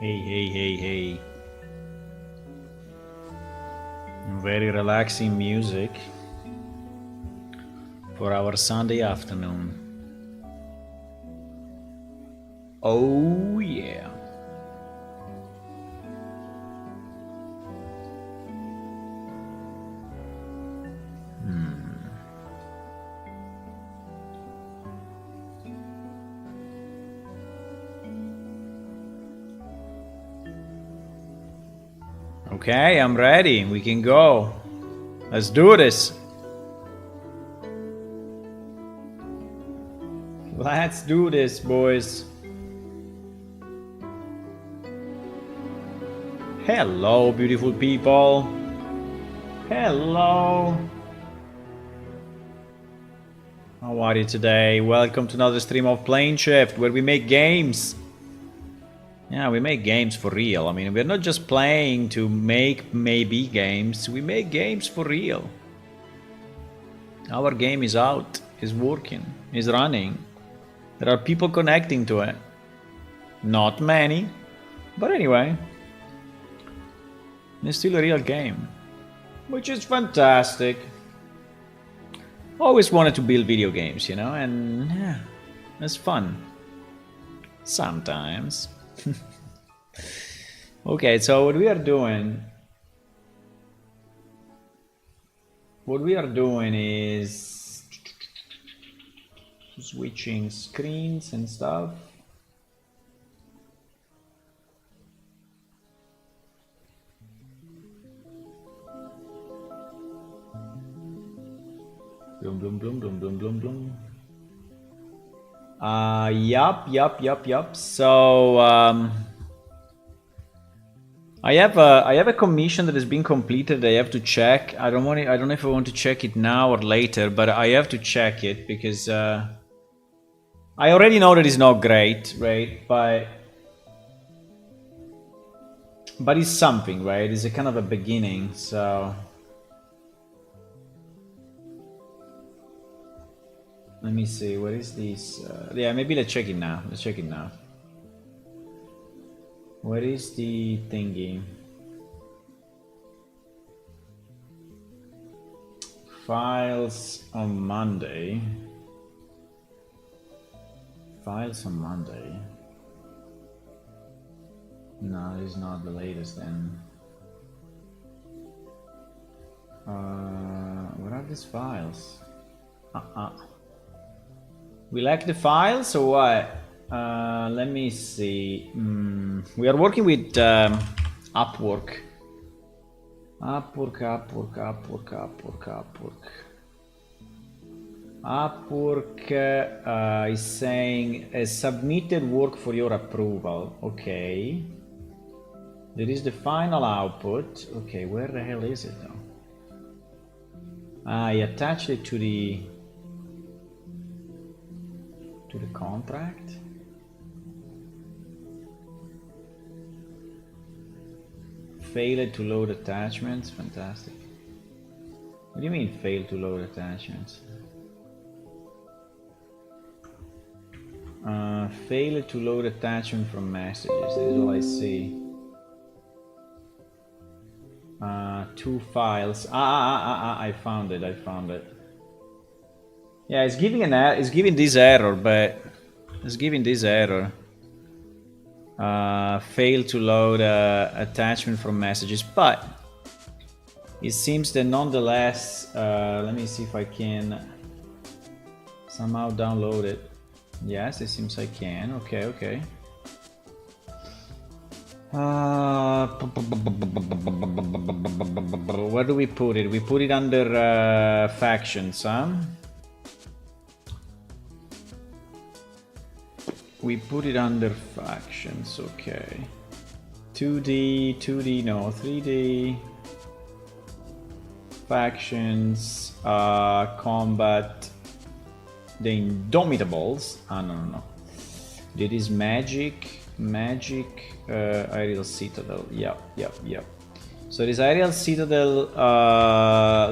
Hey. Very relaxing music for our Sunday afternoon. Oh yeah. Okay, I'm ready. We can go. Let's do this. Let's do this, boys. Hello, beautiful people. Hello. How are you today? Welcome to another stream of Plane Shift, where we make games. Yeah, we make games for real. I mean, we're not just playing to make maybe games. We make games for real. Our game is out, is working, is running. There are people connecting to it. Not many, but anyway. It's still a real game, which is fantastic. Always wanted to build video games, you know, and yeah, it's fun. Sometimes. Okay, so what we are doing is switching screens and stuff. Bloom, bloom, bloom, bloom, bloom, bloom, bloom. Yup. So I have a commission that has been completed. I have to check. I don't know if I want to check it now or later, but I have to check it because I already know that it's not great, right? But it's something, right? It's a kind of a beginning, so. Let me see, what is this? Yeah, maybe let's check it now. What is the thingy? Files on Monday. No, it's not the latest then. What are these files? We like the files or what? Let me see. We are working with Upwork. Upwork is saying submitted work for your approval. Okay. There is the final output. Okay, where the hell is it though? I attached it to the contract. Failed to load attachments. Fantastic. What do you mean failed to load attachments? Failed to load attachment from messages. This is all I see. 2 files. I found it. Yeah, it's giving this error, but it's giving this error. Failed to load attachment from messages, but it seems that nonetheless, let me see if I can somehow download it. Yes, it seems I can. Okay. Where do we put it? We put it under factions, huh? We put it under factions, okay. 2D, no, 3D. Factions, combat, the Indomitables. No. It is magic, aerial citadel. Yep. So this aerial citadel,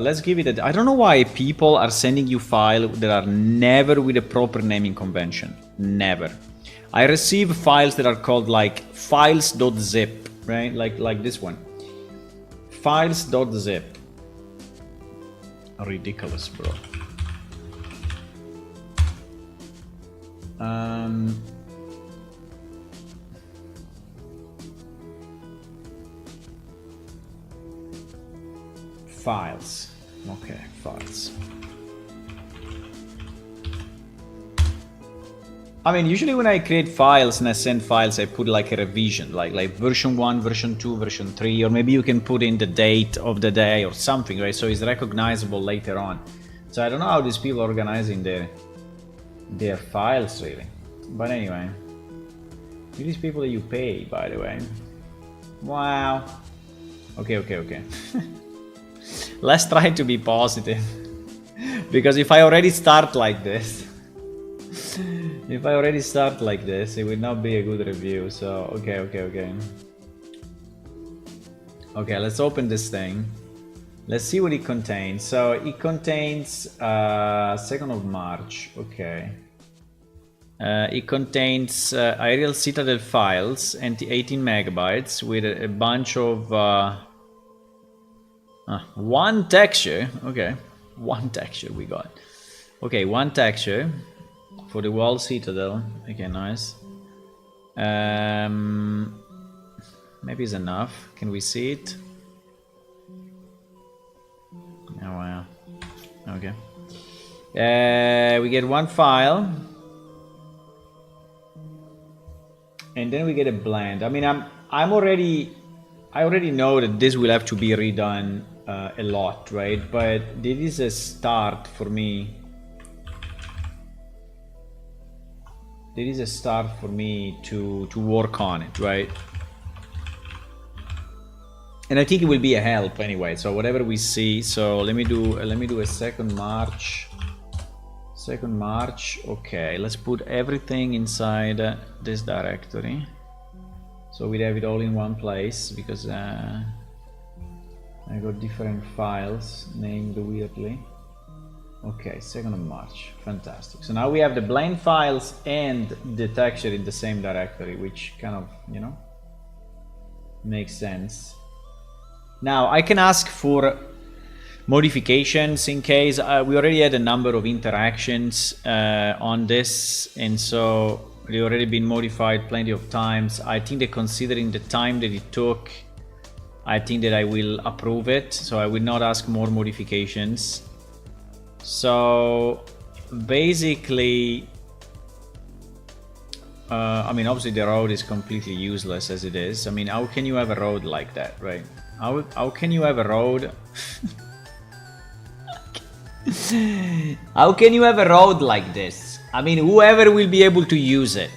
let's give it I don't know why people are sending you files that are never with a proper naming convention. Never. I receive files that are called like files.zip, right? Like this one. Files.zip. Ridiculous, bro. Files. Okay, files. I mean, usually when I create files and I send files, I put like a revision, like version 1, version 2, version 3, or maybe you can put in the date of the day or something, right? So it's recognizable later on. So I don't know how these people are organizing their files really. But anyway, these people that you pay, by the way. Wow. Okay. Let's try to be positive. Because if I already start like this, it would not be a good review. So, okay. Okay, let's open this thing. Let's see what it contains. So, it contains 2nd of March. Okay. It contains aerial Citadel files and 18 megabytes with a bunch of one texture. Okay, one texture we got. Okay, one texture for the wall Citadel. Okay, nice. Maybe it's enough. Can we see it? Oh wow. Okay. We get one file. And then we get a blend. I mean, I already know that this will have to be redone a lot, right? But this is a start for me. There is a start for me to work on it, right? And I think it will be a help anyway. So whatever we see. So let me do a 2nd March. 2nd March. Okay, let's put everything inside this directory. So we have it all in one place because I got different files named weirdly. Okay, 2nd of March. Fantastic. So now we have the blend files and the texture in the same directory, which kind of, you know, makes sense. Now I can ask for modifications in case we already had a number of interactions on this, and so they already been modified plenty of times. I think that considering the time that it took, I think that I will approve it, so I will not ask more modifications. So basically I mean, obviously the road is completely useless as it is. I mean, how can you have a road like that, right? How can you have a road how can you have a road like this? I mean, whoever will be able to use it?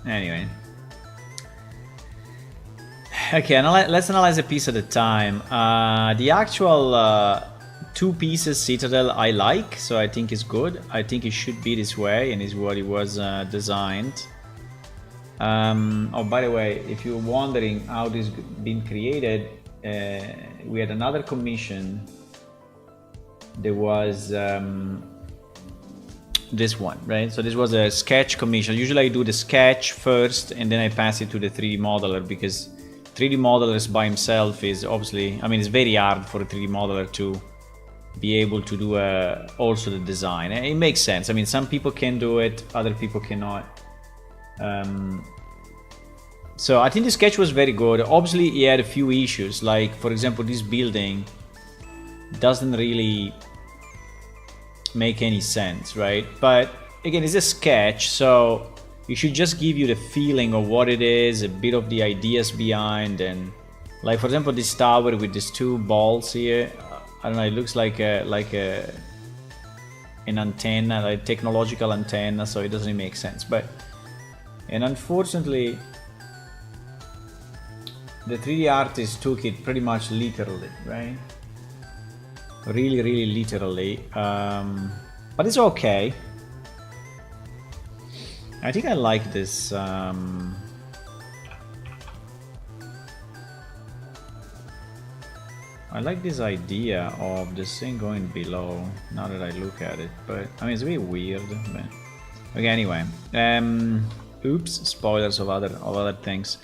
Anyway. Okay, let's analyze a piece at a time. The actual 2 pieces Citadel I like, so I think it's good. I think it should be this way, and is what it was designed. Oh, by the way, if you're wondering how this been created, we had another commission. There was this one, right? So this was a sketch commission. Usually I do the sketch first and then I pass it to the 3D modeler, because 3D modelers by himself is obviously, I mean, it's very hard for a 3D modeler to be able to do also the design. It makes sense. I mean, some people can do it, other people cannot. So I think the sketch was very good. Obviously, he had a few issues, like for example, this building doesn't really make any sense, right? But again, it's a sketch, so it should just give you the feeling of what it is, a bit of the ideas behind, and like for example, this tower with these 2 balls here. I don't know. It looks like an antenna, like technological antenna, so it doesn't make sense. And unfortunately, the 3D artist took it pretty much literally, right? Really, really literally. But it's okay. I think I like this. I like this idea of this thing going below, now that I look at it, but I mean, it's a bit weird. But Okay, anyway. Oops, spoilers of other things.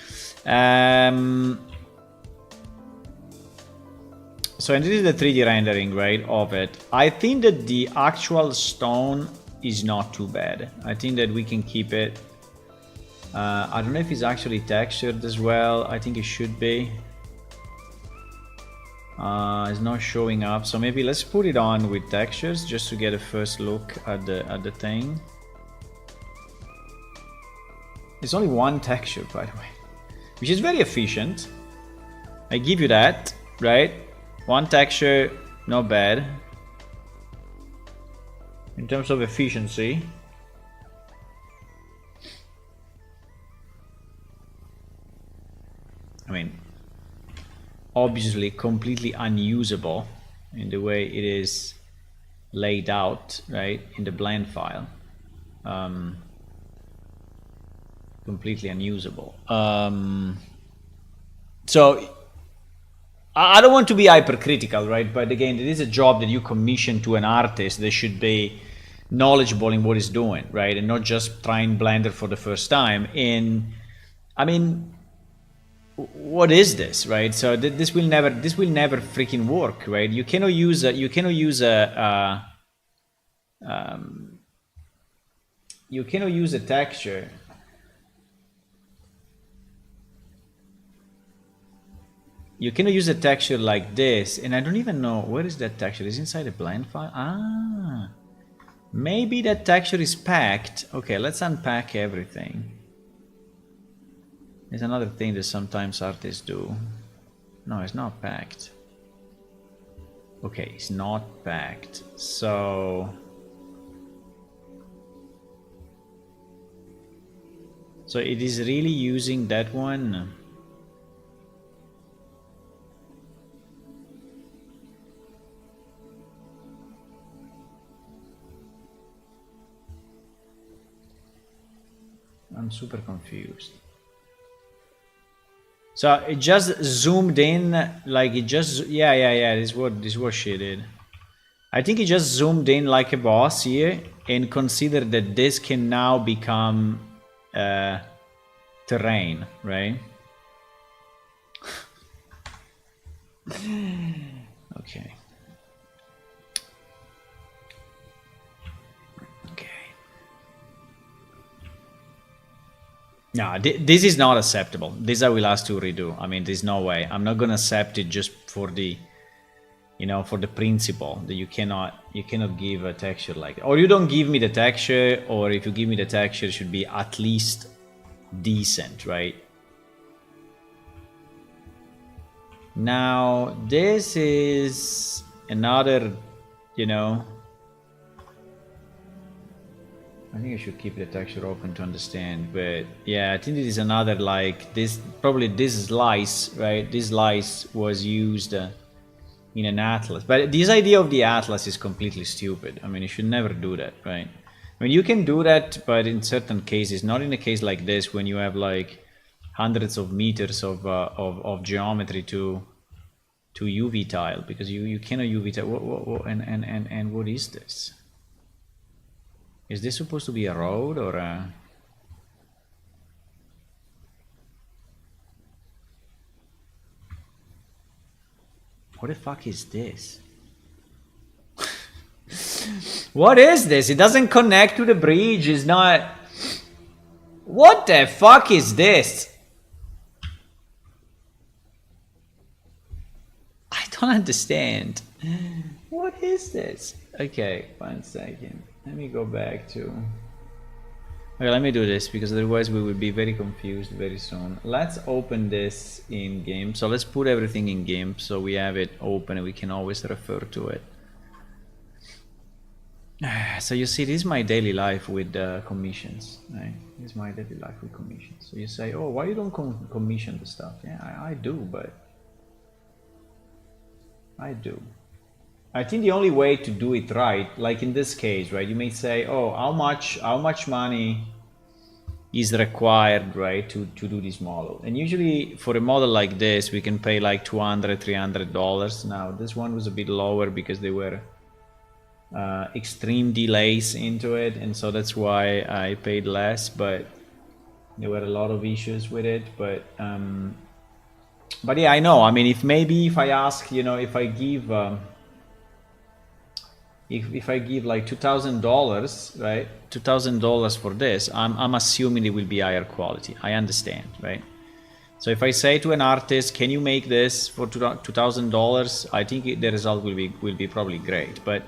So and this is the 3D rendering, right, of it. I think that the actual stone is not too bad. I think that we can keep it. I don't know if it's actually textured as well. I think it should be. It's not showing up, so maybe let's put it on with textures just to get a first look at the thing. It's only one texture, by the way, which is very efficient. I give you that, right? One texture, not bad. In terms of efficiency. I mean, obviously completely unusable in the way it is laid out, right, in the blend file. Completely unusable. So I don't want to be hypercritical, right? But again, it is a job that you commission to an artist. They should be knowledgeable in what he's doing, right, and not just trying Blender for the first time. And I mean, what is this, right? So this will never freaking work, right? You cannot use a texture. You cannot use a texture like this, and I don't even know where is that texture. Is it inside a blend file? Ah, maybe that texture is packed. Okay, let's unpack everything. There's another thing that sometimes artists do. No, it's not packed. Okay, it's not packed. So it is really using that one. I'm super confused. So it just zoomed in, like it just, yeah, this is what she did. I think it just zoomed in like a boss here and considered that this can now become terrain, right? Okay. No, this is not acceptable. This I will ask to redo. I mean, there's no way. I'm not gonna accept it just for the, you know, for the principle that you cannot give a texture like that. Or you don't give me the texture, or if you give me the texture, it should be at least decent, right? Now, this is another, you know, I think I should keep the texture open to understand, but yeah, I think it is another, like this, probably this slice, right? This slice was used in an atlas, but this idea of the atlas is completely stupid. I mean, you should never do that, right? I mean, you can do that, but in certain cases, not in a case like this, when you have like hundreds of meters of geometry to UV tile, because you cannot UV tile. And what is this? Is this supposed to be a road or a... What the fuck is this? What is this? It doesn't connect to the bridge. It's not... What the fuck is this? I don't understand. What is this? Okay, 1 second. Let me go back to... Okay, let me do this, because otherwise we will be very confused very soon. Let's open this in game. So let's put everything in game so we have it open and we can always refer to it. So you see, this is my daily life with commissions, right? This is my daily life with commissions. So you say, oh, why you don't commission the stuff? Yeah, I do, but... I do. I think the only way to do it right, like in this case, right, you may say, oh, how much money is required, right, to do this model? And usually for a model like this, we can pay like $200, $300. Now this one was a bit lower because they were extreme delays into it, and so that's why I paid less, but there were a lot of issues with it. But yeah, I know. I mean, if I ask, you know, if I give if I give like $2,000, right, $2,000 for this, I'm assuming it will be higher quality. I understand, right? So if I say to an artist, can you make this for $2,000, I think the result will be probably great. But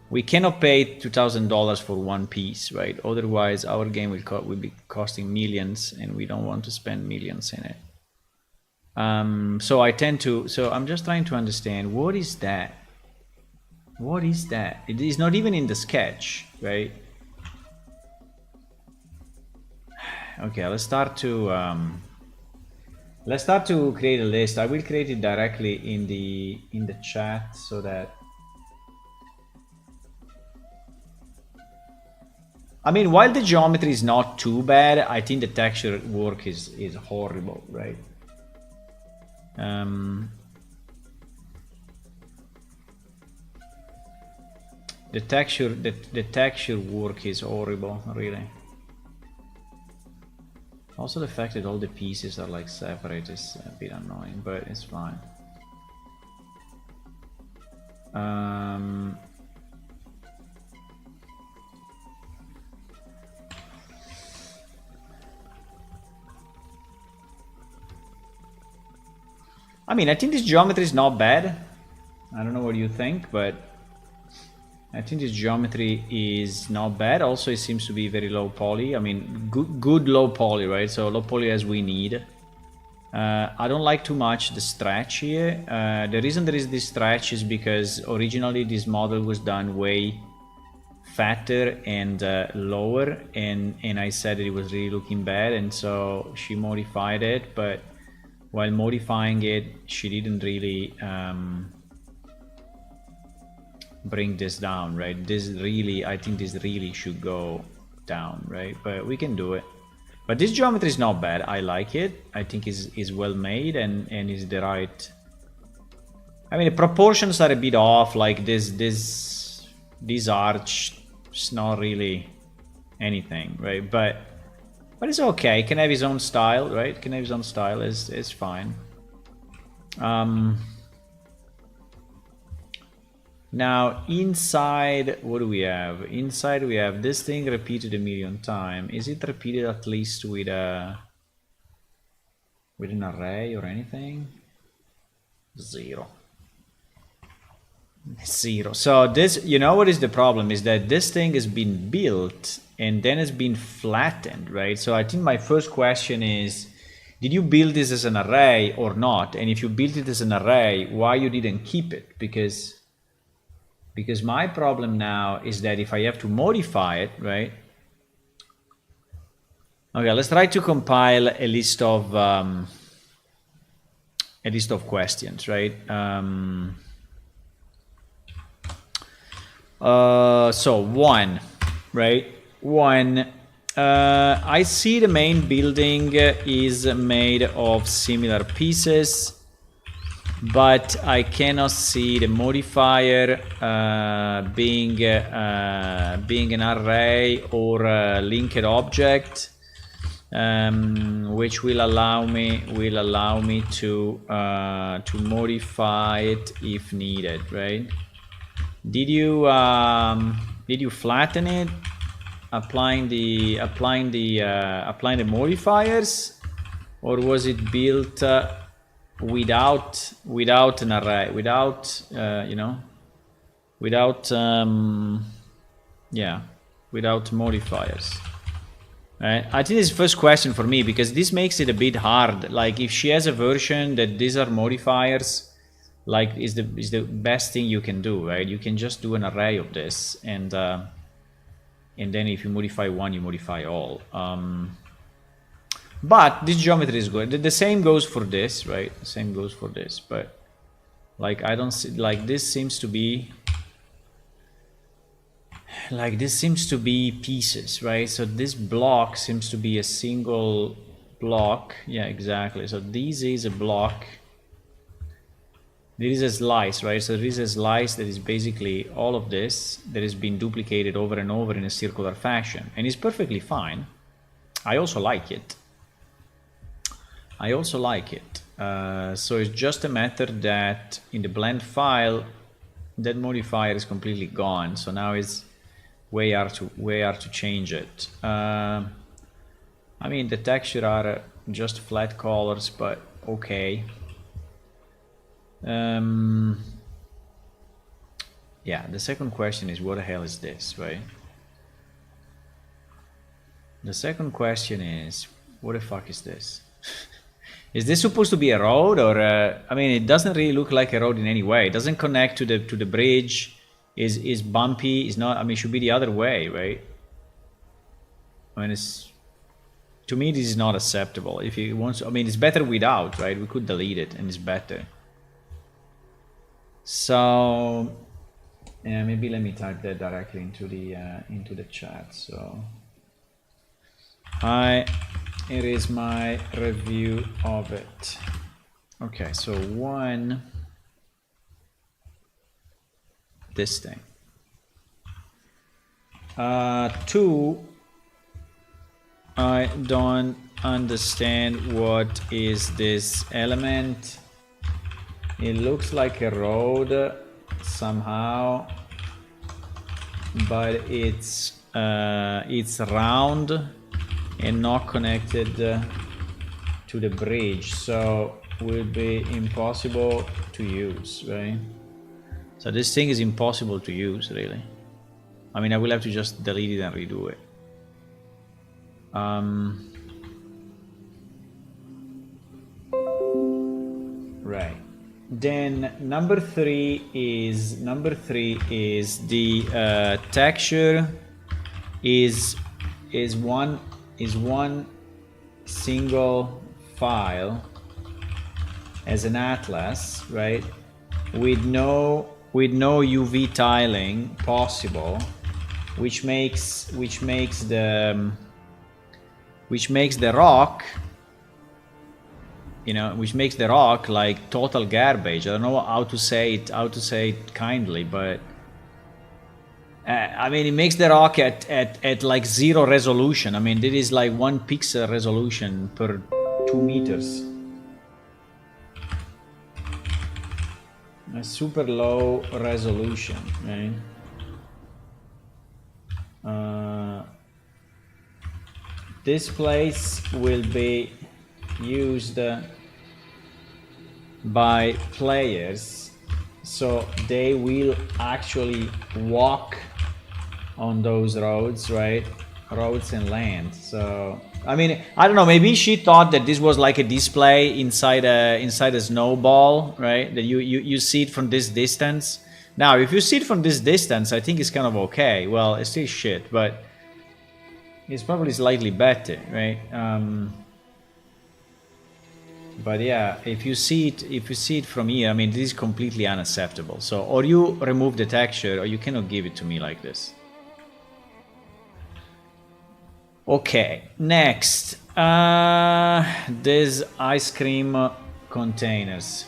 we cannot pay $2,000 for one piece, right? Otherwise, our game will be costing millions, and we don't want to spend millions in it. So I'm just trying to understand, what is that? What is that? It is not even in the sketch, right? Okay, let's start to create a list. I will create it directly in the chat so that, I mean, while the geometry is not too bad, I think the texture work is horrible, right? The texture work is horrible, really. Also, the fact that all the pieces are like separate is a bit annoying, but it's fine. I mean, I think this geometry is not bad. I don't know what you think, but I think this geometry is not bad. Also, it seems to be very low poly. I mean, good low poly, right? So low poly as we need. I don't like too much the stretch here. The reason there is this stretch is because originally this model was done way fatter and lower, and I said that it was really looking bad, and so she modified it. But while modifying it, she didn't really bring this down, right? I think this really should go down, right? But we can do it. But this geometry is not bad. I like it. I think is well made and is the right. I mean, the proportions are a bit off. Like this arch is not really anything, right? But it's okay. It can have his own style, right? It can have his own style. It's fine. Now inside, what do we have? Inside we have this thing repeated a million times. Is it repeated at least with an array or anything? Zero. So this, you know what is the problem, is that this thing has been built and then it's been flattened, right? So I think my first question is, did you build this as an array or not? And if you built it as an array, why you didn't keep it? Because my problem now is that if I have to modify it, right? Okay, let's try to compile a list of questions, right? So one, right? One, I see the main building is made of similar pieces, but I cannot see the modifier being an array or a linked object, which will allow me to modify it if needed, right? Did you flatten it, applying the modifiers, or was it built without an array, without modifiers? Right? I think this is the first question for me, because this makes it a bit hard. Like if she has a version that these are modifiers, like is the best thing you can do, right? You can just do an array of this, and then if you modify one, you modify all. But this geometry is good. The same goes for this, right? The same goes for this. But like I don't see, like this seems to be pieces, right? So this block seems to be a single block. Yeah, exactly. So this is a block. there is a slice, right? So there is a slice that is basically all of this that has been duplicated over and over in a circular fashion, and it's perfectly fine. I also like it. I also like it. So it's just a matter that in the blend file, that modifier is completely gone. So now it's way hard to change it. I mean, the texture are just flat colors, but okay. Yeah, the second question is, what the hell is this, right? The second question is, what the fuck is this? Is this supposed to be a road, or I mean, it doesn't really look like a road in any way. It doesn't connect to the bridge. Is bumpy. Is not. I mean, it should be the other way, right? I mean, it's, to me, this is not acceptable. If you want, I mean, it's better without, right? We could delete it, and it's better. So, yeah, maybe let me type that directly into the chat. So, it is my review of it. Okay, so one, this thing. Two, I don't understand what is this element. It looks like a road somehow, but it's round and not connected to the bridge, so will be impossible to use, right? So this thing is impossible to use, really. I mean, I will have to just delete it and redo it. Right. Then number three is the texture is one single file as an atlas, right? With no UV tiling possible, which makes the rock, you know, which makes the rock like total garbage. I don't know how to say it kindly, but I mean, it makes the rock at like 0 resolution. I mean, it is like 1 pixel resolution per 2 meters. A super low resolution, right? This place will be used by players, so they will actually walk on those roads, right? Roads and land. So I mean, I don't know, maybe she thought that this was like a display inside a snowball, right? That you see it from this distance. Now if you see it from this distance, I think it's kind of okay. Well, it's still shit, but it's probably slightly better, right? But yeah, if you see it from here, I mean, this is completely unacceptable. So, or you remove the texture, or you cannot give it to me like this. Okay, next, these ice cream containers.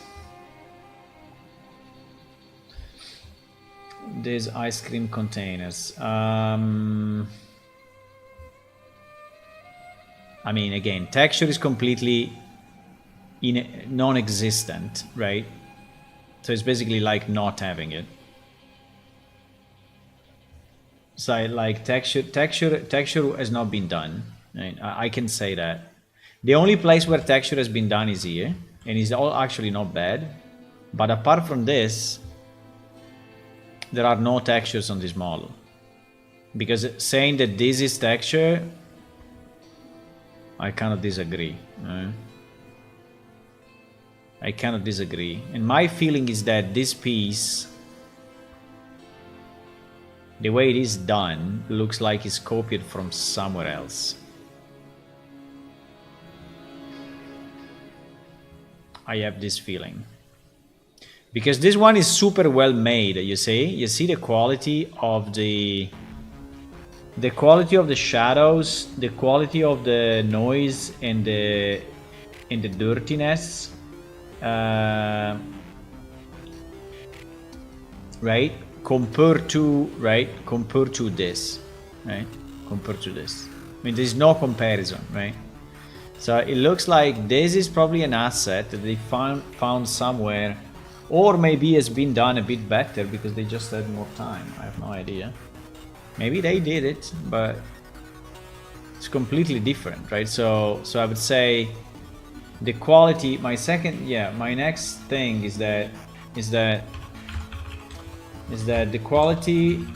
These ice cream containers. I mean, again, texture is completely non-existent, right? So it's basically like not having it. So like texture has not been done, right? I can say that. The only place where texture has been done is here, and it's all actually not bad. But apart from this, there are no textures on this model. Because saying that this is texture, I cannot disagree. I cannot disagree. And my feeling is that this piece, the way it is done, looks like it's copied from somewhere else. I have this feeling. Because this one is super well made, you see? You see the quality of the shadows, the quality of the noise and the dirtiness. right? Compared to this, right? Compared to this. I mean, there's no comparison, right? So it looks like this is probably an asset that they found somewhere, or maybe has been done a bit better because they just had more time. I have no idea. Maybe they did it, but it's completely different, right? So I would say the quality. My next thing is that the quality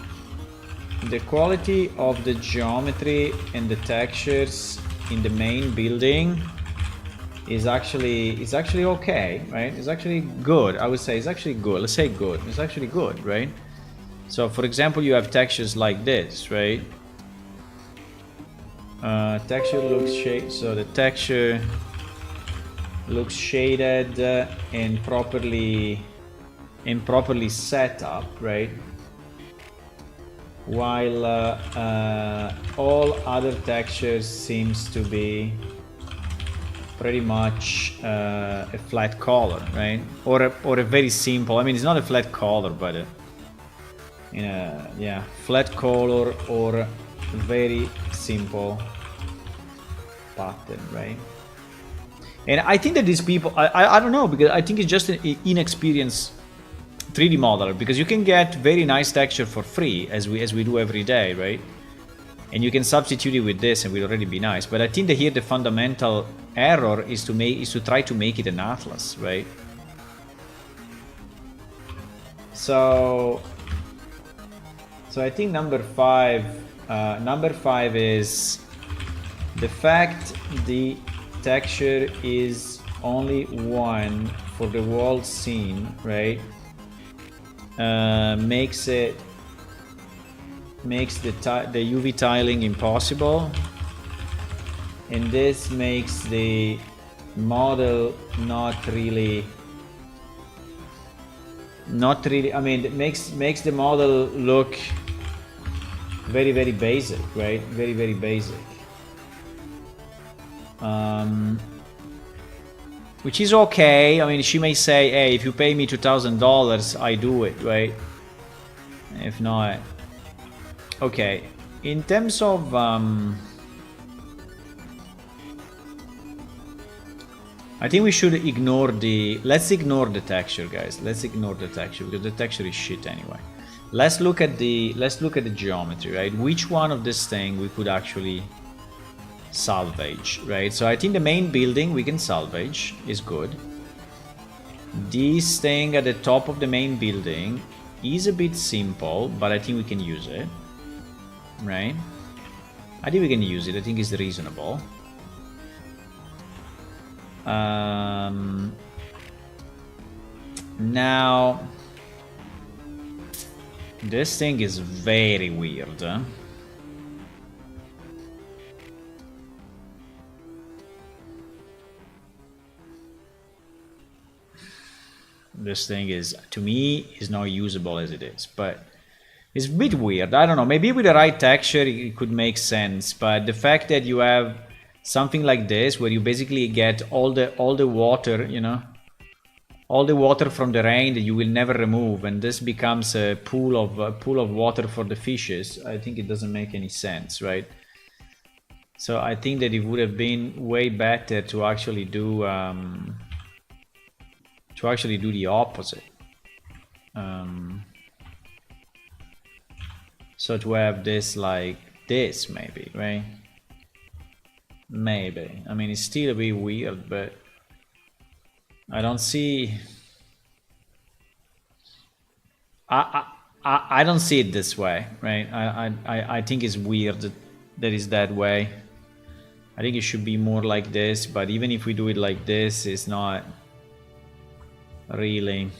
of the geometry and the textures in the main building is actually okay, right? It's actually good. I would say it's actually good. Let's say good. It's actually good, right? So for example, you have textures like this, right? Texture looks shaded, so the texture looks shaded and properly set up, right? While all other textures seems to be pretty much a flat color, right? Or a very simple. I mean, it's not a flat color, but flat color or very simple pattern, right? And I think that these people, I don't know, because I think it's just an inexperienced 3D modeler, because you can get very nice texture for free as we do every day, right? And you can substitute it with this and it will already be nice. But I think that here the fundamental error is to try to make it an atlas, right? So I think number five is the fact the texture is only one for the wall scene, right? Makes the UV tiling impossible, and this makes the model not really. I mean, it makes the model look very, very basic, right? Very, very basic. Which is okay. I mean, she may say, hey, if you pay me $2,000, I do it, right? If not, okay. In terms of I think we should ignore let's ignore the texture, guys. Let's ignore the texture because the texture is shit anyway. Let's look at the geometry, right? Which one of this thing we could actually salvage, right? So I think the main building we can salvage, is good. This thing at the top of the main building is a bit simple, but I think we can use it, right? I think we can use it. I think it's reasonable. Now this thing is very weird, huh? This thing is, to me, is not usable as it is, but it's a bit weird. I don't know, maybe with the right texture it could make sense, but the fact that you have something like this where you basically get all the water, you know, all the water from the rain that you will never remove, and this becomes a pool of water for the fishes. I think it doesn't make any sense, right? So I think that it would have been way better to actually do the opposite. So to have this like this, maybe, right? Maybe. I mean, it's still a bit weird, but I don't see. I don't see it this way, right? I think it's weird that it's that way. I think it should be more like this, but even if we do it like this, it's not really.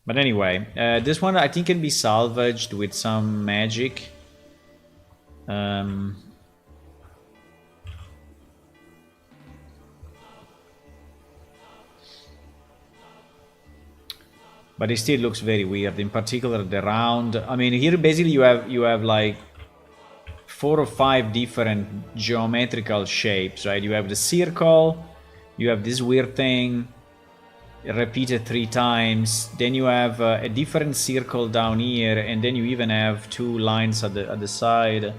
But anyway, this one I think can be salvaged with some magic. But it still looks very weird, in particular the round. I mean, here basically you have like 4 or 5 different geometrical shapes, right? You have the circle, you have this weird thing, repeated 3 times. Then you have a different circle down here, and then you even have 2 lines at the side,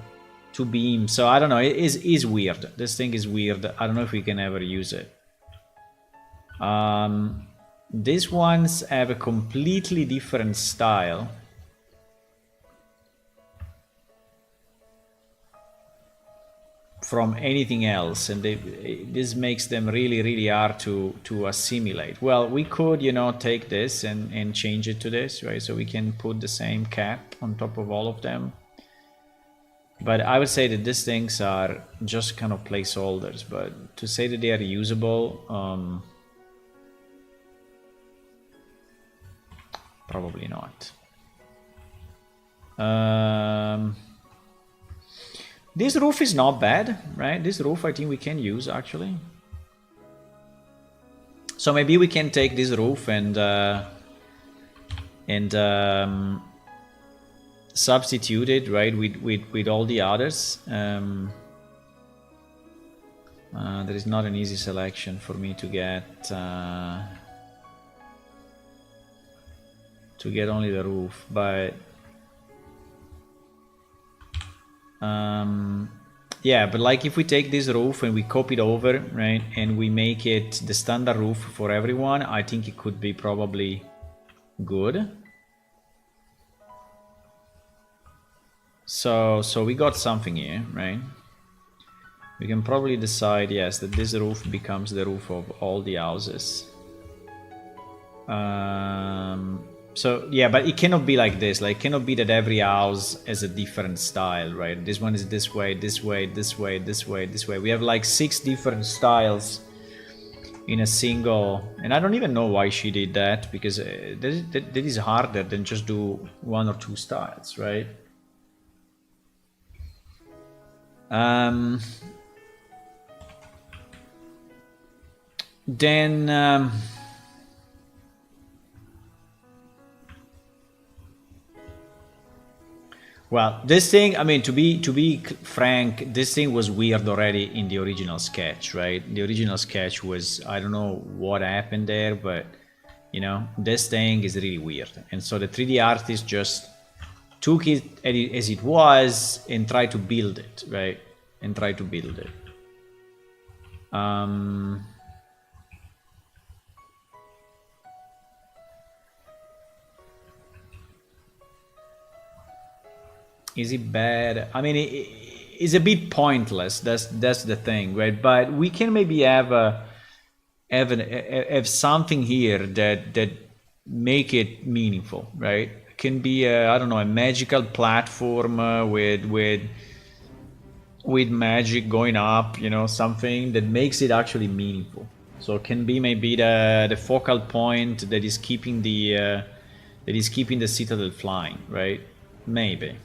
2 beams. So I don't know. It is weird. This thing is weird. I don't know if we can ever use it. These ones have a completely different style. From anything else, and this makes them really hard to assimilate. Well, we could, you know, take this and change it to this, right? So we can put the same cap on top of all of them. But I would say that these things are just kind of placeholders, but to say that they are usable, probably not. This roof is not bad, right? This roof I think we can use actually. So maybe we can take this roof and substitute it, right, with all the others. There is not an easy selection for me to get only the roof, but yeah, but like if we take this roof and we copy it over, right, and we make it the standard roof for everyone, I think it could be probably good. So we got something here, right? We can probably decide, yes, that this roof becomes the roof of all the houses. So yeah, but it cannot be like this. Like, it cannot be that every house has a different style, right? This one is this way, this way, this way, this way, this way. We have like 6 different styles in a single, and I don't even know why she did that, because that is harder than just do 1 or 2 styles, right? Then well, this thing, I mean, to be frank, this thing was weird already in the original sketch, right? The original sketch was, I don't know what happened there, but, you know, this thing is really weird. And so the 3D artist just took it as it was and tried to build it, right? And tried to build it. Is it bad? I mean, it's a bit pointless. That's the thing, right? But we can maybe have something here that make it meaningful, right? It can be I don't know, a magical platform with magic going up, you know, something that makes it actually meaningful. So it can be maybe the focal point that is keeping the citadel flying, right? Maybe.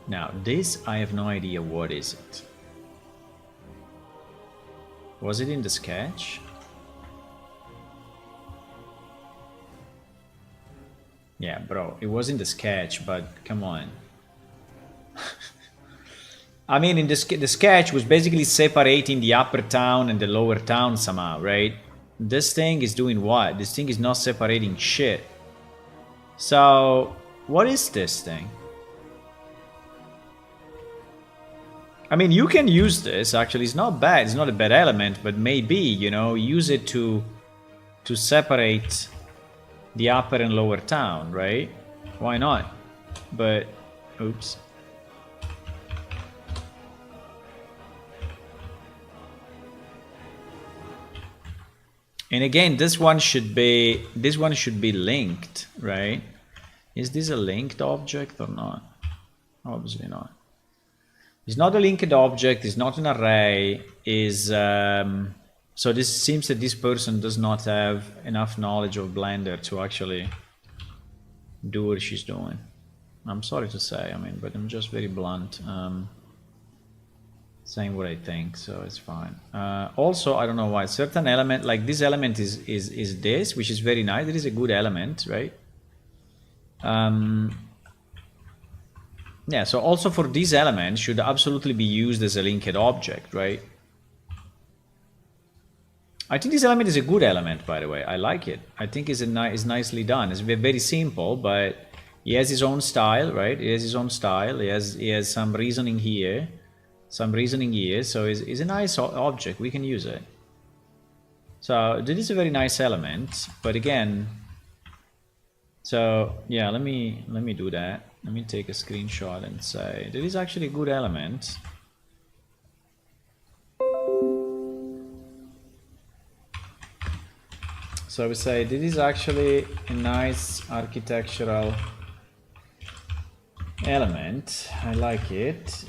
Now this, I have no idea what is it. Was it in the sketch? Yeah, bro, it was in the sketch, but come on. I mean, in the sketch was basically separating the upper town and the lower town somehow, right? This thing is doing what? This thing is not separating shit. So, what is this thing? I mean, you can use this, actually. It's not bad. It's not a bad element, but maybe, you know, use it to separate the upper and lower town, right? Why not? But, oops. And again, this one should be linked, right? Is this a linked object or not? Obviously not. It's not a linked object, it's not an array, so this seems that this person does not have enough knowledge of Blender to actually do what she's doing. I'm sorry to say, I mean, but I'm just very blunt. Saying what I think, so it's fine. Also, I don't know why certain element, like this element is this, which is very nice. It is a good element, right? Yeah, so also for these elements should absolutely be used as a linked object, right? I think this element is a good element, by the way. I like it. I think it's nicely done. It's very simple, but he has his own style, right? He has his own style. He has some reasoning here, so it's a nice object. We can use it. So this is a very nice element, but again, so yeah, let me do that. Let me take a screenshot and say this is actually a good element. So I would say this is actually a nice architectural element. I like it.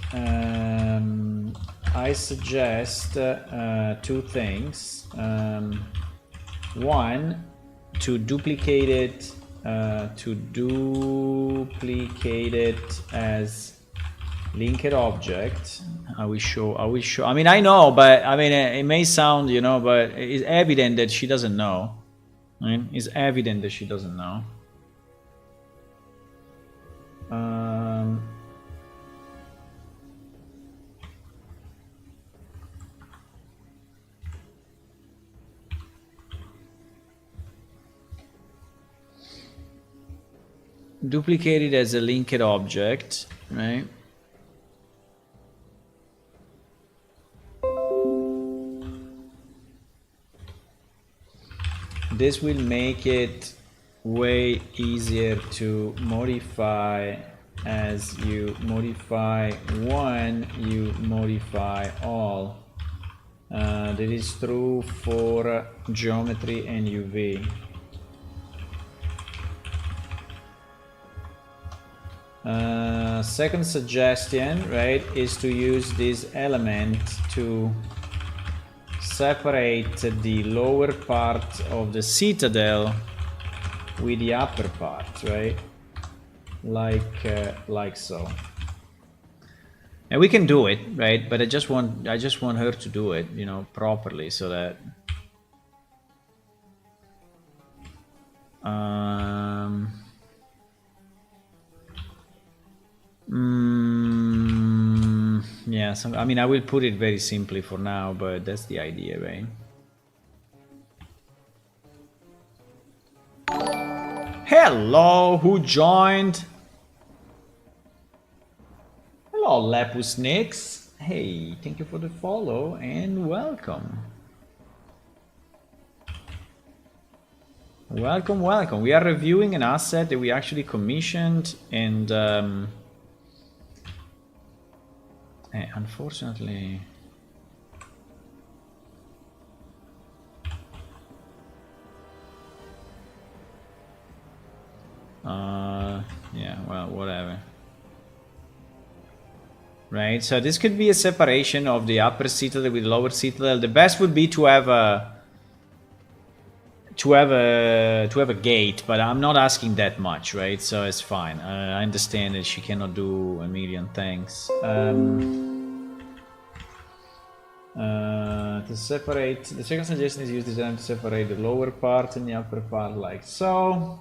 I suggest two things. One, to duplicate it as linked object. I will show. I mean, I know, but I mean, it may sound, you know, but it's evident that she doesn't know. Right? It's evident that she doesn't know. Duplicate it as a linked object, right? This will make it way easier to modify. As you modify one, you modify all. That is true for geometry and UV. Second suggestion, right, is to use this element to separate the lower part of the citadel with the upper part, right? Like so. And we can do it, right? But I just want her to do it, you know, properly, so that yeah, I mean, I will put it very simply for now, but that's the idea, right? Hello, who joined? Hello, Lepus Nix. Hey, thank you for the follow and welcome. Welcome, welcome. We are reviewing an asset that we actually commissioned, and unfortunately, yeah, well, whatever. Right, so this could be a separation of the upper citadel with the lower citadel. The best would be to have a gate, but I'm not asking that much, right? So it's fine. I understand that she cannot do a million things. To separate, the second suggestion is use this element to separate the lower part and the upper part, like so.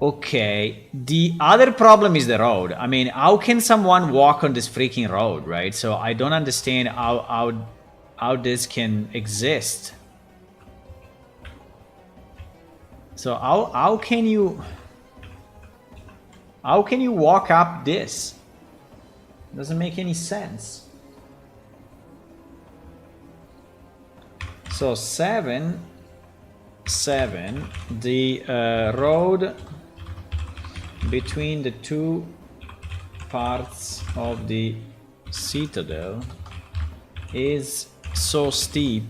Okay, the other problem is the road. I mean, how can someone walk on this freaking road, right? So I don't understand how this can exist. So how can you walk up this? It doesn't make any sense. So 7, the road between the two parts of the citadel is so steep,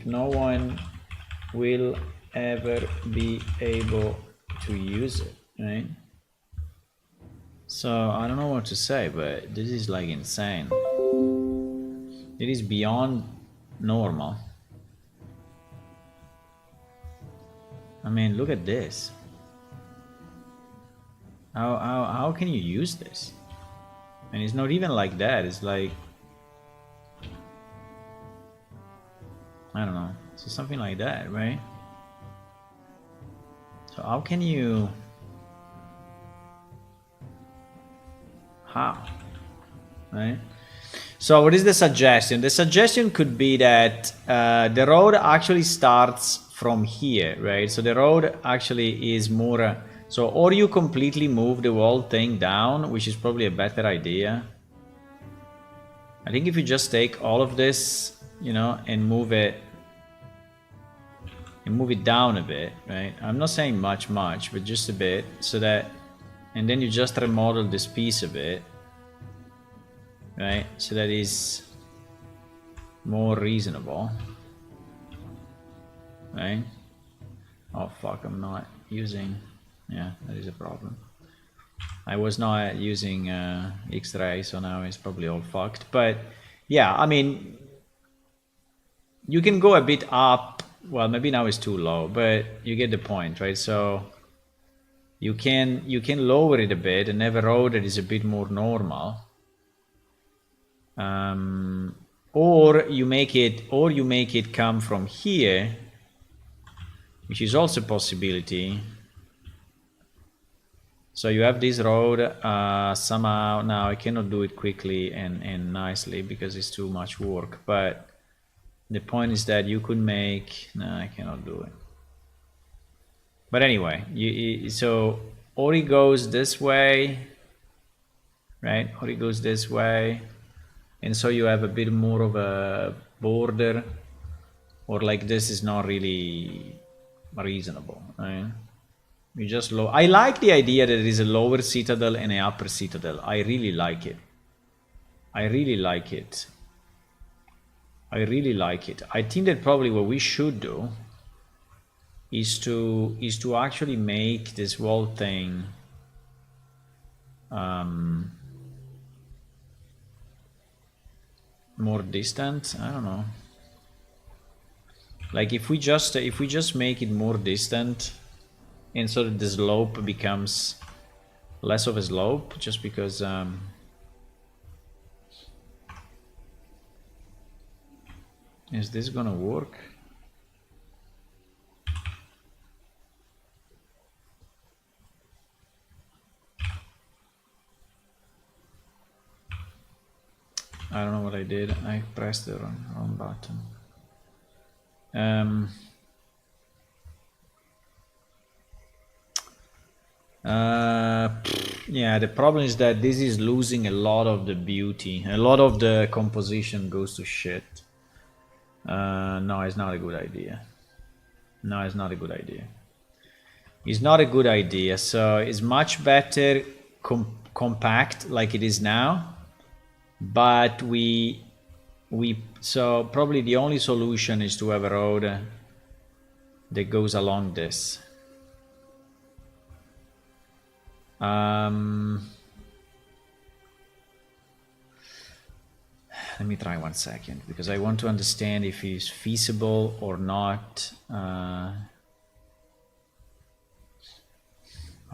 no one will ever be able to use it, right? So I don't know what to say, but this is like insane. It is beyond normal. I mean, look at this. How can you use this? And it's not even like that. It's like, I don't know. So something like that, right? So how can you How? Right? So what is the suggestion? The suggestion could be that the road actually starts from here, right? So the road actually is more... so or you completely move the whole thing down, which is probably a better idea. I think if you just take all of this, you know, and move it down a bit, right? I'm not saying much, but just a bit, so that... and then you just remodel this piece a bit, right? So that is more reasonable, right? Oh fuck, I'm not using... yeah, that is a problem. I was not using X-ray, so now it's probably all fucked. But yeah, I mean, you can go a bit up. Well, maybe now it's too low, but you get the point, right? So you can lower it a bit and have a road that is a bit more normal. Or you make it come from here, which is also a possibility. So you have this road somehow. Now I cannot do it quickly and nicely because it's too much work, but the point is that you could make... no, I cannot do it. But anyway, so Ori goes this way, right? Ori goes this way, and so you have a bit more of a border, or like this is not really reasonable, right? You just low... I like the idea that there is a lower citadel and an upper citadel. I really like it. I really like it. I really like it. I think that probably what we should do is to actually make this whole thing more distant. I don't know. Like if we just make it more distant, and so that the slope becomes less of a slope, just because is this gonna work? I don't know what I did. I pressed the wrong button. Yeah, the problem is that this is losing a lot of the beauty. A lot of the composition goes to shit. No, it's not a good idea. No, it's not a good idea. It's not a good idea. So it's much better compact like it is now. But so probably the only solution is to have a road that goes along this. Let me try 1 second, because I want to understand if it's feasible or not. How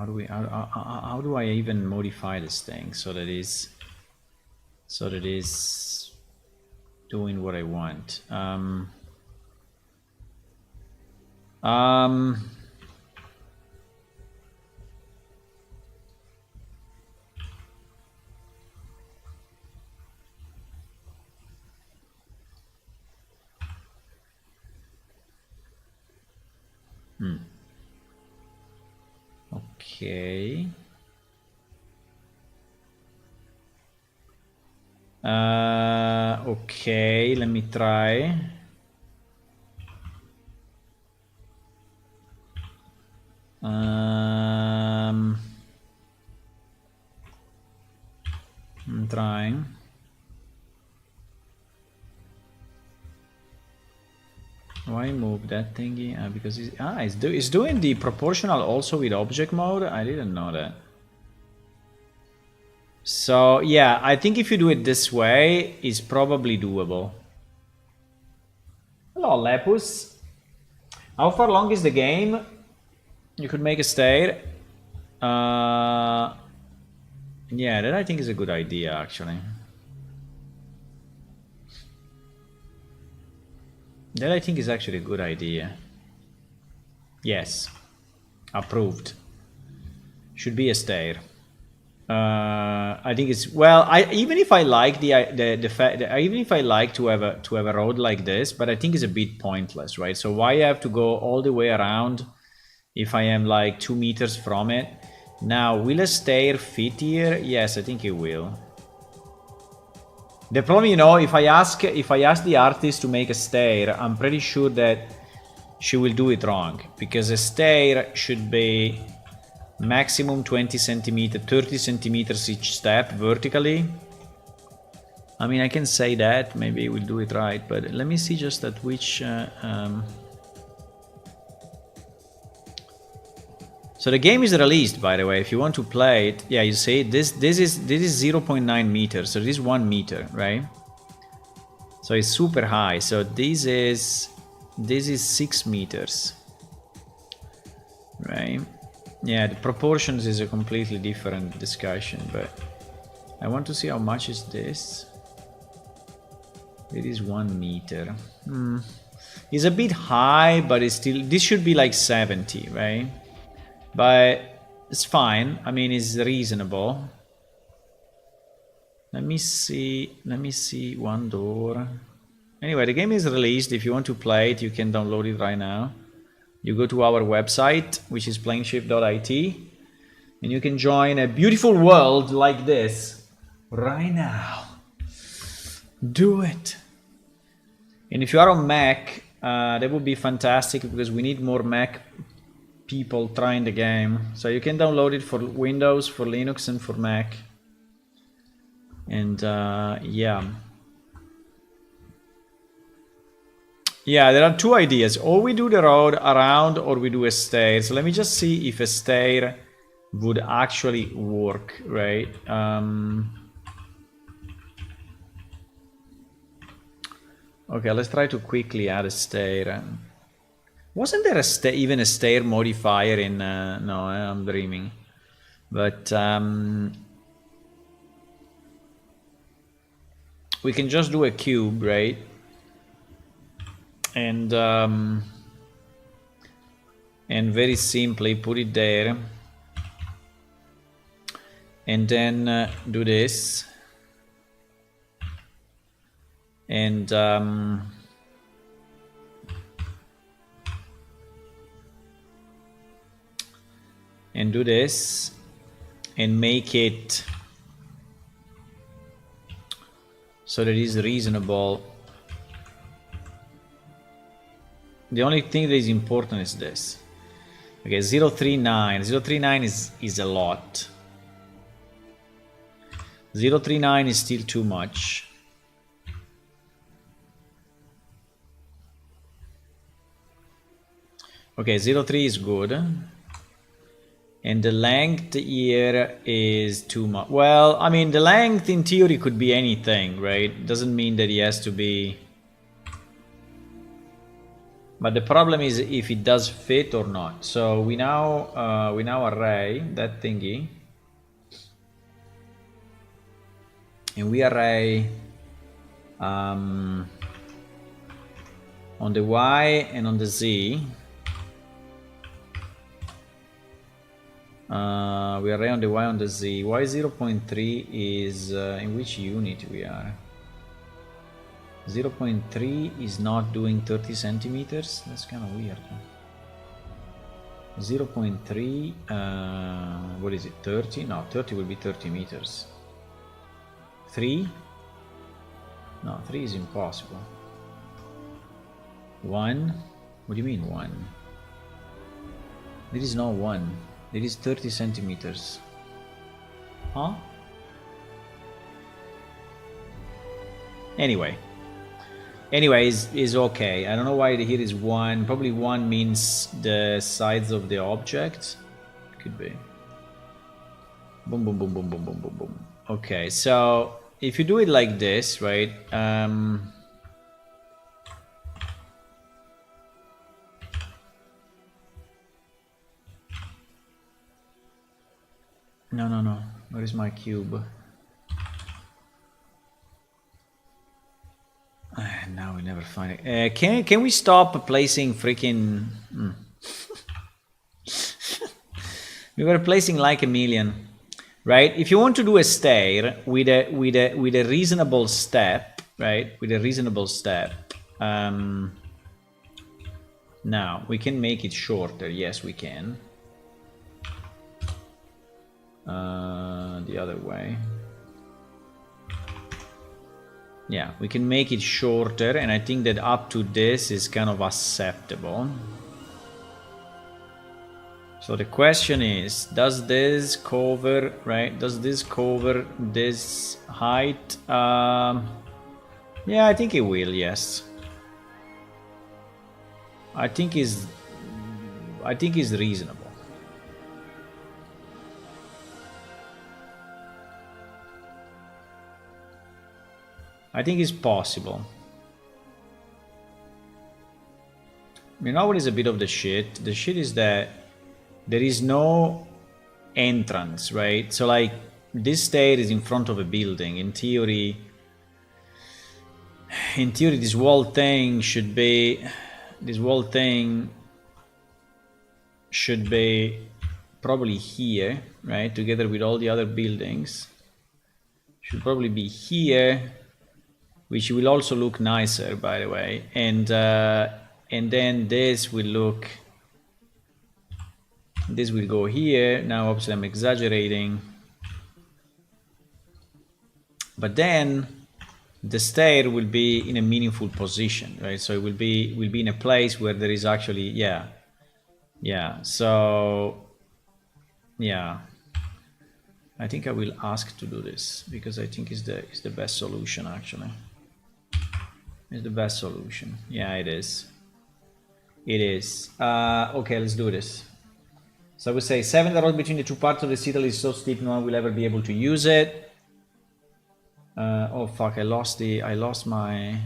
do I even modify this thing so that it's doing what I want? Okay. Okay, let me try. I'm trying. Why move that thingy? Because it's doing the proportional also with object mode. I didn't know that. So yeah, I think if you do it this way, it's probably doable. Hello, Lepus. How far long is the game? You could make a stair. Yeah, that I think is a good idea, actually. That I think is actually a good idea. Yes. Approved. Should be a stair. I think it's well. Even if I like the fact that even if I like to have a road like this, but I think it's a bit pointless, right? So why I have to go all the way around if I am like 2 meters from it? Now, will a stair fit here? Yes, I think it will. The problem, you know, if I ask the artist to make a stair, I'm pretty sure that she will do it wrong, because a stair should be maximum 20 centimeters, 30 centimeters each step vertically. I mean, I can say that, maybe we'll do it right, but let me see just at which... So the game is released, by the way, if you want to play it. Yeah, you see, this is 0.9 meters, so this is 1 meter, right? So it's super high. So this is 6 meters, right? Yeah, the proportions is a completely different discussion, but I want to see how much is this. It is 1 meter. It's a bit high, but it's still, this should be like 70, right? But it's fine. I mean, it's reasonable. Let me see one door. Anyway, the game is released. If you want to play it, you can download it right now. You go to our website, which is planeship.it, and you can join a beautiful world like this right now. Do it. And if you are on Mac, that would be fantastic, because we need more Mac people trying the game. So you can download it for Windows, for Linux, and for Mac. And yeah, there are two ideas: or we do the road around, or we do a stair. So let me just see if a stair would actually work, right? Okay, let's try to quickly add a stair. Wasn't there even a stair modifier in... no, I'm dreaming. But we can just do a cube, right? And very simply put it there. And then do this. And do this and make it so that it is reasonable. The only thing that is important is this. Okay, 039. 039 is a lot. 039 is still too much. Okay, 03 is good. And the length here is too much. Well, I mean, the length in theory could be anything, right? Doesn't mean that it has to be. But the problem is if it does fit or not. So we now array that thingy. And we array on the Y and on the Z. We array on the Y on the Z. Y 0.3 is in which unit we are? 0.3 is not doing 30 centimeters. That's kind of weird. 0.3, what is it? 30? No, 30 will be 30 meters. 3? No, 3 is impossible. 1? What do you mean 1? There is no 1. There is 30 centimeters. Huh? Anyway, is okay. I don't know why here is 1. Probably 1 means the sides of the object. Could be. Boom, boom, boom, boom, boom, boom, boom, boom. Okay, so if you do it like this, right? No. Where is my cube? Now we never find it. Can we stop placing freaking... We were placing like a million. right? If you want to do a stair with a reasonable step, right? With a reasonable step. Now we can make it shorter. Yes, we can. The other way. Yeah, we can make it shorter, and I think that up to this is kind of acceptable. So the question is, does this cover, right? Does this cover this height? Yeah, I think it will, yes. I think is reasonable. I think it's possible. You know what is a bit of the shit? The shit is that there is no entrance, right? So like this stair is in front of a building. In theory, this wall thing should be probably here, right? Together with all the other buildings. Should probably be here, which will also look nicer, by the way. And then this will look. This will go here. Now, obviously, I'm exaggerating. But then the stair will be in a meaningful position, right? So it will be in a place where there is actually, yeah. So, yeah. I think I will ask to do this because I think is the best solution actually. It's the best solution. Yeah, it is. It is. Okay, let's do this. So I would say 7, the road between the two parts of the citadel is so steep no one will ever be able to use it. Oh fuck, I lost my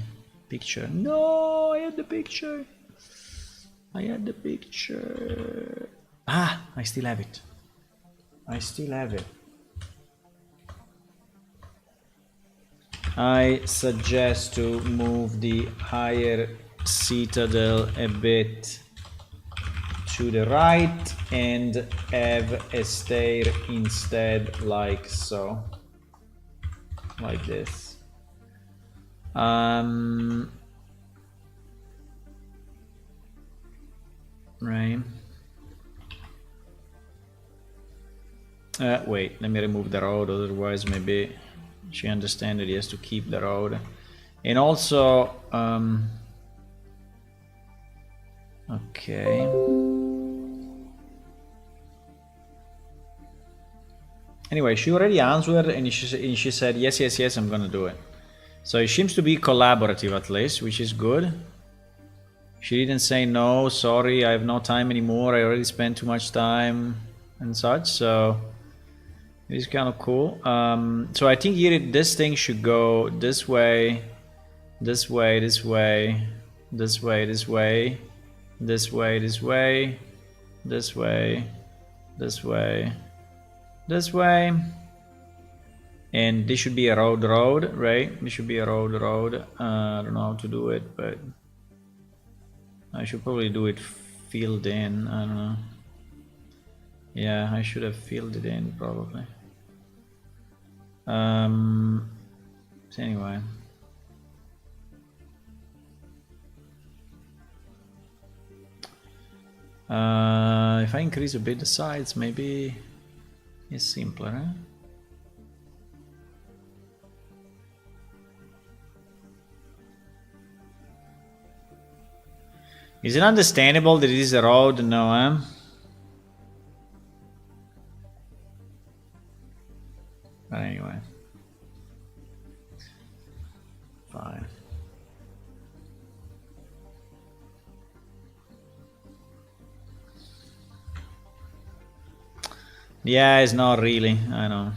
picture. No, I had the picture. Ah, I still have it. I suggest to move the higher citadel a bit to the right and have a stair instead, like so. Like this. Right. Wait, let me remove the road, otherwise maybe she understands that he has to keep the road. And also, okay. Anyway, she already answered and she said, yes, I'm gonna do it. So it seems to be collaborative at least, which is good. She didn't say no, sorry, I have no time anymore, I already spent too much time and such, so it's kind of cool. So I think here this thing should go this way, this way, this way, this way, this way, this way, this way, this way, this way, this way. And this should be a road, right? This should be a road. I don't know how to do it, but I should probably do it filled in. I don't know. Yeah, I should have filled it in probably. So anyway. If I increase a bit the sides, maybe it's simpler, huh? Is it understandable that it is a road? No, huh? But anyway. Fine. Yeah, it's not really, I know.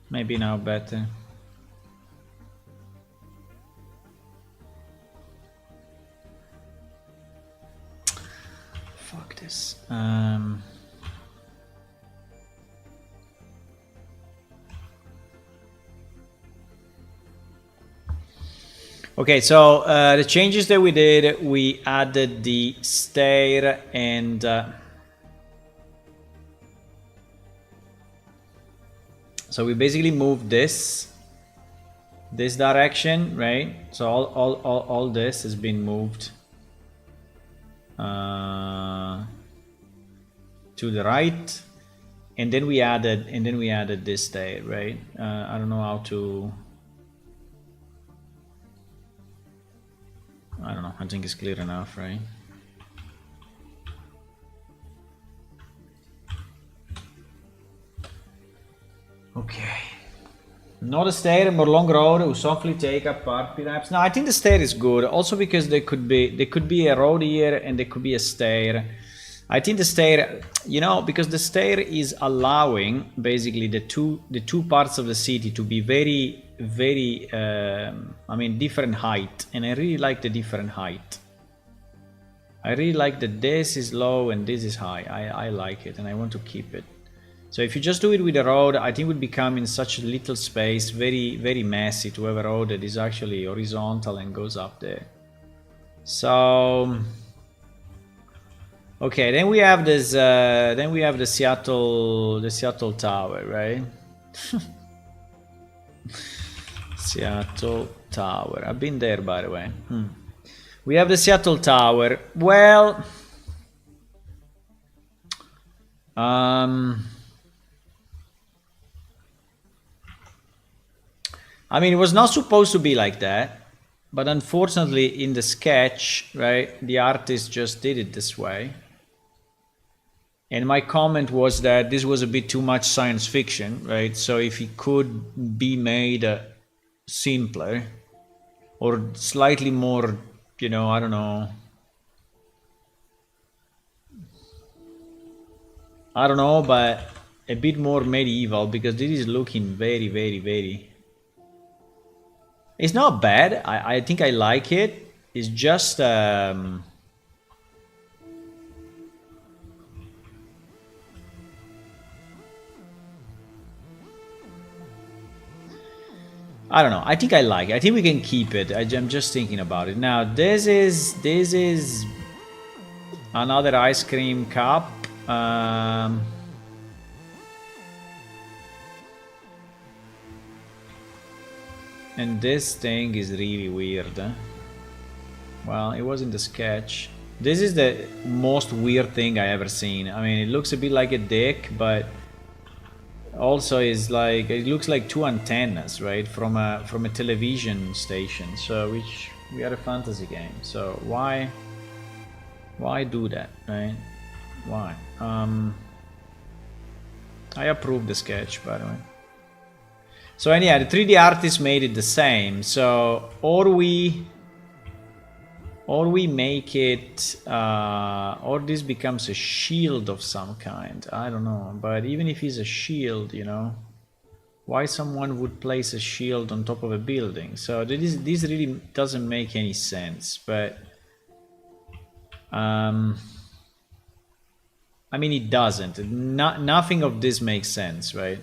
Maybe now better. Fuck this. Okay, so the changes that we did, we added the stair and so we basically moved this direction, right? So all this has been moved to the right, and then we added this stair, right? I don't know how to. I don't know. I think it's clear enough, right? Okay. Not a stair, more long road who softly take apart perhaps. No, I think the stair is good. Also because there could be a road here and there could be a stair. I think the stair, you know, because the stair is allowing basically the two parts of the city to be very I mean different height, and I really like the different height. I really like that this is low and this is high. I like it and I want to keep it. So if you just do it with a road, I think it would become in such a little space very messy to have a road that is actually horizontal and goes up there. So okay, then we have this then we have the Seattle Tower, right? Seattle Tower. I've been there, by the way. We have the Seattle Tower. Well, I mean, it was not supposed to be like that, but unfortunately in the sketch, right, the artist just did it this way. And my comment was that this was a bit too much science fiction, right? So if it could be made simpler or slightly more, you know, I don't know, but a bit more medieval, because this is looking very. It's not bad. I think I like it. It's just I don't know. I think I like it. I think we can keep it. I'm just thinking about it. Now, this is another ice cream cup. And this thing is really weird. Well, it was in the sketch. This is the most weird thing I ever seen. I mean, it looks a bit like a dick, but also is like, it looks like two antennas, right, from a television station. So which we are a fantasy game. So why do that, right? Why? I approve the sketch, by the way. So anyhow, the 3D artist made it the same. So or we make it, or this becomes a shield of some kind. I don't know. But even if it's a shield, you know, why someone would place a shield on top of a building? So this really doesn't make any sense. But I mean, it doesn't. Nothing of this makes sense, right?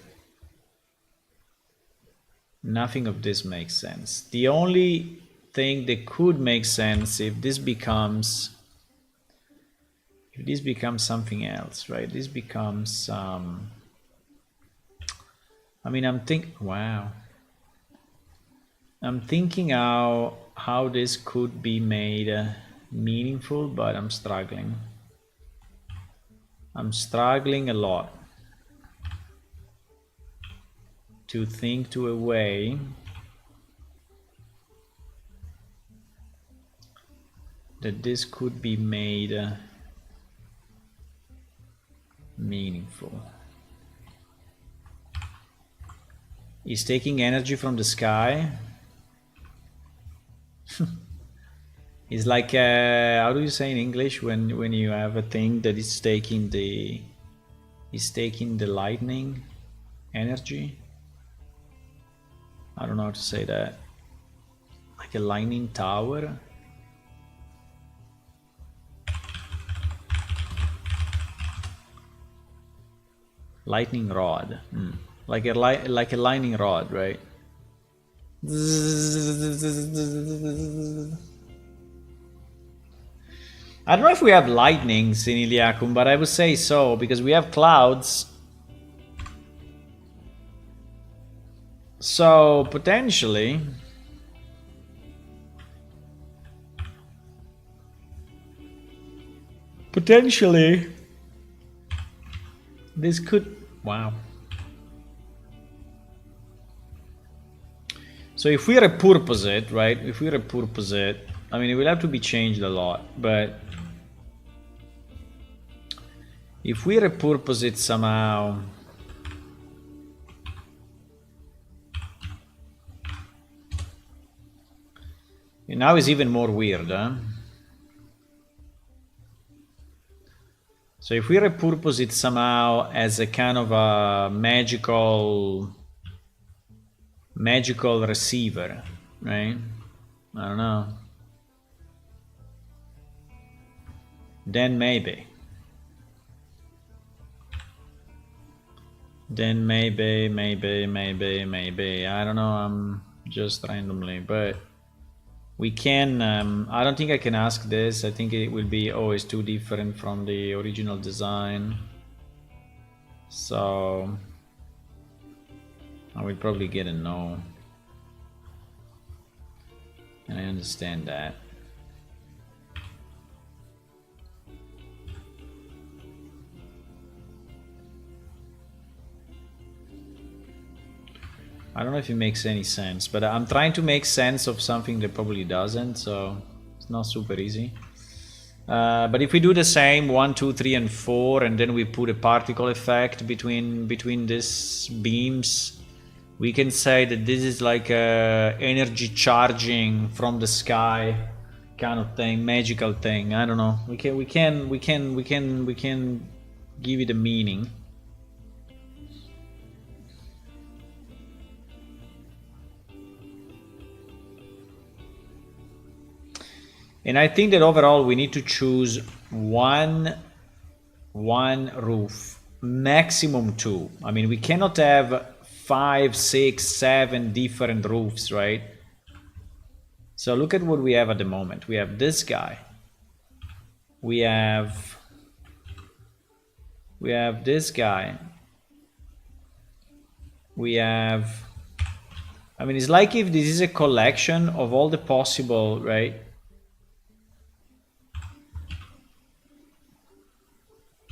Nothing of this makes sense. The only thing that could make sense if this becomes something else, right? This becomes I mean, I'm thinking how this could be made meaningful, but I'm struggling a lot to think to a way that this could be made meaningful. Is taking energy from the sky. It's like how do you say in English when you have a thing that is taking the lightning energy? I don't know how to say that. Like a lightning tower. Lightning rod. Like a lightning rod, right? I don't know if we have lightnings in Iliacum, but I would say so, because we have clouds. So, potentially... This could... Wow. So if we repurpose it, right? If we repurpose it, I mean, it will have to be changed a lot, but if we repurpose it somehow, now it's even more weird, huh? So if we repurpose it somehow as a kind of a magical receiver, right? I don't know. Then maybe. Then maybe. I don't know, just randomly, but we can, I don't think I can ask this. I think it will be always too different from the original design. So I will probably get a no. And I understand that. I don't know if it makes any sense, but I'm trying to make sense of something that probably doesn't, so it's not super easy. But if we do the same 1, 2, 3, and 4, and then we put a particle effect between these beams, we can say that this is like a energy charging from the sky kind of thing, magical thing. I don't know. We can give it a meaning. And I think that overall we need to choose one roof, maximum 2. I mean, we cannot have 5, 6, 7 different roofs, right? So look at what we have at the moment. We have this guy. We have this guy. We have... I mean, it's like if this is a collection of all the possible, right?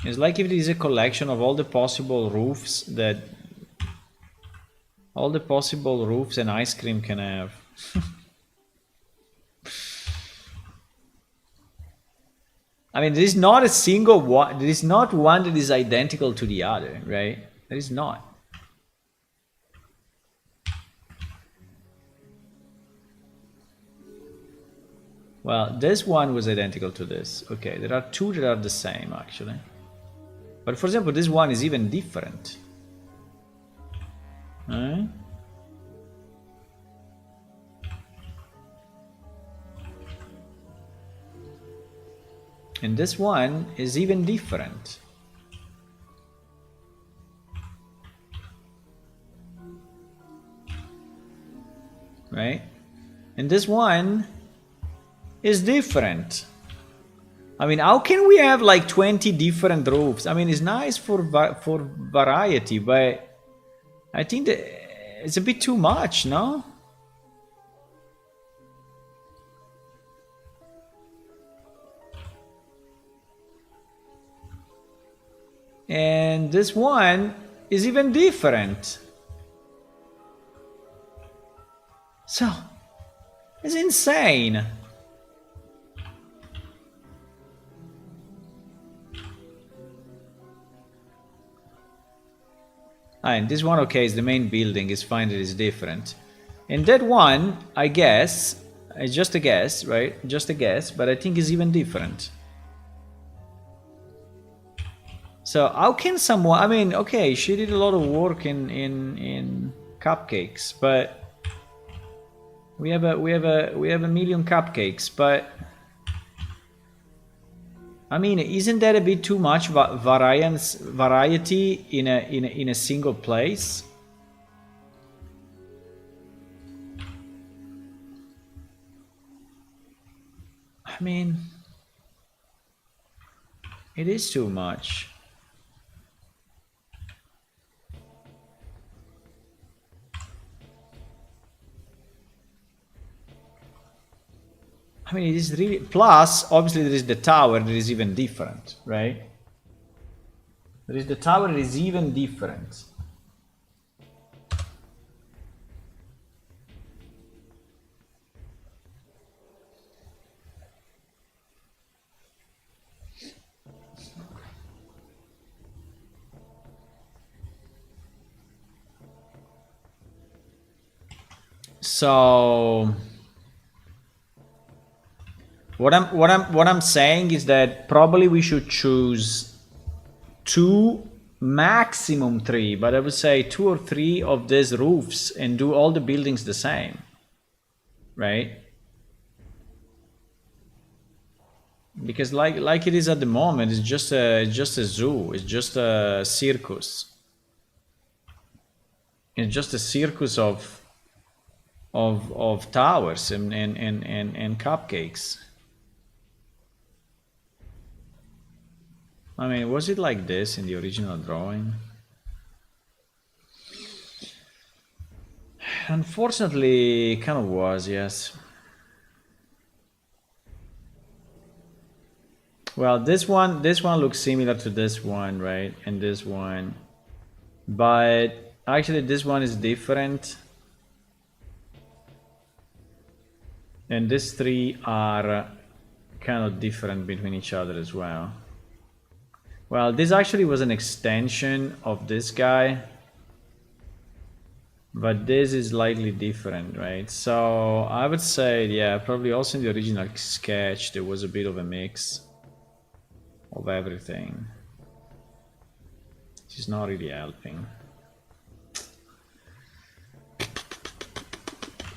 It's like if it is a collection of all the possible roofs that all the possible roofs an ice cream can have. I mean, there is not a single one, there is not one that is identical to the other, right? There is not. Well, this one was identical to this. Okay, there are 2 that are the same, actually. But for example, this one is even different. And this one is even different. Right? And this one is different. I mean, how can we have like 20 different roofs? I mean, it's nice for variety, but I think that it's a bit too much, no? And this one is even different. So, it's insane. And this one, okay, is the main building, is fine that it's different. And that one, I guess, it's just a guess, right? Just a guess, but I think is even different. So how can someone, I mean, okay, she did a lot of work in cupcakes, but we have a million cupcakes, but I mean, isn't that a bit too much variety in a single place? I mean, it is too much. I mean, it is really, plus obviously there is the tower that is even different, right? There is the tower that is even different. So what I'm saying is that probably we should choose 2, maximum 3, but I would say 2 or 3 of these roofs and do all the buildings the same, right? Because like it is at the moment, it's just a zoo, it's just a circus. It's just a circus of towers and cupcakes. I mean, was it like this in the original drawing? Unfortunately, it kind of was, yes. Well, this one looks similar to this one, right? And this one. But actually this one is different. And these 3 are kind of different between each other as well. Well, this actually was an extension of this guy. But this is slightly different, right? So I would say, yeah, probably also in the original sketch there was a bit of a mix of everything. Which is not really helping.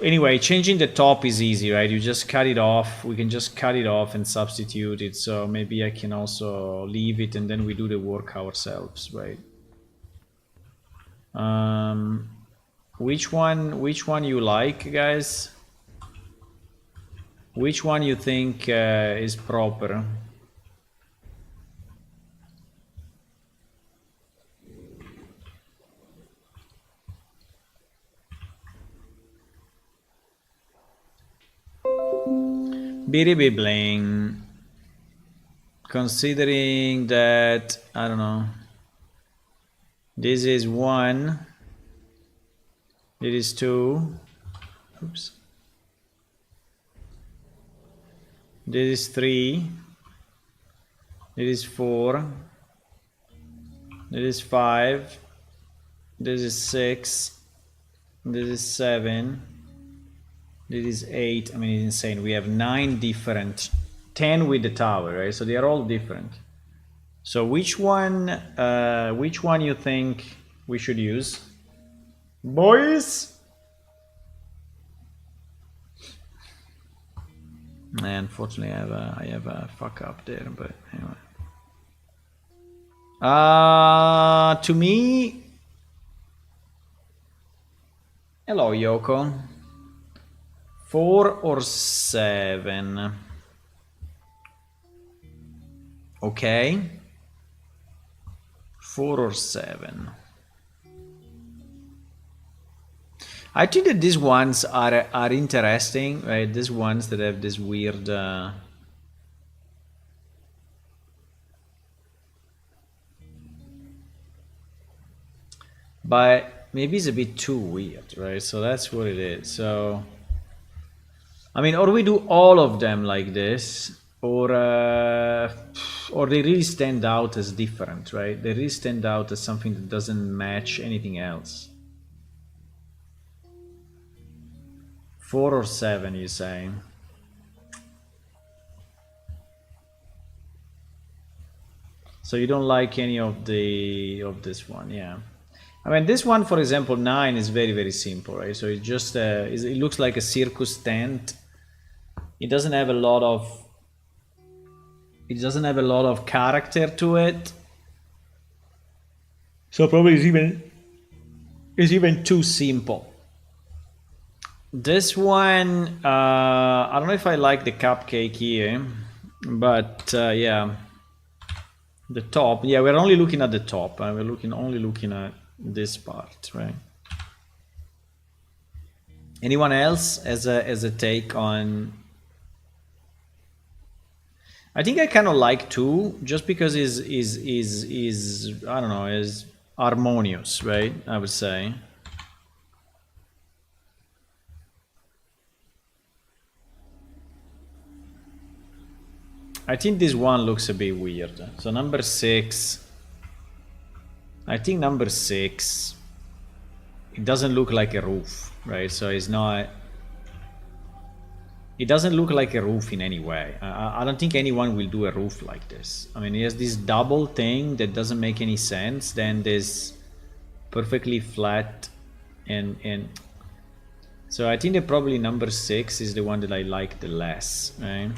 Anyway, changing the top is easy, right? You just cut it off. We can just cut it off and substitute it. So maybe I can also leave it and then we do the work ourselves, right? Which one you like, guys? Which one you think is proper? Bling. Considering that, I don't know, this is 1, this is 2, oops, this is 3, this is 4, this is 5, this is 6, this is 7, this is 8. I mean, it's insane. We have 9 different, 10 with the tower, right? So they are all different. So which one you think we should use, boys? And unfortunately, I have a fuck up there, but anyway. To me, hello Yoko. 4 or 7. Okay. 4 or 7. I think that these ones are interesting, right? These ones that have this weird but maybe it's a bit too weird, right? So that's what it is. So I mean, or we do all of them like this, or they really stand out as different, right? They really stand out as something that doesn't match anything else. 4 or 7, you say? So you don't like any of this one, yeah? I mean, this one, for example, 9 is very, very simple, right? So it just it looks like a circus tent. It doesn't have a lot of character to it. So probably it's even too simple. This one, I don't know if I like the cupcake here, but yeah, the top. Yeah, we're only looking at the top. We're only looking at this part, right? Anyone else as a take on? I think I kind of like two, just because is I don't know, is harmonious, right? I would say. I think this one looks a bit weird. So number 6. I think number 6. It doesn't look like a roof, right? So it's not. It doesn't look like a roof in any way. I don't think anyone will do a roof like this. I mean, it has this double thing that doesn't make any sense. Then this perfectly flat, and so I think that probably number 6 is the one that I like the less, right?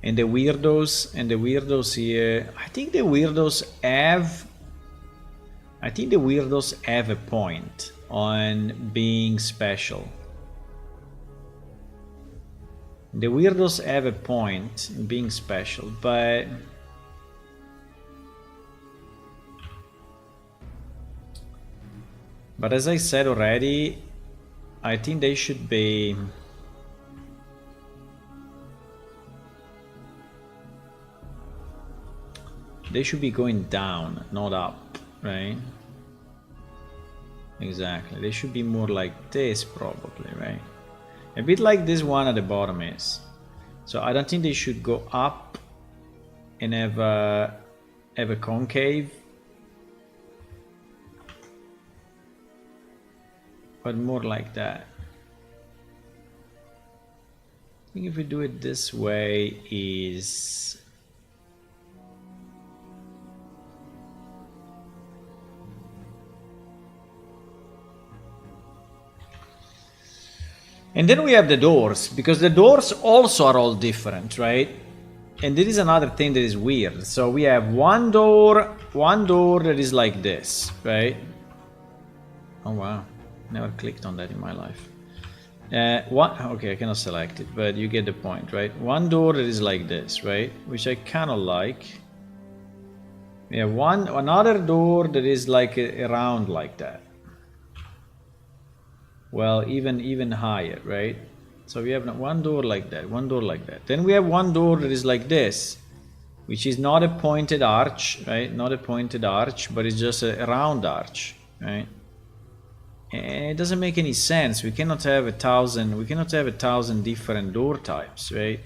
And the weirdos here. I think the weirdos have a point on being special. The weirdos have a point in being special, but as I said already, I think they should be. They should be going down, not up, right? Exactly. They should be more like this, probably, right? A bit like this one at the bottom is. So I don't think they should go up and have a concave, but more like that. I think if we do it this way is. And then we have the doors, because the doors also are all different, right? And there is another thing that is weird. So we have one door that is like this, right? Oh wow, never clicked on that in my life. Okay, I cannot select it, but you get the point, right? One door that is like this, right? Which I kind of like. We have another door that is like around like that. Well, even higher, right? So we have one door like that, one door like that. Then we have one door that is like this, which is not a pointed arch, right? Not a pointed arch, but it's just a round arch, right? And it doesn't make any sense. We cannot have a thousand different door types, right?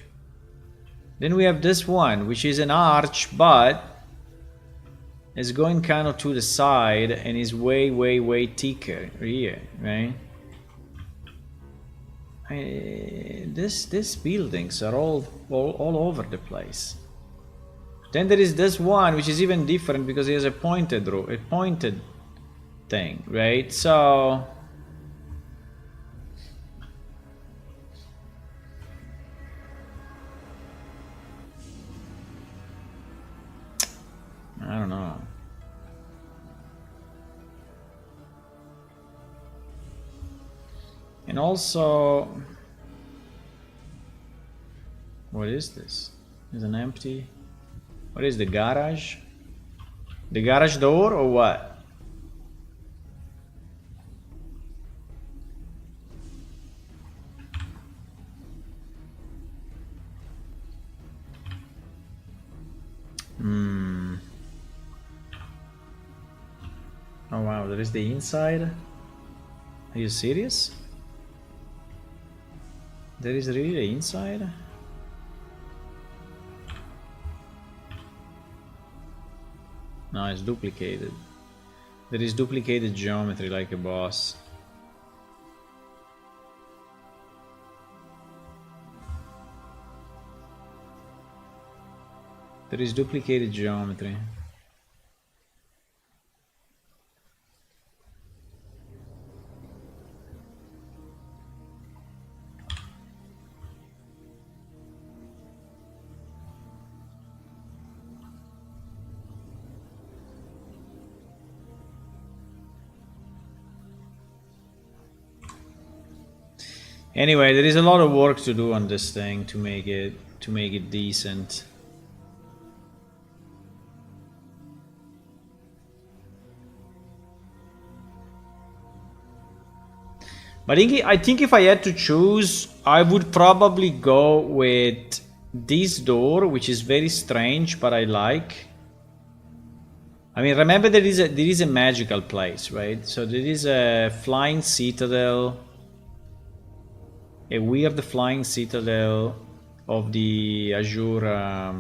Then we have this one, which is an arch, but it's going kind of to the side and is way thicker here, right? These buildings are all over the place. Then there is this one, which is even different because it has a pointed thing, right? So I don't know. And also, what is this? Is an empty. What is the garage? The garage door or what? Oh wow, there is the inside. Are you serious? There is really the inside? No, it's duplicated. There is duplicated geometry like a boss. There is duplicated geometry. Anyway, there is a lot of work to do on this thing to make it decent. But I think if I had to choose, I would probably go with this door, which is very strange, but I like. I mean, remember there is a magical place, right? So there is a flying citadel, a weird flying citadel of the Azure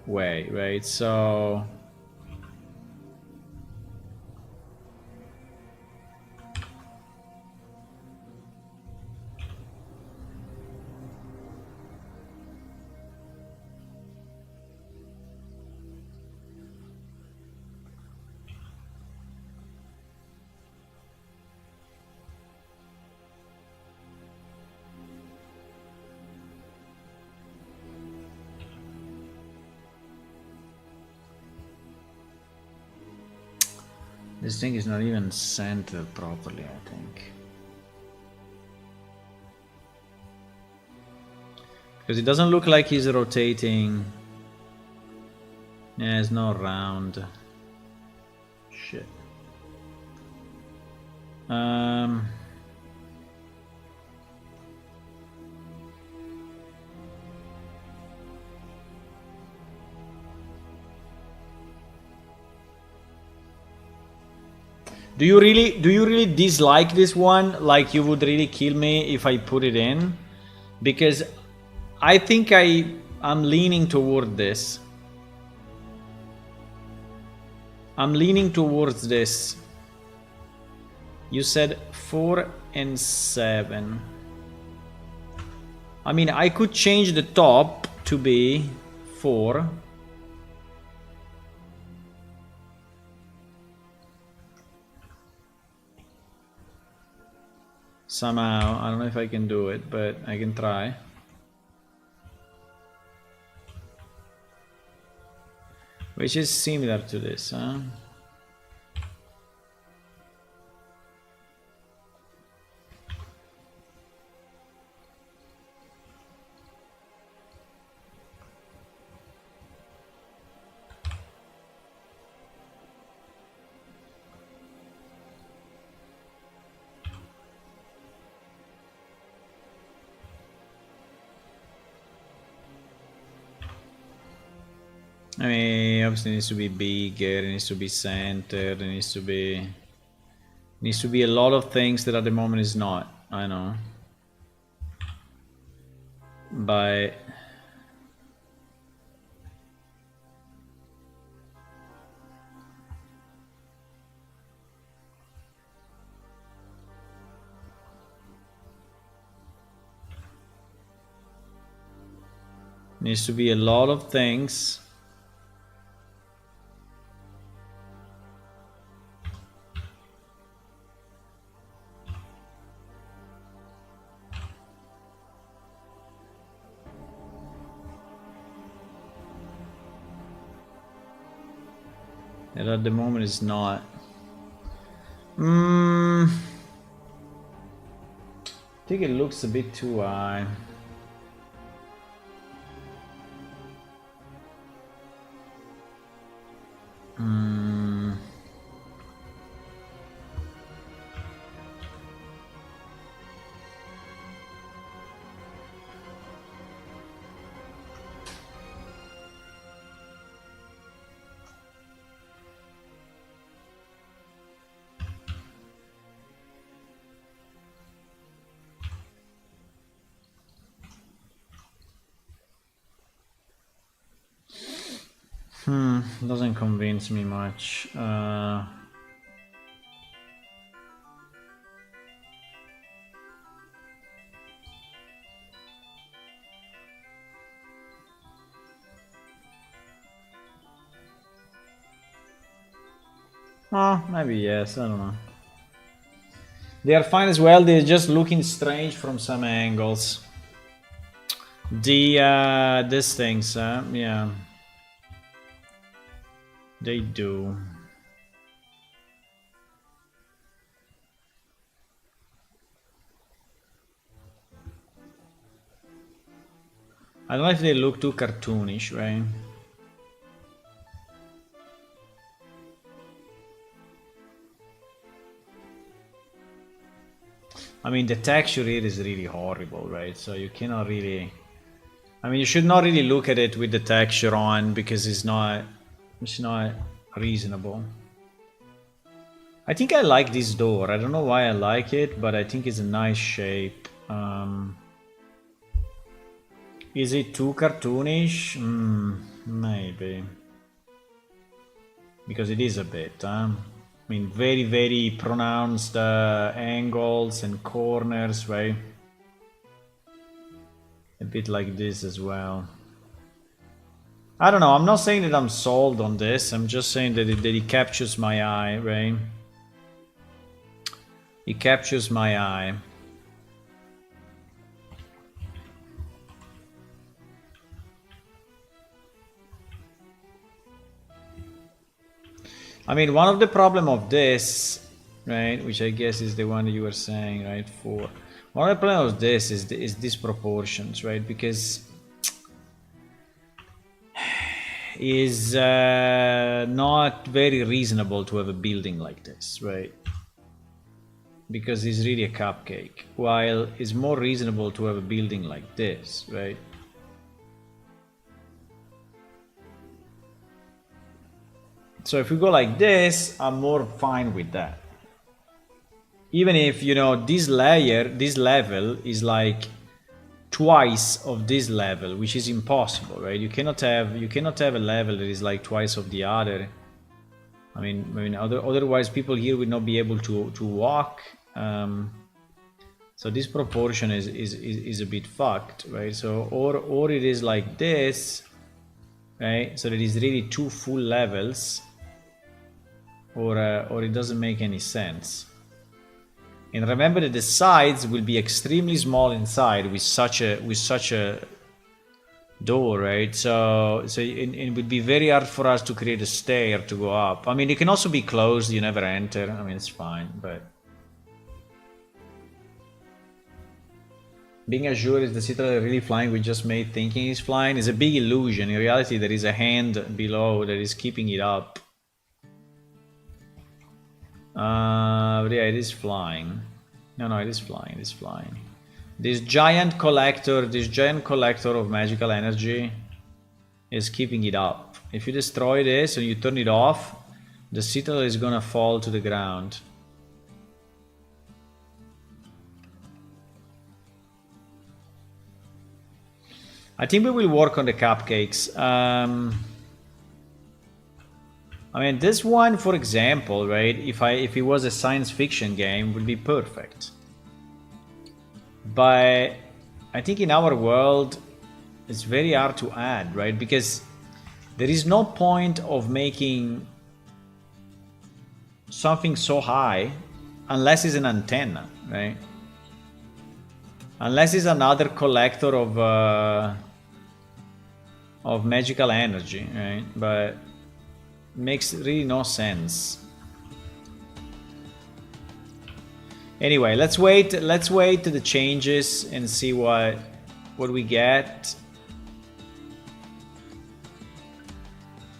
way, right? So this thing is not even centered properly, I think. Because it doesn't look like he's rotating. Yeah, it's not round. Shit. Do you really dislike this one? Like you would really kill me if I put it in? Because I think I'm leaning toward this. I'm leaning towards this. You said 4 and 7. I mean, I could change the top to be 4. Somehow, I don't know if I can do it, but I can try. Which is similar to this, huh? I mean, obviously it needs to be bigger, it needs to be centered, it needs to be a lot of things that at the moment is not, I know. But needs to be a lot of things. And at the moment it's not. I think it looks a bit too high. Doesn't convince me much. Oh, maybe yes, I don't know. They are fine as well, they're just looking strange from some angles. These things, yeah. They do. I don't know if they look too cartoonish, right? I mean, the texture here is really horrible, right? So you cannot really... I mean, you should not really look at it with the texture on because it's not reasonable. I think I like this door. I don't know why I like it, but I think it's a nice shape. Is it too cartoonish? Maybe. Because it is a bit, I mean, very, very pronounced angles and corners, right? A bit like this as well. I don't know, I'm not saying that I'm sold on this, I'm just saying that it captures my eye, right? It captures my eye. I mean, one of the problem of this, right, which I guess is the one that you were saying, right, for... One of the problems of this is disproportions, right, because... is not very reasonable to have a building like this, right? Because it's really a cupcake, while it's more reasonable to have a building like this, right? So if we go like this, I'm more fine with that. Even if, you know, this level is like twice of this level, which is impossible, right? You cannot have a level that is like twice of the other. I mean, otherwise people here would not be able to walk. So this proportion is a bit fucked, right? So or it is like this, right? So that is really two full levels, or it doesn't make any sense. And remember that the sides will be extremely small inside with such a door, right? So it would be very hard for us to create a stair to go up. I mean, it can also be closed, you never enter. I mean, it's fine, but being assured is the citadel really flying with just made thinking is flying is a big illusion. In reality, there is a hand below that is keeping it up. But yeah, it is flying. No, it is flying. It is flying. This giant collector of magical energy is keeping it up. If you destroy this and you turn it off, the citadel is gonna fall to the ground. I think we will work on the cupcakes. I mean, this one, for example, right? If it was a science fiction game, would be perfect. But I think in our world, it's very hard to add, right? Because there is no point of making something so high unless it's an antenna, right? Unless it's another collector of magical energy, right? But makes really no sense. Anyway, let's wait to the changes and see what we get,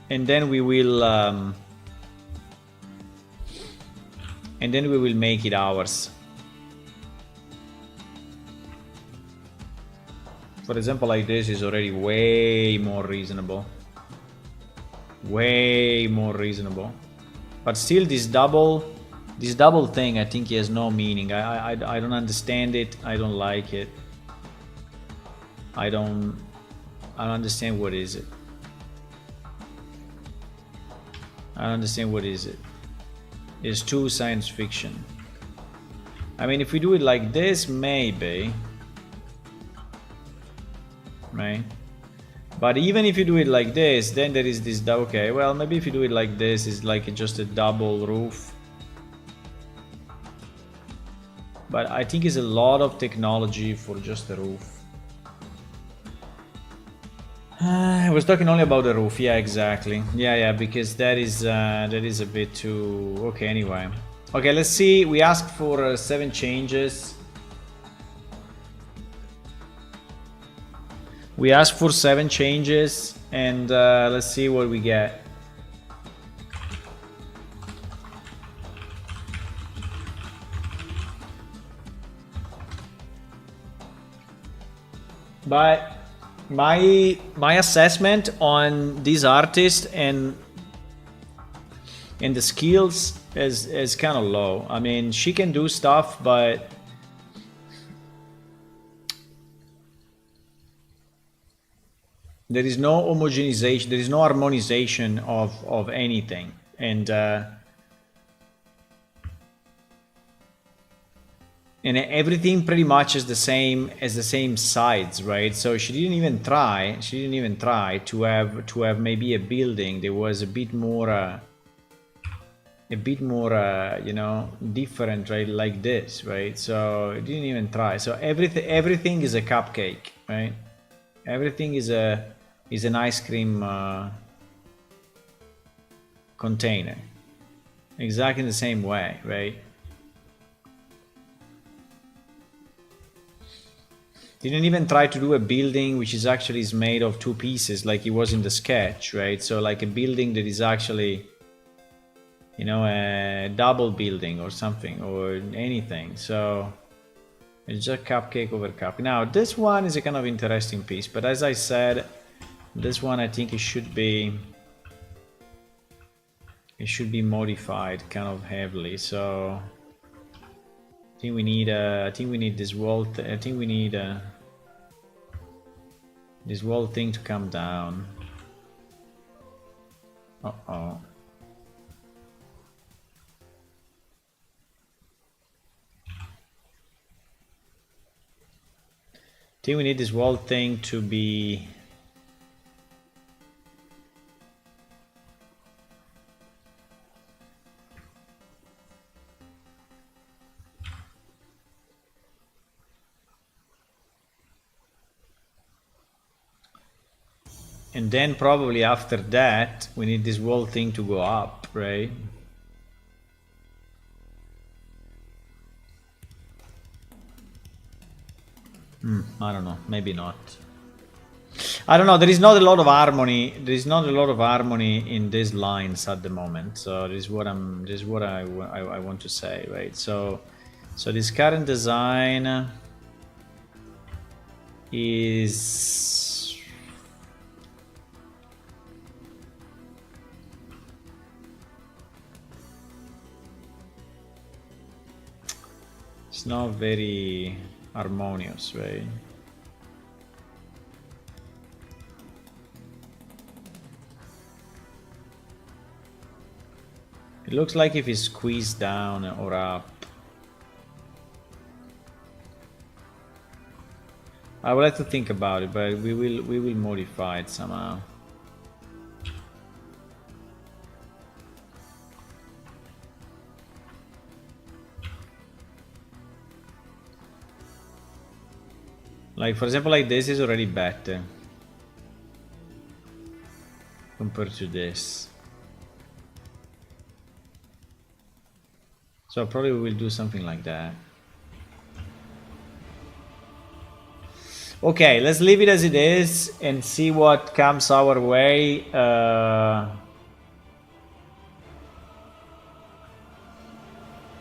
and then we will make it ours. For example, like this is already way more reasonable. Way more reasonable. But still this double thing, I think, has no meaning. I don't understand it. I don't like it. I don't understand what is it. I don't understand what is it. It's too science fiction. I mean, if we do it like this, maybe, right? But even if you do it like this, then there is this, okay, well, maybe if you do it like this, it's like just a double roof. But I think it's a lot of technology for just a roof. I was talking only about the roof, yeah, exactly. Yeah, because that is a bit too... Okay, anyway. Okay, let's see, we asked for 7 changes. We asked for 7 changes, and let's see what we get. But my assessment on this artist and the skills is kind of low. I mean, she can do stuff, but there is no homogenization, there is no harmonization of anything, and everything pretty much is the same sides, right? So she didn't even try to have maybe a building that was a bit more you know, different, right? Like this, right? So it didn't even try. So everything is a cupcake, right? Everything is an ice cream container, exactly in the same way, right? Didn't even try to do a building which is actually is made of 2 pieces like it was in the sketch, right? So like a building that is actually, you know, a double building or something or anything. So it's just cupcake over cup. Now this one is a kind of interesting piece, but as I said, this one I think it should be modified kind of heavily. So I think we need this wall. I think we need this wall thing to come down. Uh-oh. I think we need this wall thing to be and then probably after that we need this wall thing to go up, right? I don't know, maybe not. I don't know, there is not a lot of harmony. There is not a lot of harmony in these lines at the moment. So this is what I want to say, right? So this current design is it's not very harmonious, right? It looks like if it's squeezed down or up. I would like to think about it, but we will modify it somehow. Like for example, like this is already better compared to this. So probably we will do something like that. Okay, let's leave it as it is and see what comes our way.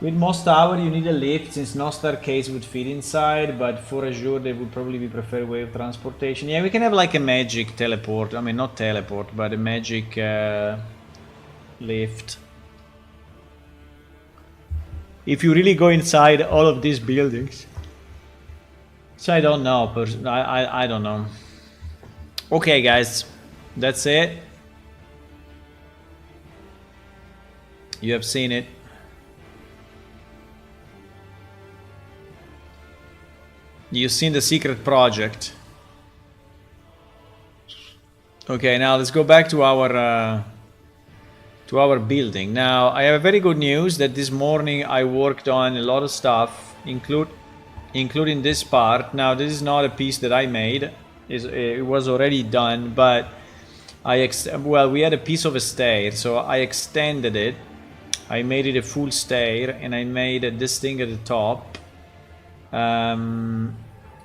With most tower you need a lift since no staircase would fit inside, but for Azure they would probably be preferred way of transportation. Yeah, we can have like a magic teleport, I mean not teleport, but a magic lift. If you really go inside all of these buildings. So I don't know, I don't know. Okay guys, that's it. You have seen it. You've seen the secret project. Okay, now let's go back to our building. Now I have very good news that this morning I worked on a lot of stuff, including this part. Now this is not a piece that I made; it was already done. But we had a piece of a stair, so I extended it. I made it a full stair, and I made this thing at the top.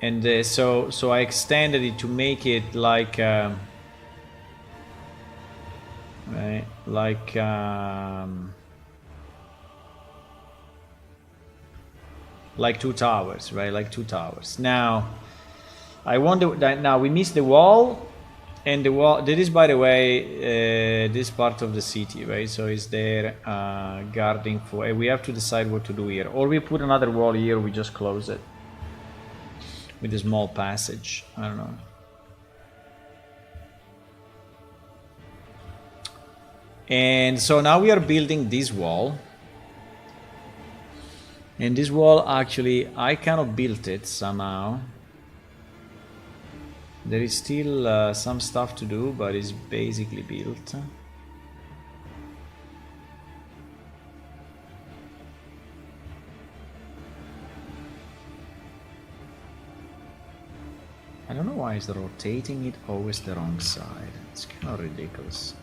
And so I extended it to make it like right, like two towers, right? Like two towers. Now I wonder that now we missed the wall, and the wall. That is, by the way, this part of the city, right? So is there guarding for? We have to decide what to do here, or we put another wall here. Or we just close it with a small passage. I don't know. And so now we are building this wall. And this wall, actually, I kind of built it somehow. There is still some stuff to do, but it's basically built. I don't know why is rotating it always the wrong side. It's kind of ridiculous.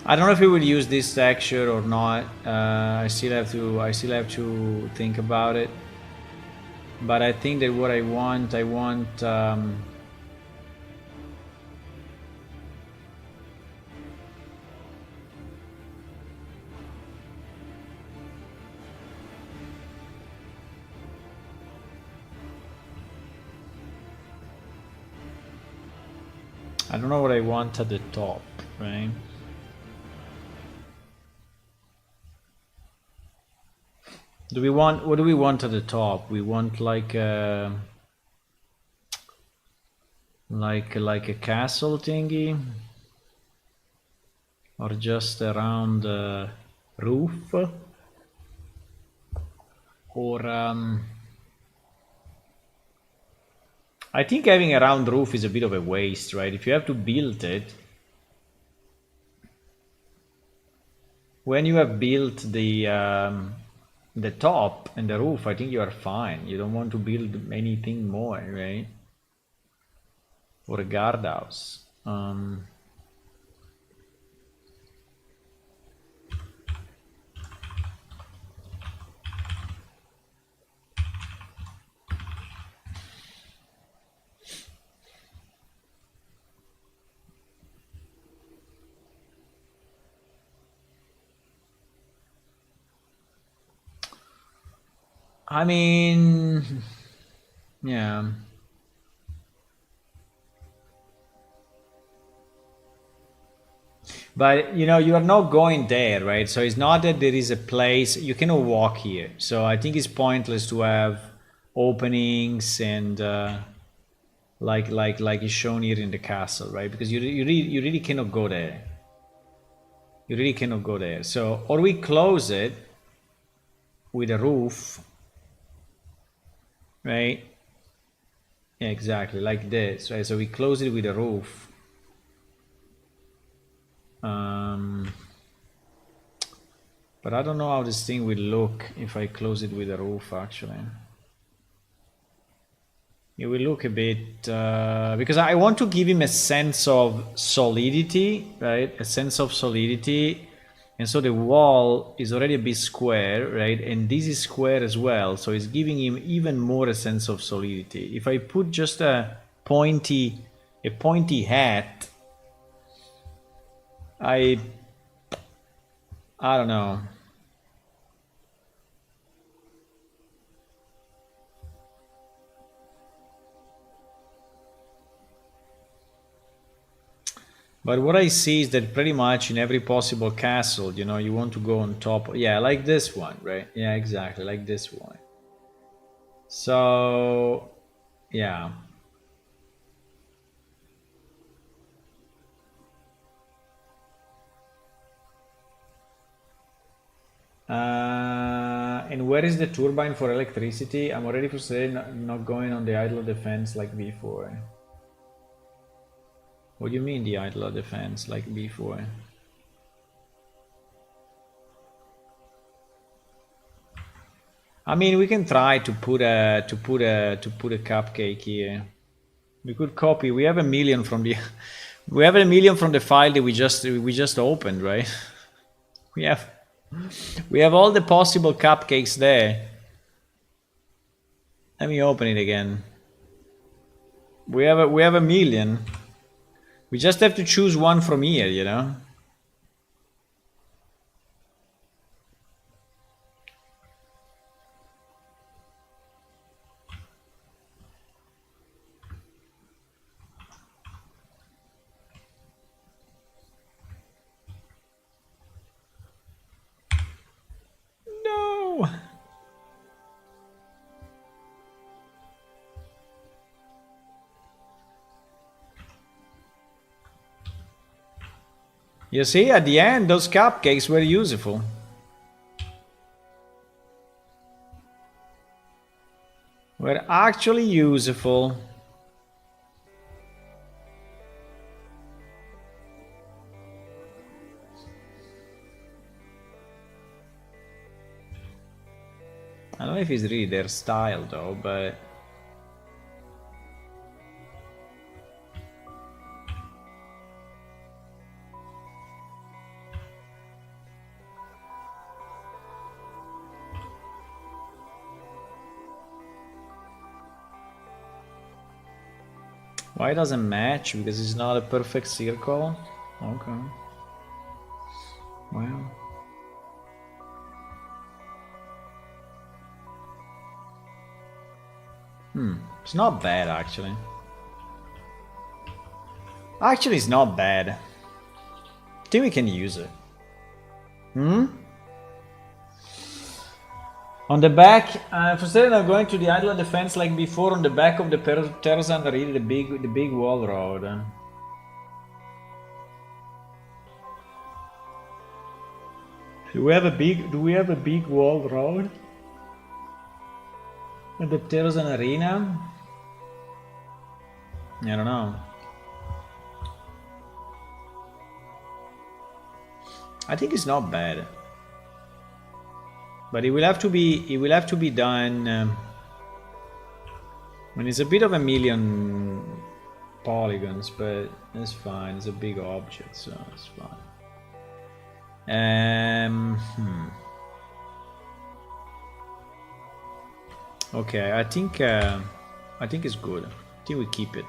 I don't know if we will use this texture or not. I still have to think about it. But I think that what I want. I don't know what I want at the top, right? What do we want at the top? We want like a castle thingy, or just a round roof, or I think having a round roof is a bit of a waste, right? If you have to build it, when you have built the top and the roof, I think you are fine. You don't want to build anything more, right? For a guardhouse. I mean, yeah. But you know, you are not going there, right? So it's not that there is a place you cannot walk here. So I think it's pointless to have openings and like is shown here in the castle, right? Because you really cannot go there. You really cannot go there. So or we close it with a roof, right? Yeah, exactly, like this, right? So we close it with a roof. But I don't know how this thing will look if I close it with a roof, actually. It will look a bit... because I want to give him a sense of solidity, right? A sense of solidity. And so the wall is already a bit square, right? And this is square as well. So it's giving him even more a sense of solidity. If I put just a pointy hat, I don't know. But what I see is that pretty much in every possible castle, you know, you want to go on top. Yeah, like this one, right? Yeah, exactly, like this one. So, yeah. And where is the turbine for electricity? I'm already frustrated not going on the idle defense like before. What do you mean the idle defense like before? I mean, we can try to put a cupcake here. We could copy. We have a million from the we have a million from the file that we just opened, right? We have all the possible cupcakes there. Let me open it again. We have a million. We just have to choose one from here, you know? No. You see, at the end, those cupcakes were useful. Were actually useful. I don't know if it's really their style though, but... Why it doesn't match? Because it's not a perfect circle? Okay. Well. It's not bad actually. Actually, it's not bad. I think we can use it. On the back, for instead of going to the idle defense like before, on the back of the Terzan, really the big wall road. Do we have a big wall road? At the Terzan arena? I don't know. I think it's not bad. But it will have to be done. When it's a bit of a million polygons, but it's fine. It's a big object, so it's fine. Okay, I think it's good. I think we keep it.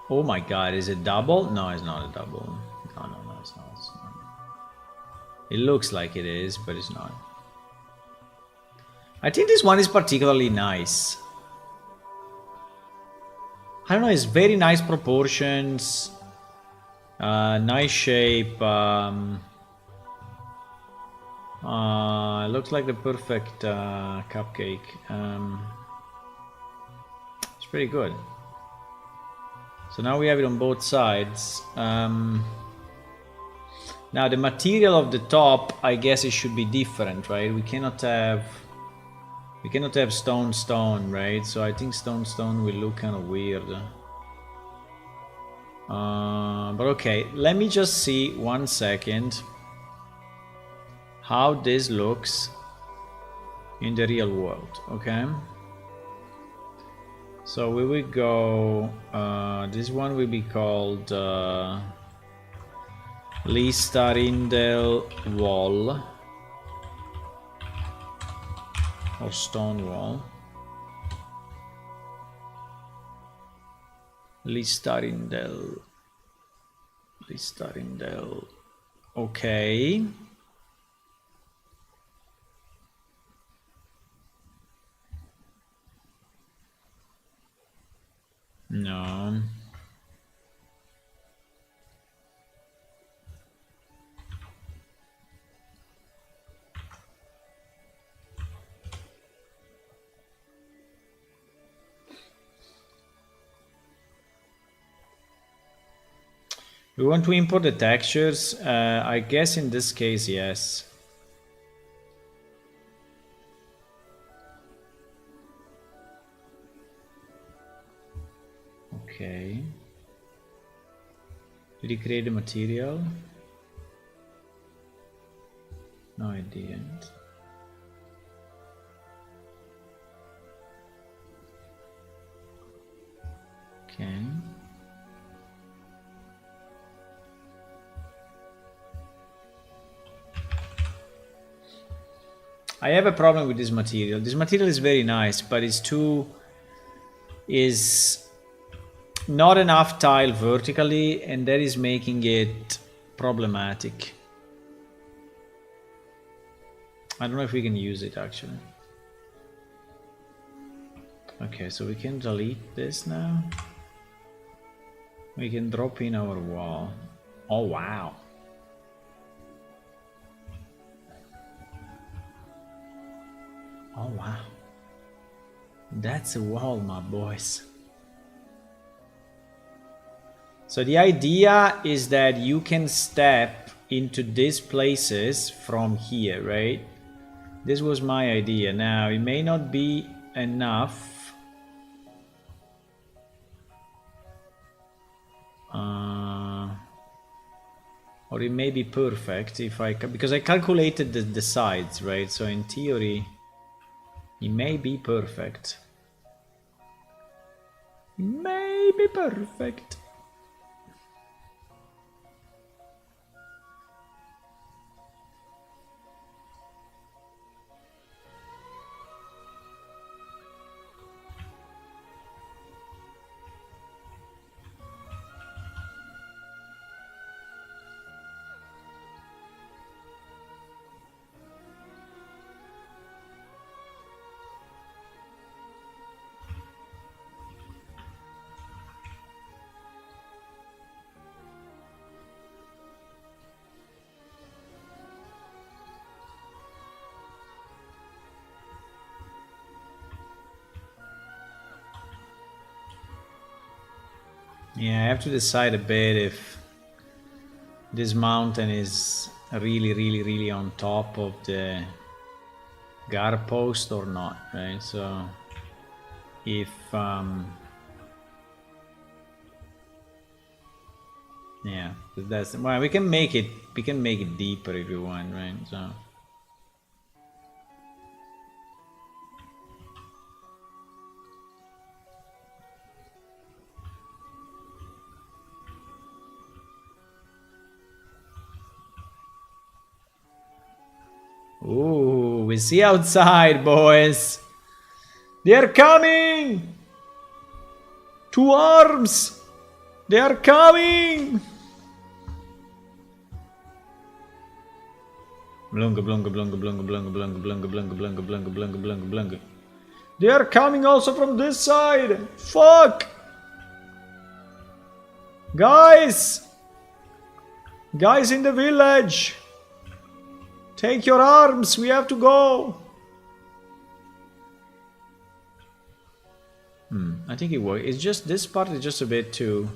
Oh my god, is it double? No, it's not a double. No, it's not. It looks like it is, but it's not. I think this one is particularly nice. I don't know, it's very nice proportions. Nice shape. Looks like the perfect cupcake. It's pretty good. So now we have it on both sides. Now the material of the top, I guess it should be different, right? We cannot have stone, right? So I think stone will look kind of weird. But okay, let me just see 1 second how this looks in the real world, okay? So we will go, this one will be called Listarindel wall or stone wall. Listarindel. Okay. No. We want to import the textures. I guess in this case, yes. Okay. Did he create the material? No, it didn't. Okay. I have a problem with this material. This material is very nice, but it's too... is not enough tile vertically, and that is making it problematic. I don't know if we can use it actually. Okay, so we can delete this now. We can drop in our wall. Oh wow. Oh wow. That's a wall, my boys. So the idea is that you can step into these places from here, right? This was my idea. Now, it may not be enough. Or it may be perfect if I... because I calculated the sides, right? So in theory, it may be perfect. It may be perfect. Yeah, I have to decide a bit if this mountain is really on top of the guard post or not, right? So if yeah, that's... well, we can make it deeper if you want, right? So ooh, we see outside, boys. They're coming! 2 arms! They are coming! Blunga, blunga, blunga, blunga, blunga, blunga, blunga, blunga, blunga, blunga, blunga, blunga, blunga. They are coming also from this side! Fuck! Guys! Guys in the village! Take your arms, we have to go! I think it works. It's just this part is just a bit too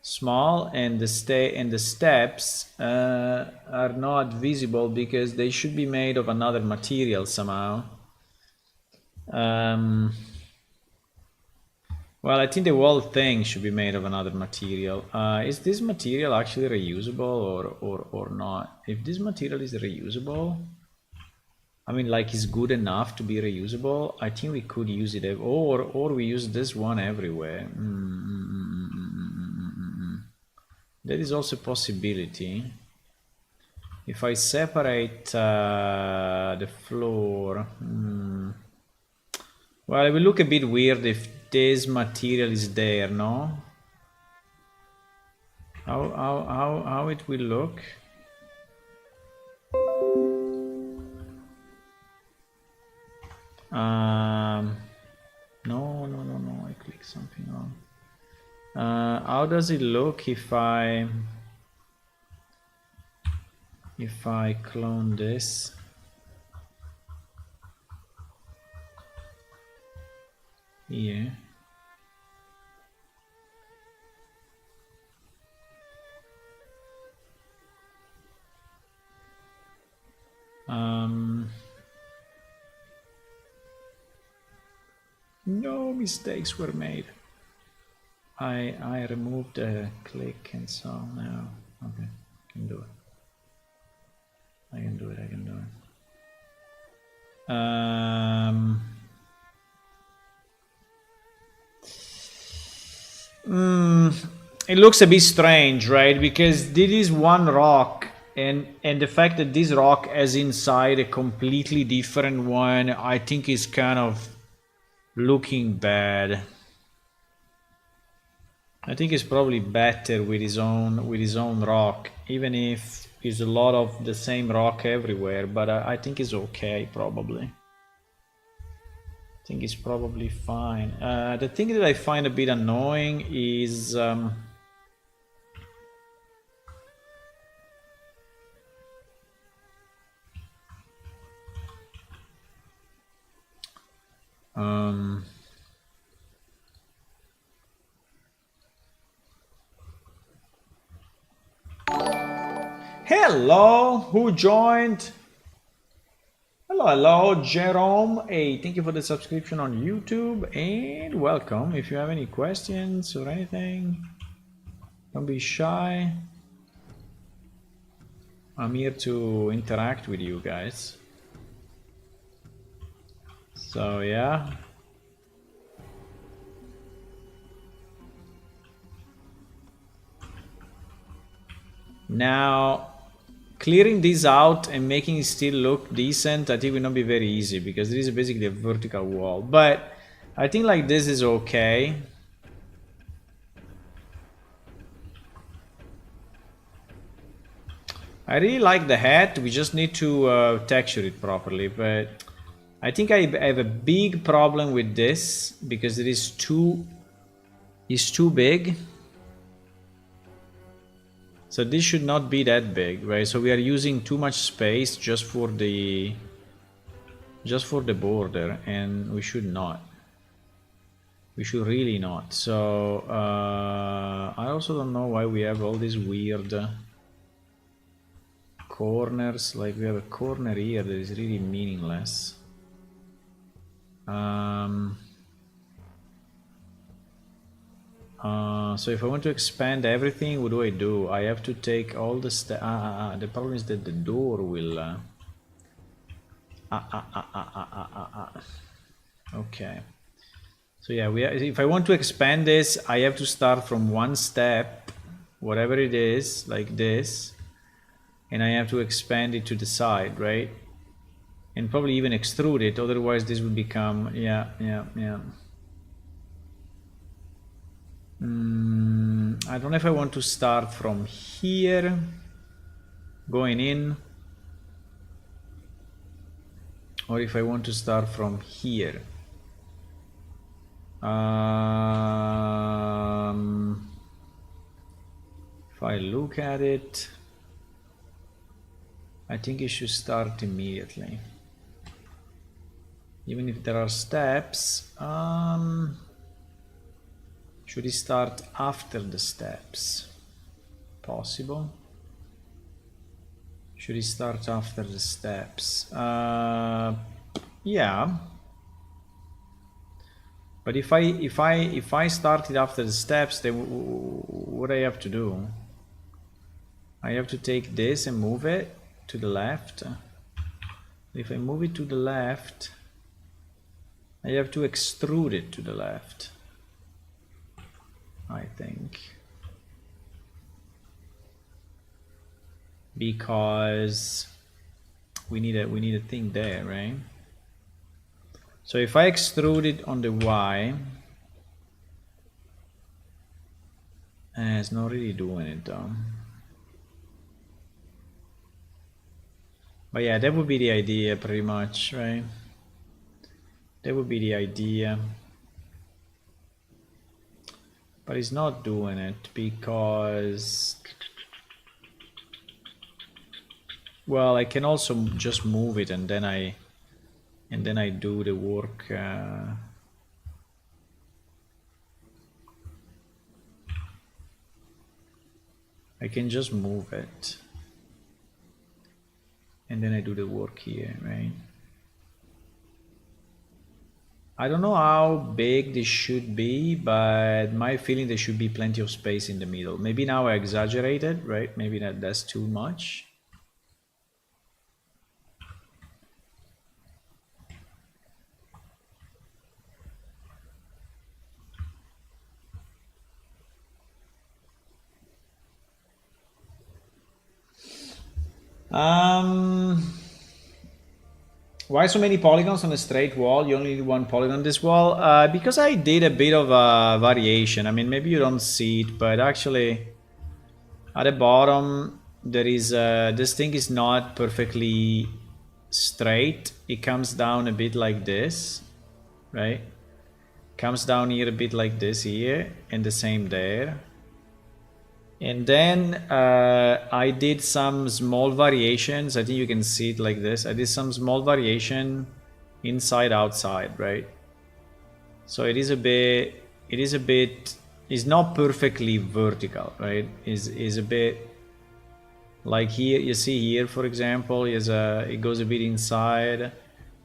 small, and the steps are not visible because they should be made of another material somehow. Well, I think the whole thing should be made of another material. Is this material actually reusable or not? If this material is reusable, I mean, like, it's good enough to be reusable, I think we could use it, or we use this one everywhere. That is also a possibility. If I separate the floor, well, it will look a bit weird if this material is there, no? How it will look? No, I clicked something wrong. How does it look if I clone this? Here. no mistakes were made. I removed the click and so now. Okay, I can do it. I can do it. It looks a bit strange, right? Because this is one rock, and the fact that this rock has inside a completely different one, I think is kind of looking bad. I think it's probably better with his own rock, even if it's a lot of the same rock everywhere. But I think it's okay, probably. I think it's probably fine. The thing that I find a bit annoying is hello, who joined? Hello, Jerome. Hey, thank you for the subscription on YouTube and welcome. If you have any questions or anything, don't be shy. I'm here to interact with you guys. So, yeah. Now, clearing this out and making it still look decent, I think will not be very easy because this is basically a vertical wall. But I think like this is okay. I really like the hat. We just need to texture it properly. But I think I have a big problem with this because it is too big. So this should not be that big, right? So we are using too much space just for the border, and we should not. We should really not. So I also don't know why we have all these weird corners. Like we have a corner here that is really meaningless. So if I want to expand everything, what do? I have to take all the steps. The problem is that the door will. Okay. So yeah, if I want to expand this, I have to start from one step, whatever it is, like this, and I have to expand it to the side, right? And probably even extrude it. Otherwise, this will become yeah. I don't know if I want to start from here, going in, or if I want to start from here. If I look at it, I think it should start immediately. Even if there are steps, should it start after the steps? Possible. Should it start after the steps? Yeah. But if I started after the steps, then what I have to do? I have to take this and move it to the left. If I move it to the left, I have to extrude it to the left, I think, because we need a thing there, right? So if I extrude it on the Y, it's not really doing it though. But yeah, that would be the idea pretty much, right? That would be the idea. But it's not doing it because, well, I can also just move it and then I do the work. I can just move it and then I do the work here, right? I don't know how big this should be, but my feeling there should be plenty of space in the middle. Maybe now I exaggerated, right? Maybe that's too much. Why so many polygons on a straight wall? You only need one polygon on this wall? Because I did a bit of a variation. I mean, maybe you don't see it, but actually at the bottom there is this thing is not perfectly straight. It comes down a bit like this, right? Comes down here a bit like this here, and the same there. And then I did some small variations. I think you can see it like this. I did some small variation inside outside, right? So it is a bit, it's not perfectly vertical, right? Is a bit like here, you see here, for example, it goes a bit inside,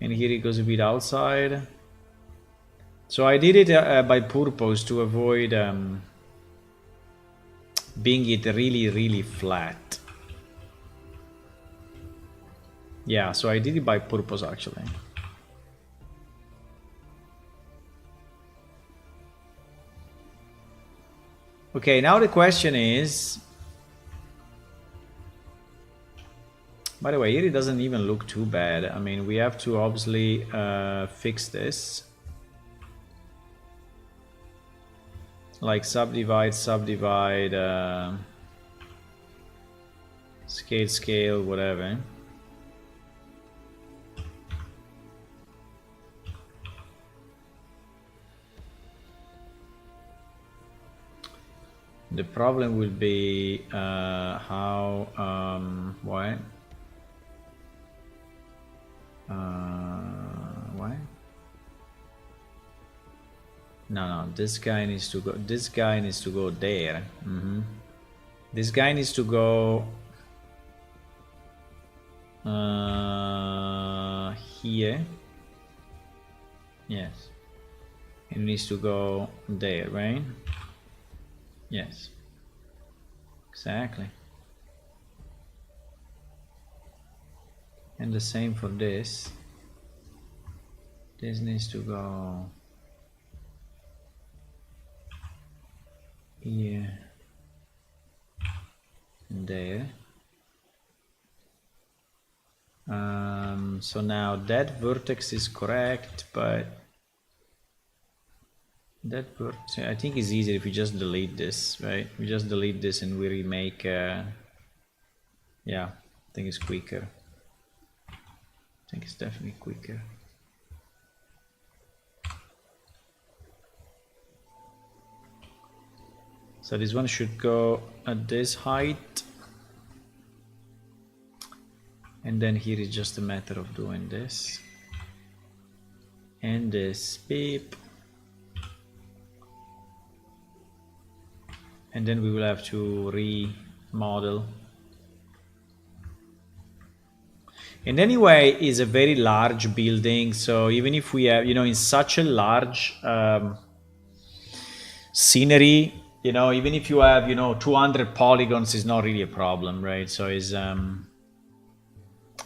and here it goes a bit outside. So I did it by purpose to avoid being it really flat. Yeah, so I did it by purpose actually. Okay, now the question is, by the way, here it doesn't even look too bad. I mean, we have to obviously fix this. Like subdivide, scale, whatever. The problem will be how, what? What? No, this guy needs to go. This guy needs to go there. This guy needs to go here. Yes. It needs to go there, right? Yes. Exactly. And the same for this. This needs to go here and there. So now that vertex is correct, but that vertex, I think it's easier if we just delete this, right? We just delete this and we remake, yeah, I think it's quicker. I think it's definitely quicker. So this one should go at this height. And then here is just a matter of doing this. And this, beep. And then we will have to remodel. And anyway, it's a very large building. So even if we have, in such a large scenery, even if you have, 200 polygons, is not really a problem, right? So it's,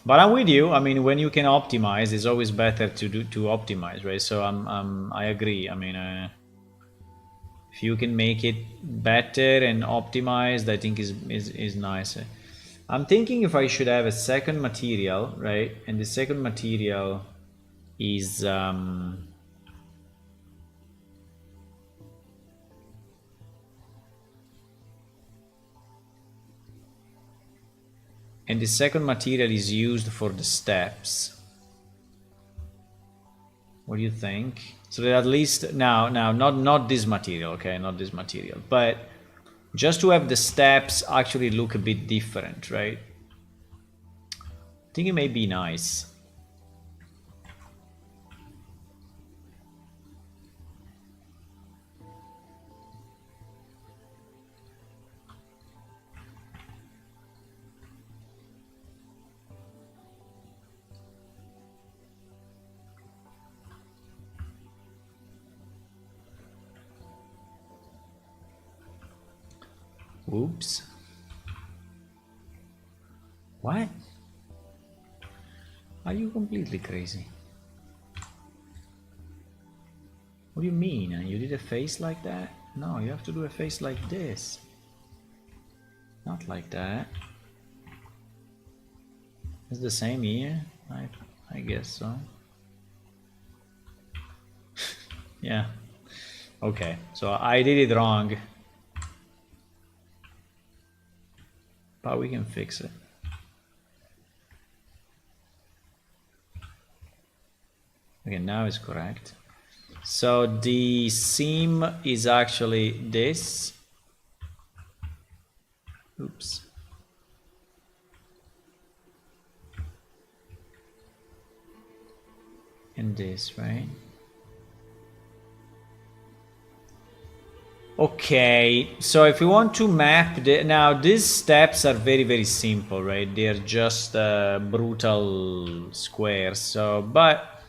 but I'm with you. I mean, when you can optimize, it's always better to optimize, right? So I agree. I mean, if you can make it better and optimized, I think is nicer. I'm thinking if I should have a second material, right? And the second material is and the second material is used for the steps. What do you think? So that at least now not this material, okay, not this material, but just to have the steps actually look a bit different, right? I think it may be nice. Oops. What? Are you completely crazy? What do you mean? You did a face like that? No, you have to do a face like this. Not like that. It's the same here? I guess so. Yeah. Okay, so I did it wrong. But we can fix it. Okay, now it's correct. So the seam is actually this. Oops. And this, right? Okay, so if we want to map now these steps are very simple, right? They're just brutal squares. So, but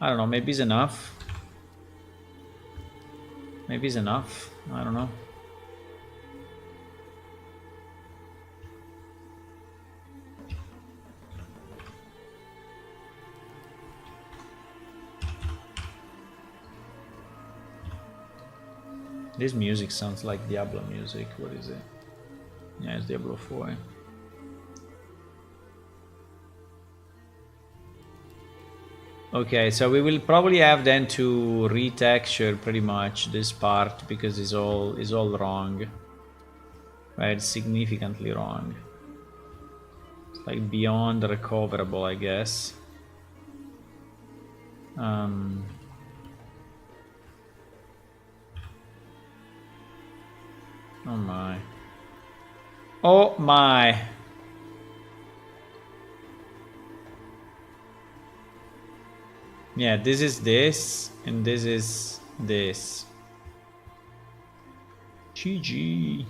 I don't know, maybe it's enough. Maybe it's enough. I don't know. This music sounds like Diablo music. What is it? Yeah, it's Diablo 4. Okay, so we will probably have then to retexture pretty much this part because it's all wrong. Right, significantly wrong. It's like beyond recoverable, I guess. Oh my. Oh my. Yeah, this is this, and this is this. GG.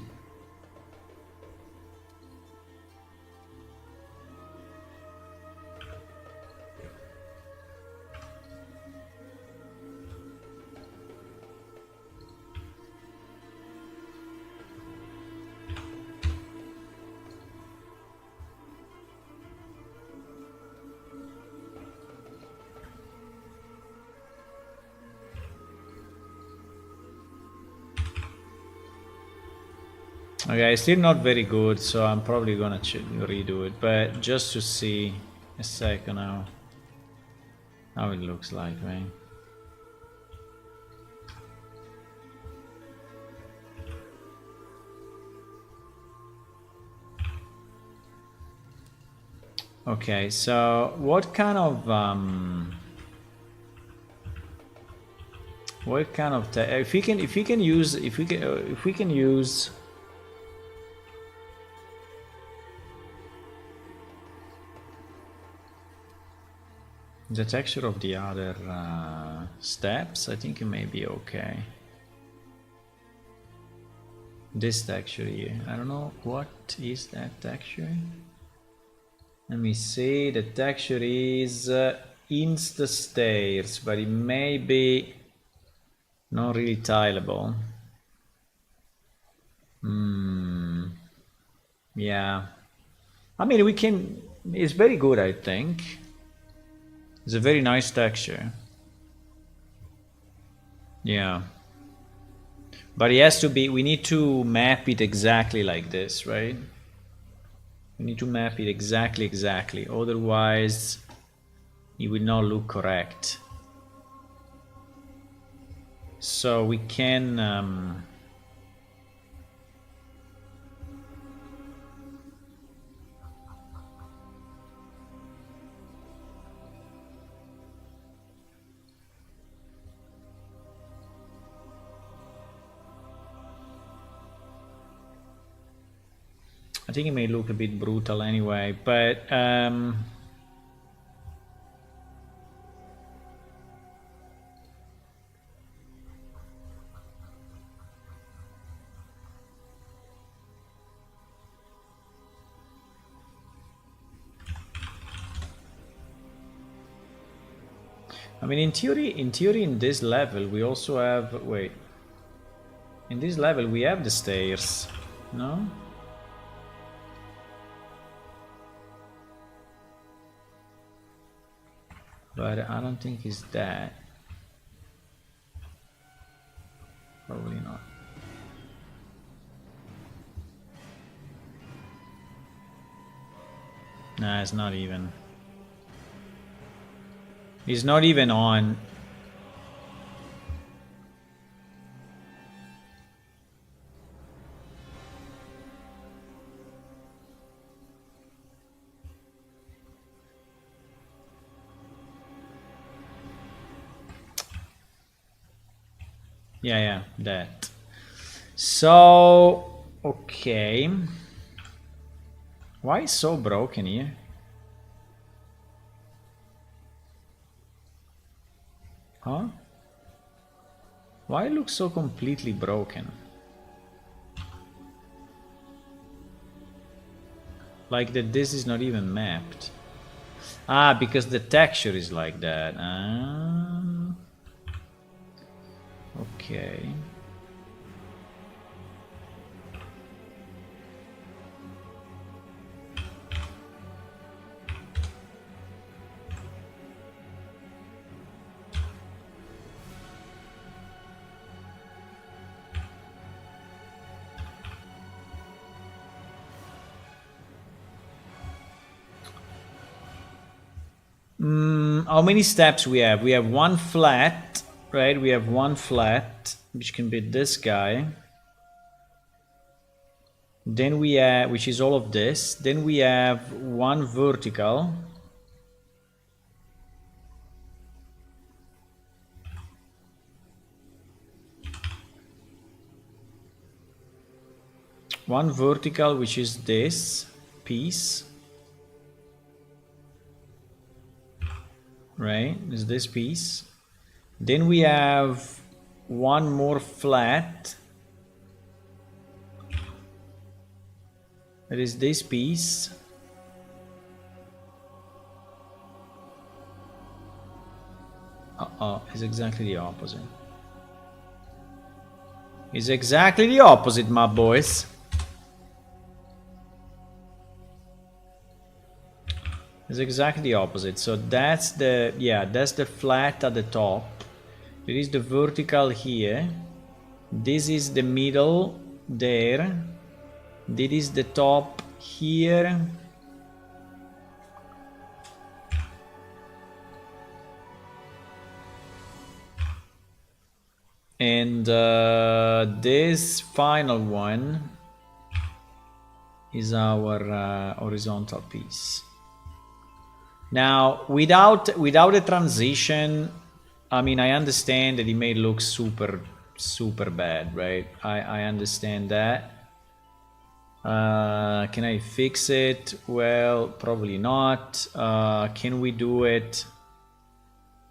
Okay, still not very good, so I'm probably gonna redo it, but just to see a second how it looks like, right? Okay, so what kind of if we can use the texture of the other steps, I think it may be okay. This texture here, I don't know what is that texture. Let me see, the texture is Insta Stairs, but it may be not really tileable. Yeah. I mean, we can, it's very good, I think. It's a very nice texture. Yeah. But it has to be, we need to map it exactly like this, right? We need to map it exactly, otherwise it will not look correct. So we can I think it may look a bit brutal anyway, but I mean, in theory, in this level, we also have, wait. In this level we have the stairs, no? But I don't think it's that. Probably not. Nah, it's not even. It's not even on. Yeah, that. So, okay. Why is so broken here? Huh? Why it looks so completely broken? Like that this is not even mapped. Ah, because the texture is like that. Ah. Okay. How many steps we have? We have one flat, right? We have one flat, which can be this guy. Then we have, which is all of this. Then we have one vertical. One vertical, which is this piece. Right, is this piece. Then we have one more flat. That is this piece. It's exactly the opposite. It's exactly the opposite, my boys. It's exactly the opposite. So that's the, yeah, that's the flat at the top. There is the vertical here. This is the middle there. This is the top here. And this final one is our horizontal piece. Now, without a transition, I mean, I understand that it may look super bad, right? I understand that. Can I fix it? Well, probably not. Can we do it?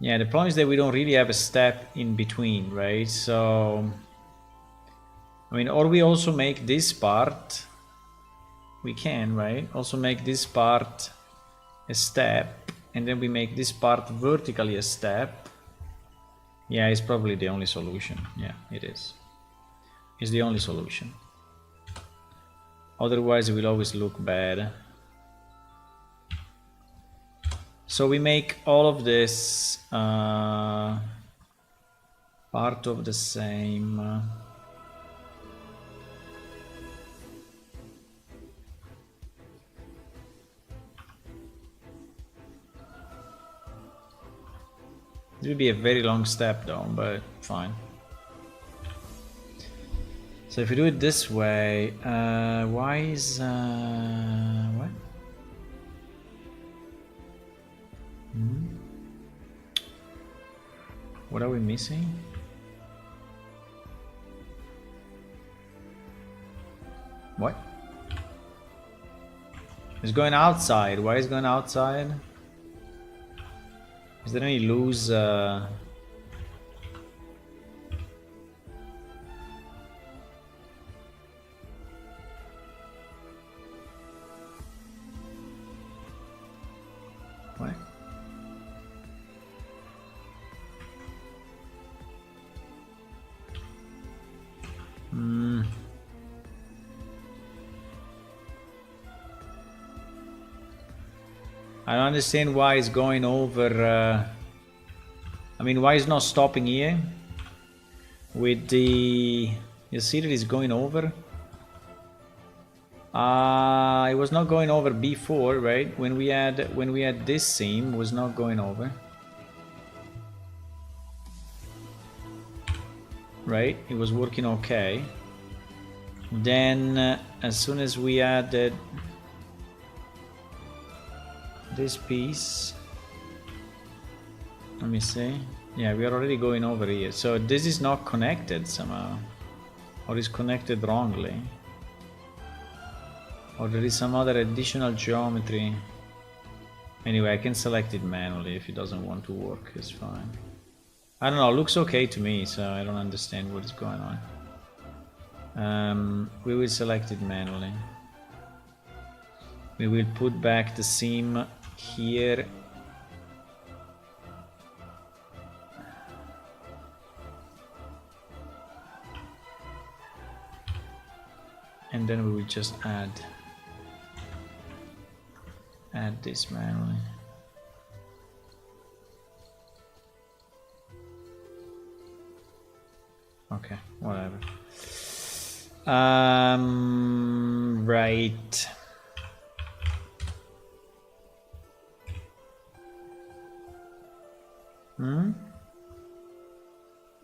Yeah, the problem is that we don't really have a step in between, right? So, I mean, or we also make this part. We can, right? Also make this part a step, and then we make this part vertically a step. Yeah, it's probably the only solution. Yeah, it is. It's the only solution. Otherwise it will always look bad. So we make all of this part of the same. It will be a very long step though, but fine. So if we do it this way, why is what? What are we missing? What? It's going outside. Why is it going outside? Is there any loose? What? I don't understand why it's going over. I mean, why it's not stopping here? With the, you see that it's going over. It was not going over before, right? When we had this seam, was not going over. Right? It was working okay. Then as soon as we added this piece, let me see. Yeah, we are already going over here. So this is not connected somehow, or is connected wrongly, or there is some other additional geometry. Anyway, I can select it manually. If it doesn't want to work, it's fine. I don't know, it looks okay to me, so I don't understand what is going on. We will select it manually. We will put back the seam here. And then we will just add this manually. Okay, whatever. Right.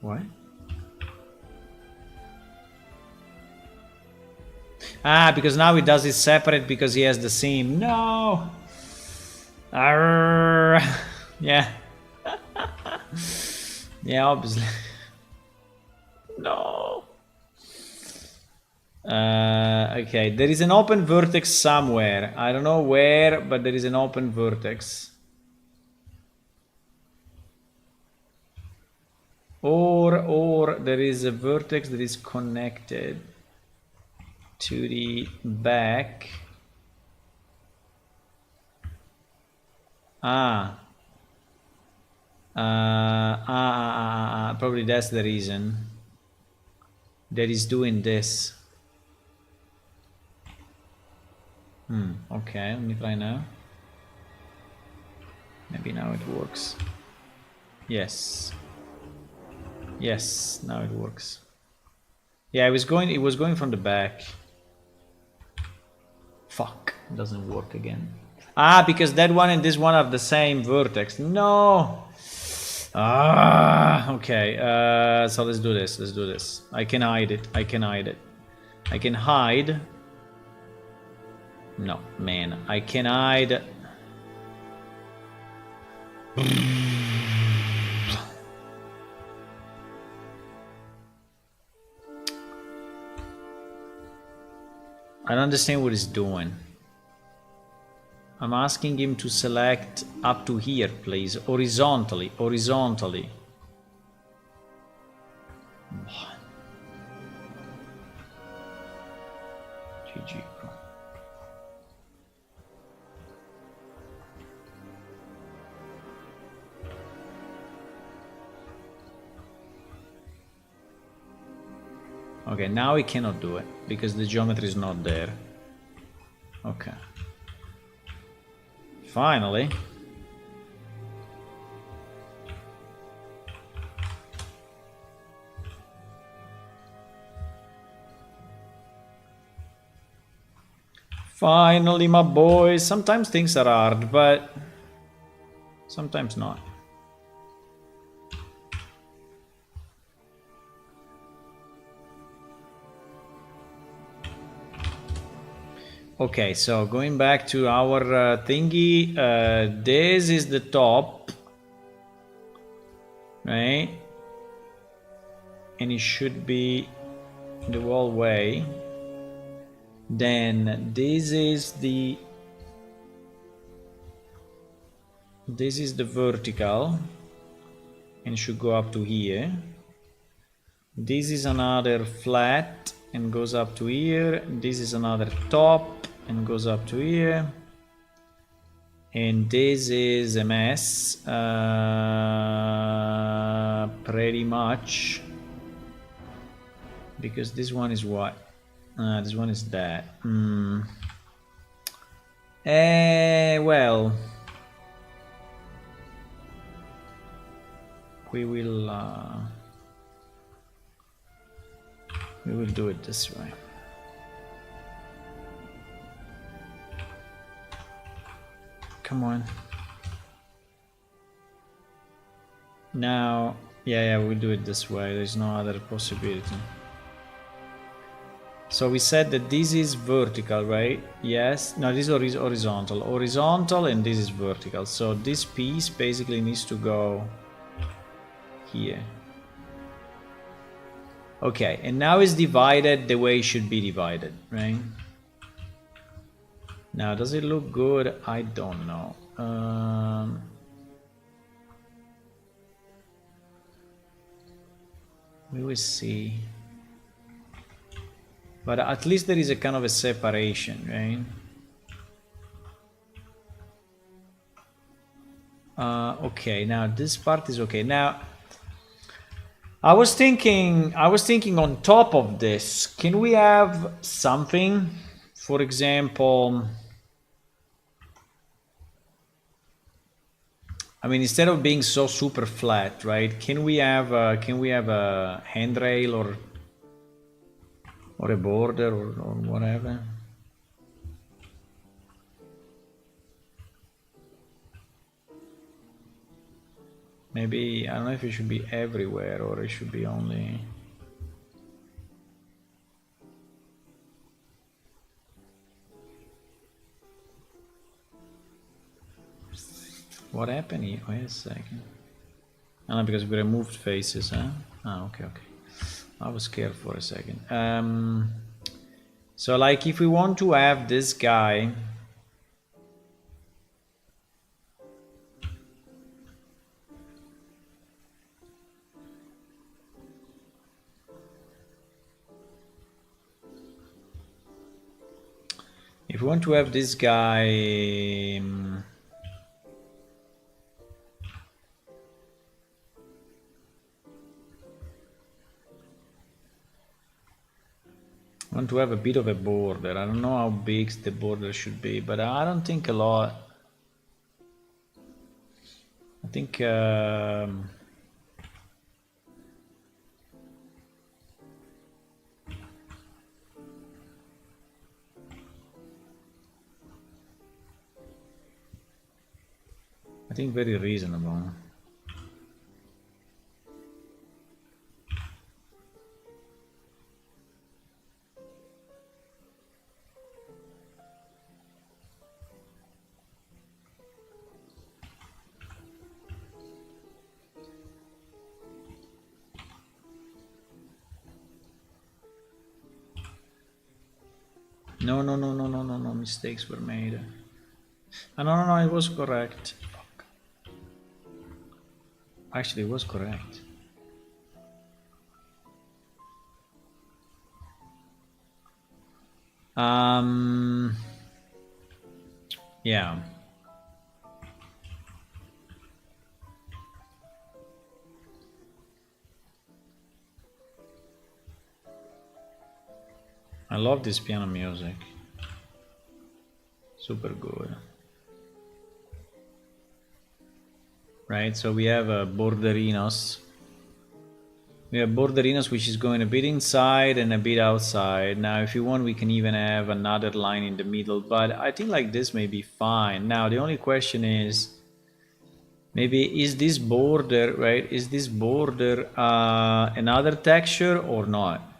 What? Because now he does it separate because he has the seam. No! Arrgh. Yeah. Yeah, obviously. No. Okay, there is an open vertex somewhere. I don't know where, but there is an open vertex. Or there is a vertex that is connected to the back. Probably that's the reason that is doing this. Okay, let me try now. Maybe now it works. Yes. Yes, now it works. Yeah, it was going from the back. Fuck, it doesn't work again. Because that one and this one are the same vertex. No. Okay. So let's do this. Let's do this. I can hide it. I can hide it. I can hide. No, man. I can hide. I don't understand what he's doing. I'm asking him to select up to here, please. Horizontally. Horizontally. GG. Okay, now he cannot do it because the geometry is not there. Okay. Finally. Finally, my boys. Sometimes things are hard, but sometimes not. Okay, so going back to our thingy, this is the top, right? And it should be the whole way. Then this is the vertical and should go up to here. This is another flat and goes up to here. This is another top and goes up to here. And this is a mess, pretty much, because this one is what? This one is that. Well, we will do it this way. Come on. Now, yeah, we'll do it this way. There's no other possibility. So we said that this is vertical, right? Yes. No, this is horizontal. Horizontal, and this is vertical. So this piece basically needs to go here. Okay, and now it's divided the way it should be divided, right? Now, does it look good? I don't know. We will see. But at least there is a kind of a separation, right? Okay, now this part is okay. Now, I was thinking on top of this, can we have something, for example, I mean, instead of being so super flat, right? Can we have a handrail or a border or whatever? Maybe, I don't know if it should be everywhere or it should be only... What happened here? Wait a second. Oh, because we removed faces, huh? Oh, okay. I was scared for a second. So like if we want to have this guy... If we want to have this guy... I want to have a bit of a border. I don't know how big the border should be, but I don't think a lot. I think very reasonable. No, mistakes were made. No, it was correct. Fuck. Actually, it was correct. Yeah. I love this piano music. Super good. Right, so we have borderinos. We have borderinos which is going a bit inside and a bit outside. Now if you want we can even have another line in the middle, but I think like this may be fine. Now the only question is, maybe is this border, right? Is this border another texture or not?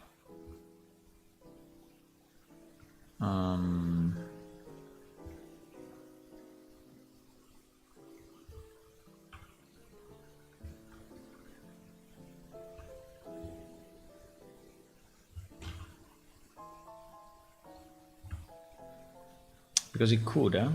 Because it could, huh?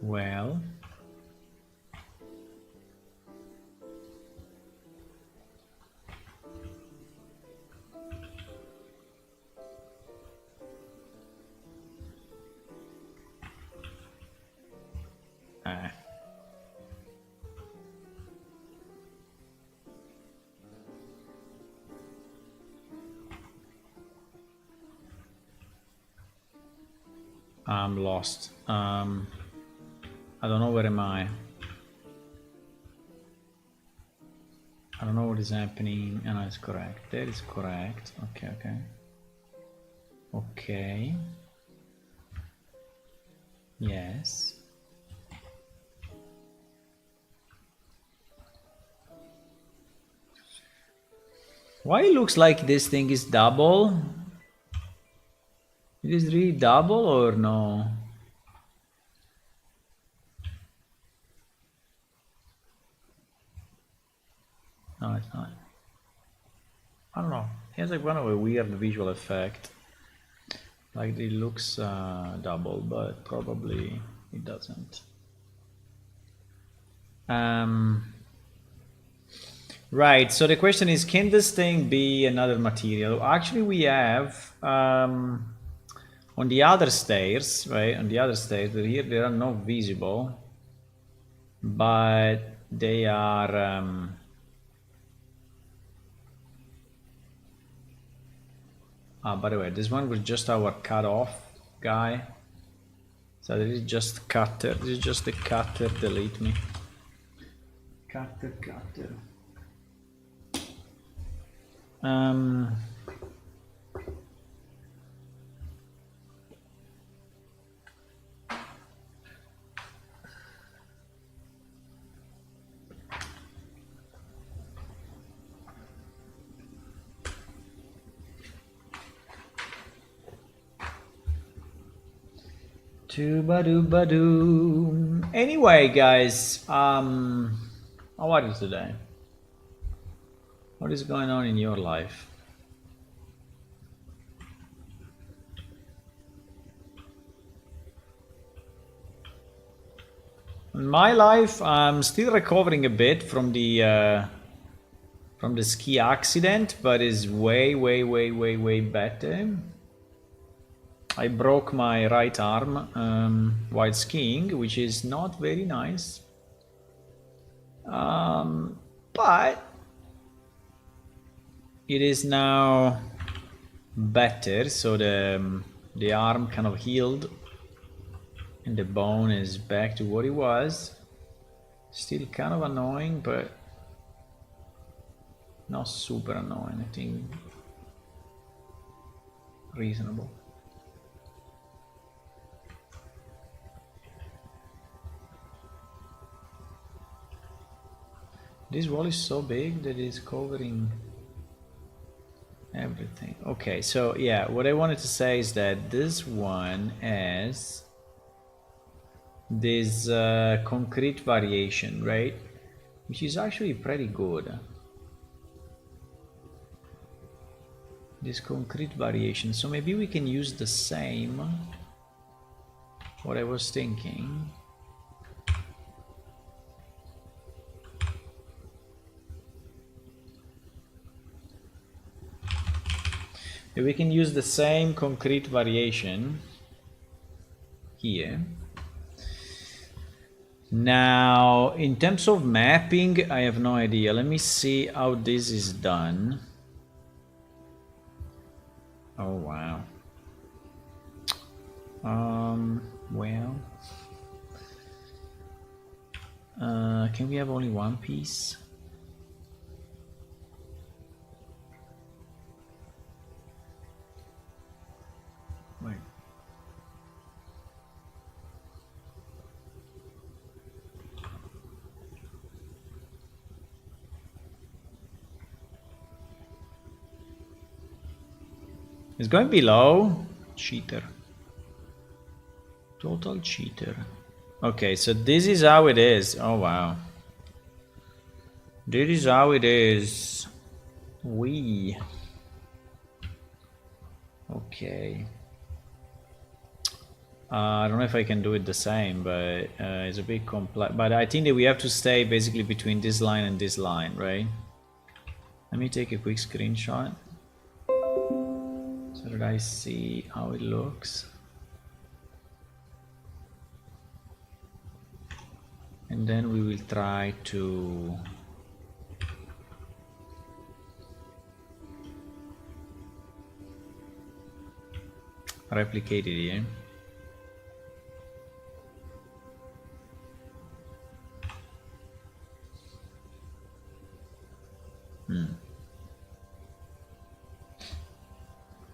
Well, I'm lost. I don't know where am I. I don't know what is happening. And it's correct. That is correct. Okay, okay. Okay. Yes. Why it looks like this thing is double? It is really double or no? No, it's not. I don't know. It has like one of a weird visual effect. Like it looks double, but probably it doesn't. Right, so the question is, can this thing be another material? Actually, we have on the other stairs, right? On the other stairs, here they are not visible, but they are. By the way, this one was just our cut-off guy. So this is just cutter. This is just the cutter. Delete me. Cutter. Doo-ba-doo-ba-doo. Anyway, guys, how are you today? What is going on in your life? In my life, I'm still recovering a bit from the ski accident, but is way better. I broke my right arm while skiing, which is not very nice. But it is now better, so the arm kind of healed and the bone is back to what it was. Still kind of annoying, but not super annoying. I think reasonable. This wall is so big that it's covering everything. Okay, so yeah, what I wanted to say is that this one has this concrete variation, right? Which is actually pretty good. This concrete variation. So maybe we can use the same. What I was thinking. We can use the same concrete variation here. Now, in terms of mapping, I have no idea. Let me see how this is done. Oh, wow. Well. Can we have only one piece? Wait. It's going below. Cheater. Total cheater. Okay, so this is how it is. Oh, wow. This is how it is. Okay. I don't know if I can do it the same, but it's a bit complex. But I think that we have to stay basically between this line and this line, right? Let me take a quick screenshot so that I see how it looks. And then we will try to replicate it here.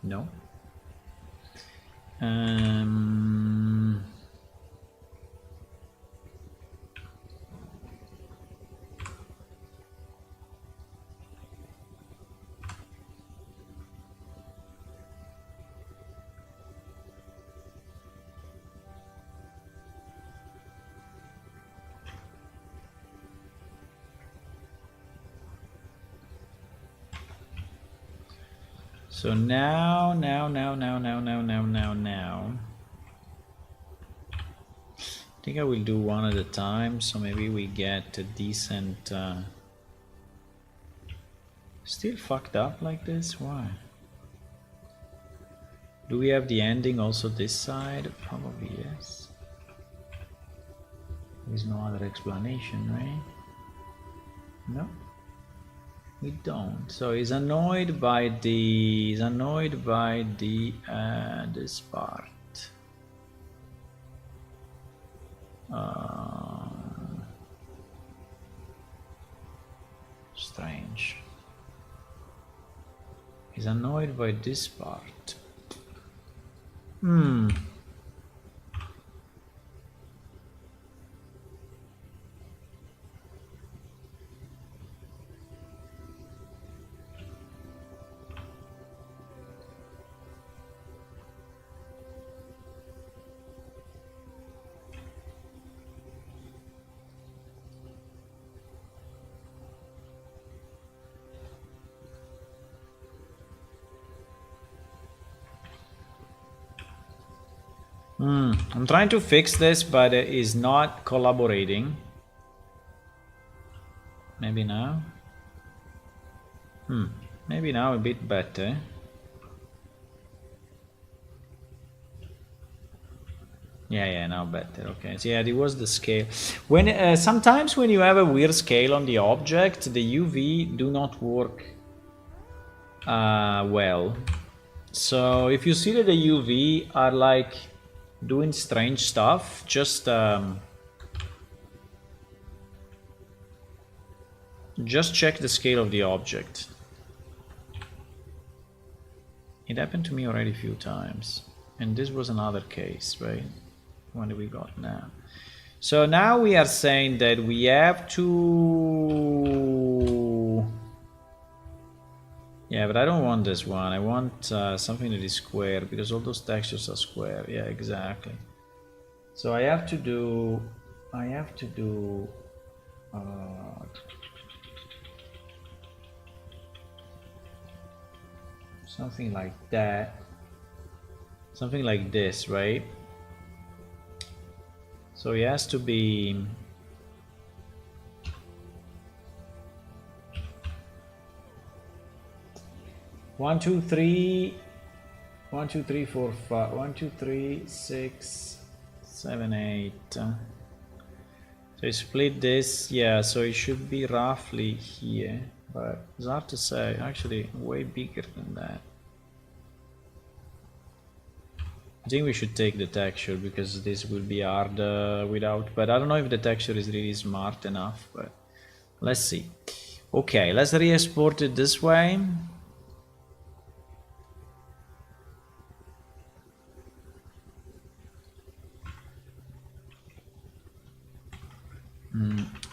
No. So now. I think I will do one at a time, so maybe we get a decent... Still fucked up like this? Why? Do we have the ending also this side? Probably yes. There's no other explanation, right? No? We don't. So he's annoyed by the... this part. Strange. He's annoyed by this part. I'm trying to fix this, but it is not collaborating. Maybe now? Maybe now a bit better. Yeah, now better. Okay, so yeah, it was the scale. When sometimes when you have a weird scale on the object, the UV do not work well. So if you see that the UV are like doing strange stuff, just check the scale of the object. It happened to me already a few times, and this was another case, right? What do we got now? So now we are saying that we have to... Yeah, but I don't want this one. I want something that is square, because all those textures are square. Yeah, exactly. So I have to do... something like that. Something like this, right? So it has to be... One, two, three, 4, 5. 1, 2, 3, 6, 7, 8. So you split this, yeah. So it should be roughly here, but it's hard to say. Actually, way bigger than that. I think we should take the texture, because this will be hard without. But I don't know if the texture is really smart enough. But let's see. Okay, let's re-export it this way.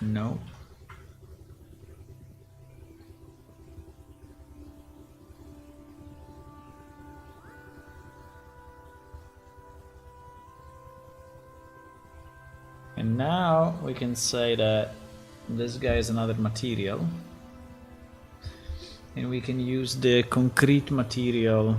No. And now we can say that this guy is another material, and we can use the concrete material.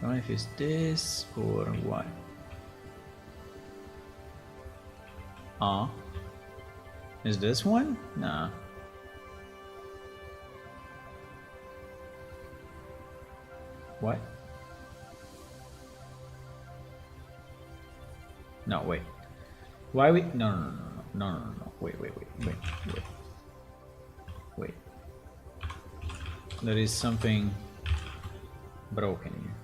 I don't know if it's this or what. Is this one? Nah. What? No, wait. Why we? No. Wait. There is something broken here.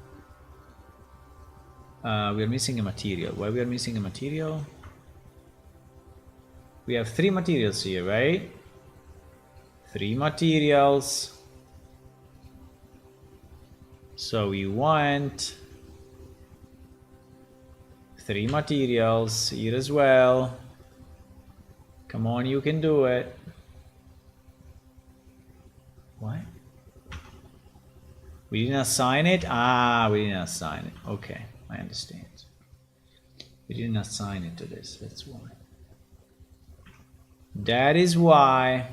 We are missing a material. Why we are missing a material? We have 3 materials here, right? 3 materials. So we want 3 materials here as well. Come on, you can do it. What? We didn't assign it? Ah, we didn't assign it. Okay, I understand. We didn't assign it to this, that's why. That is why.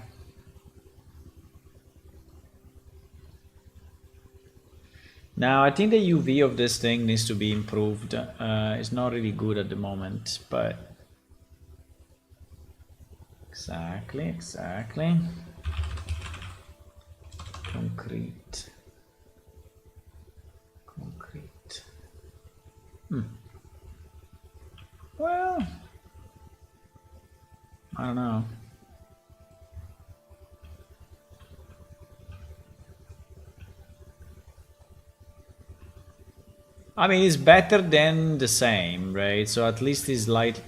Now, I think the UV of this thing needs to be improved. It's not really good at the moment, but... Exactly. Concrete. Well, I don't know. I mean, it's better than the same, right? So at least it's light.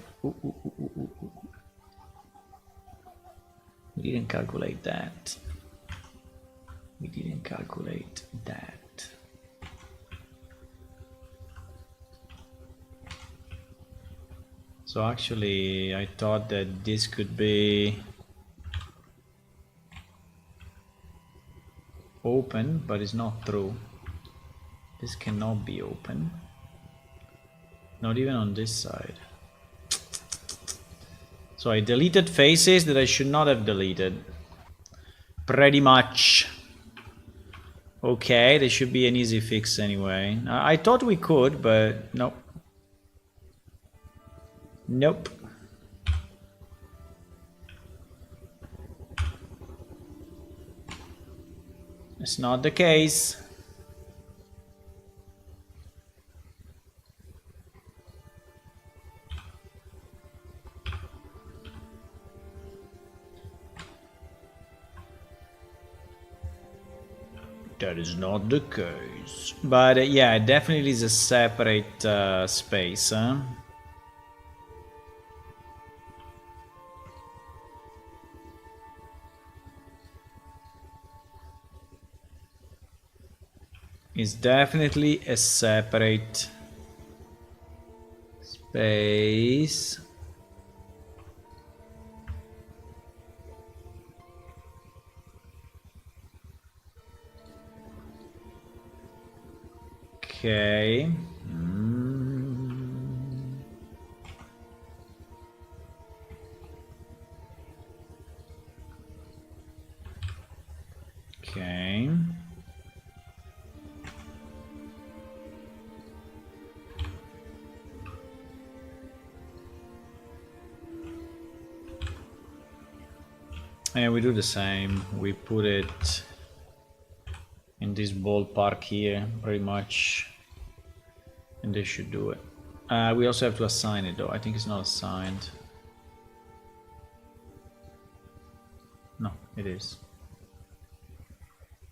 We didn't calculate that. So actually, I thought that this could be open, but it's not true. This cannot be open. Not even on this side. So I deleted faces that I should not have deleted. Pretty much. Okay, there should be an easy fix anyway. I thought we could, but nope. Nope. It's not the case. That is not the case. But yeah, it definitely is a separate space, huh? It's definitely a separate space. Okay. Okay. And we do the same. We put it in this ballpark here, pretty much. And they should do it. We also have to assign it though. I think it's not assigned. No, it is.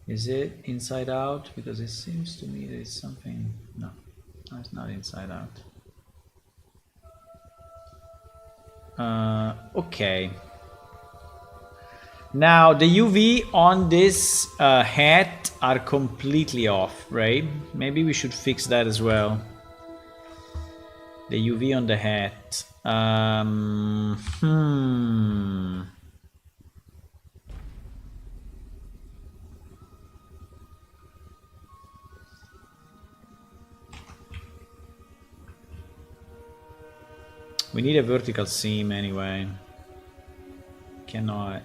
Is it inside out? Because it seems to me there's something... No, it's not inside out. Okay. Now the UV on this hat are completely off, right? Maybe we should fix that as well. The UV on the hat. We need a vertical seam anyway. Cannot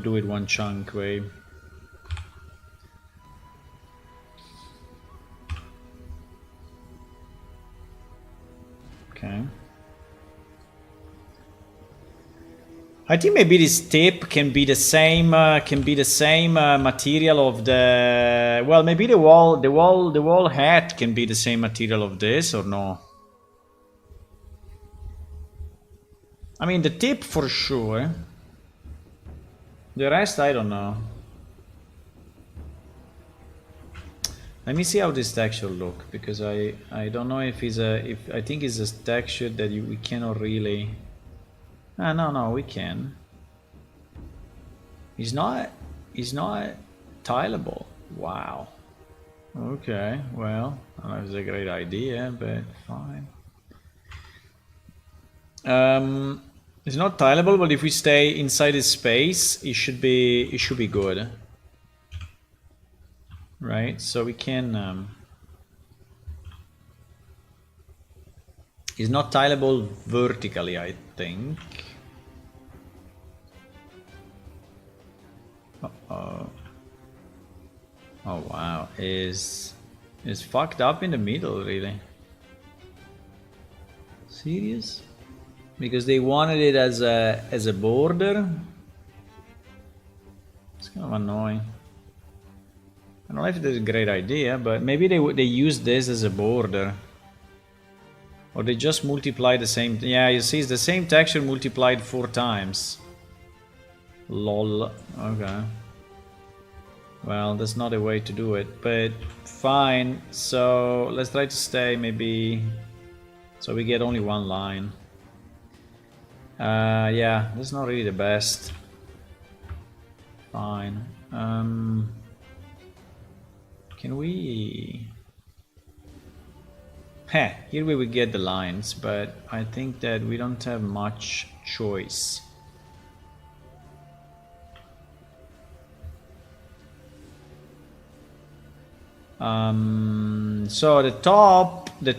do it one chunk way. Okay. I think maybe this tip can be the same material of the... Well, maybe the wall hat can be the same material of this, or no? I mean, the tip for sure. The rest, I don't know. Let me see how this texture look, because I don't know if I think it's a texture that we cannot really. Ah, no, we can. It's not tileable. Wow. Okay, well, I don't know if it's a great idea, but fine. It's not tileable, but if we stay inside this space, it should be good. Right? So we can it's not tileable vertically, I think. Uh-oh. Oh wow, is fucked up in the middle, really. Serious? Because they wanted it as a border. It's kind of annoying. I don't know if it's a great idea, but maybe they use this as a border. Or they just multiply the same. Yeah, you see, it's the same texture multiplied 4 times. Lol. Okay. Well, that's not a way to do it, but fine. So let's try to stay maybe. So we get only 1 line. Yeah, that's not really the best. Fine. Can we? Heh, here we will get the lines, but I think that we don't have much choice. So the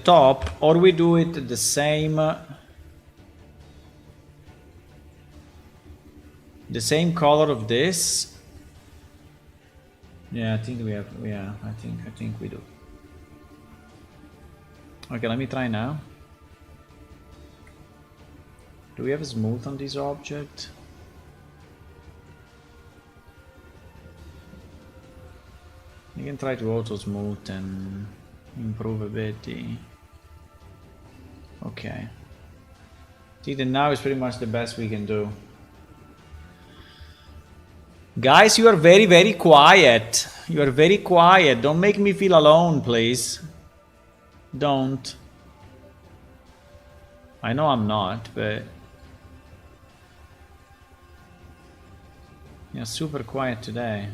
top, or we do it the same color of this. Yeah, I think we have. Yeah, I think we do. Okay, let me try now. Do we have a smooth on this object? You can try to auto smooth and improve a bit the. Okay. I think that now is pretty much the best we can do. Guys, you are very, very quiet. You are very quiet. Don't make me feel alone, please. Don't. I know I'm not, but you're super quiet today.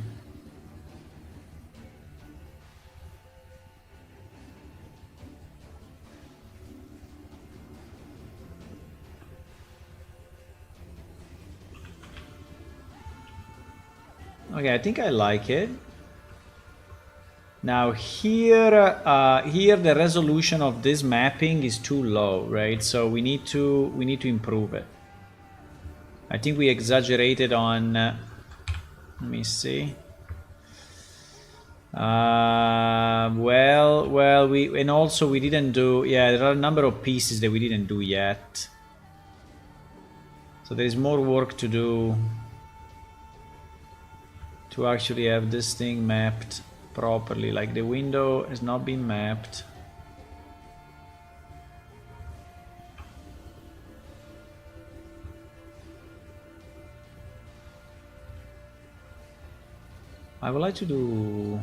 Okay, I think I like it. Now here the resolution of this mapping is too low, right? So we need to improve it. I think we exaggerated on. Let me see. Well, and also we didn't do. Yeah, there are a number of pieces that we didn't do yet. So there is more work to do to actually have this thing mapped properly. Like the window has not been mapped. I would like to do.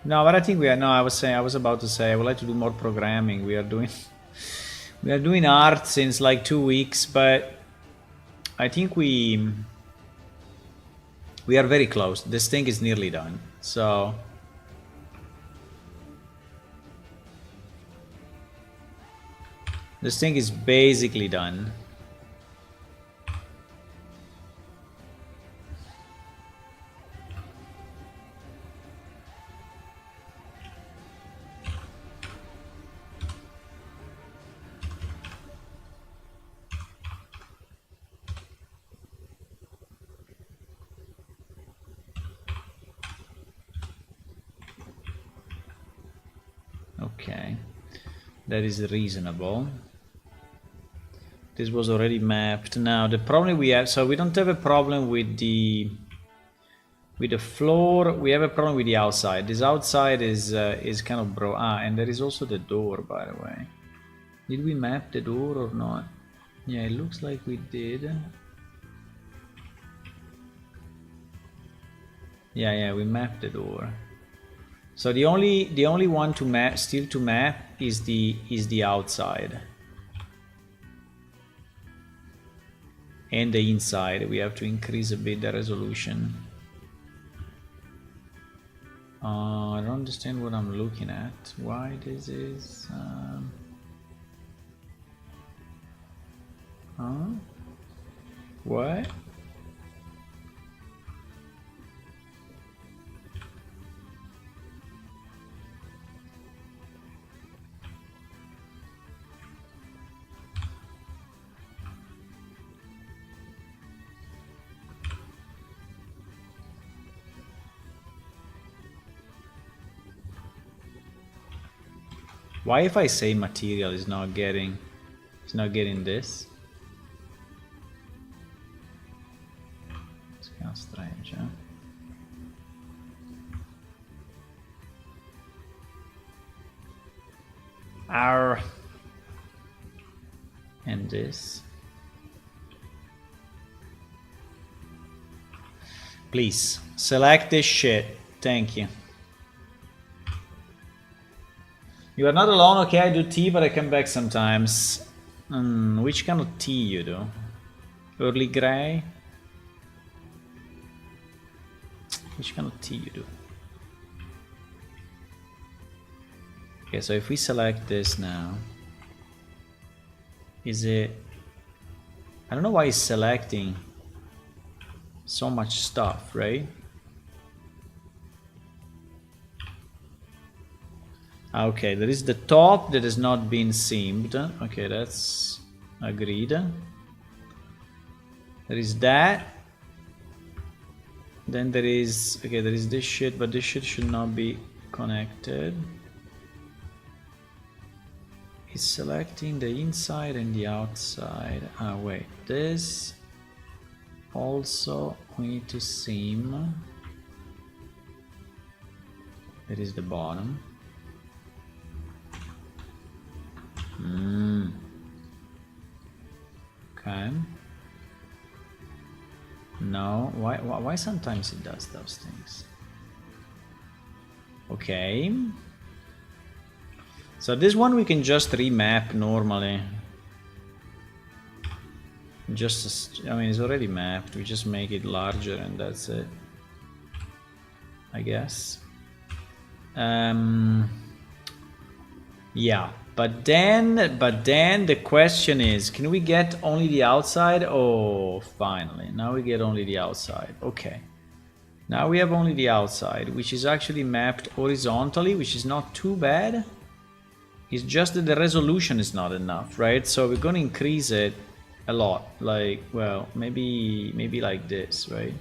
No, but I think we are. No, I was about to say I would like to do more programming. We are doing art since like 2 weeks, but I think we are very close. This thing is nearly done. So this thing is basically done. Okay, that is reasonable. This was already mapped. Now the problem we have, so we don't have a problem with the floor. We have a problem with the outside. This outside is kind of and there is also the door, by the way. Did we map the door or not? Yeah, it looks like we did. Yeah, we mapped the door. So the only one to map, still to map, is the outside. And the inside. We have to increase a bit the resolution. I don't understand what I'm looking at. Why this is... Huh? What? Why if I say material is not getting this? It's kind of strange, huh? Arr. And this. Please select this shit. Thank you. You are not alone, okay? I do tea, but I come back sometimes. Which kind of tea you do? Early grey? Which kind of tea you do? Okay, so if we select this now, is it... I don't know why it's selecting so much stuff, right? Okay, there is the top that has not been seamed. Okay, that's agreed. There is that. Then there is... Okay, there is this shit, but this shit should not be connected. It's selecting the inside and the outside. Ah, wait. This... Also, we need to seam. That is the bottom. Okay. No, why sometimes it does those things? Okay. So this one we can just remap normally. Just, I mean, it's already mapped. We just make it larger and that's it, I guess. Yeah. But then the question is, can we get only the outside? Oh, finally. Now we get only the outside. Okay. Now we have only the outside, which is actually mapped horizontally, which is not too bad. It's just that the resolution is not enough, right? So we're going to increase it a lot. Like, well, maybe like this, right?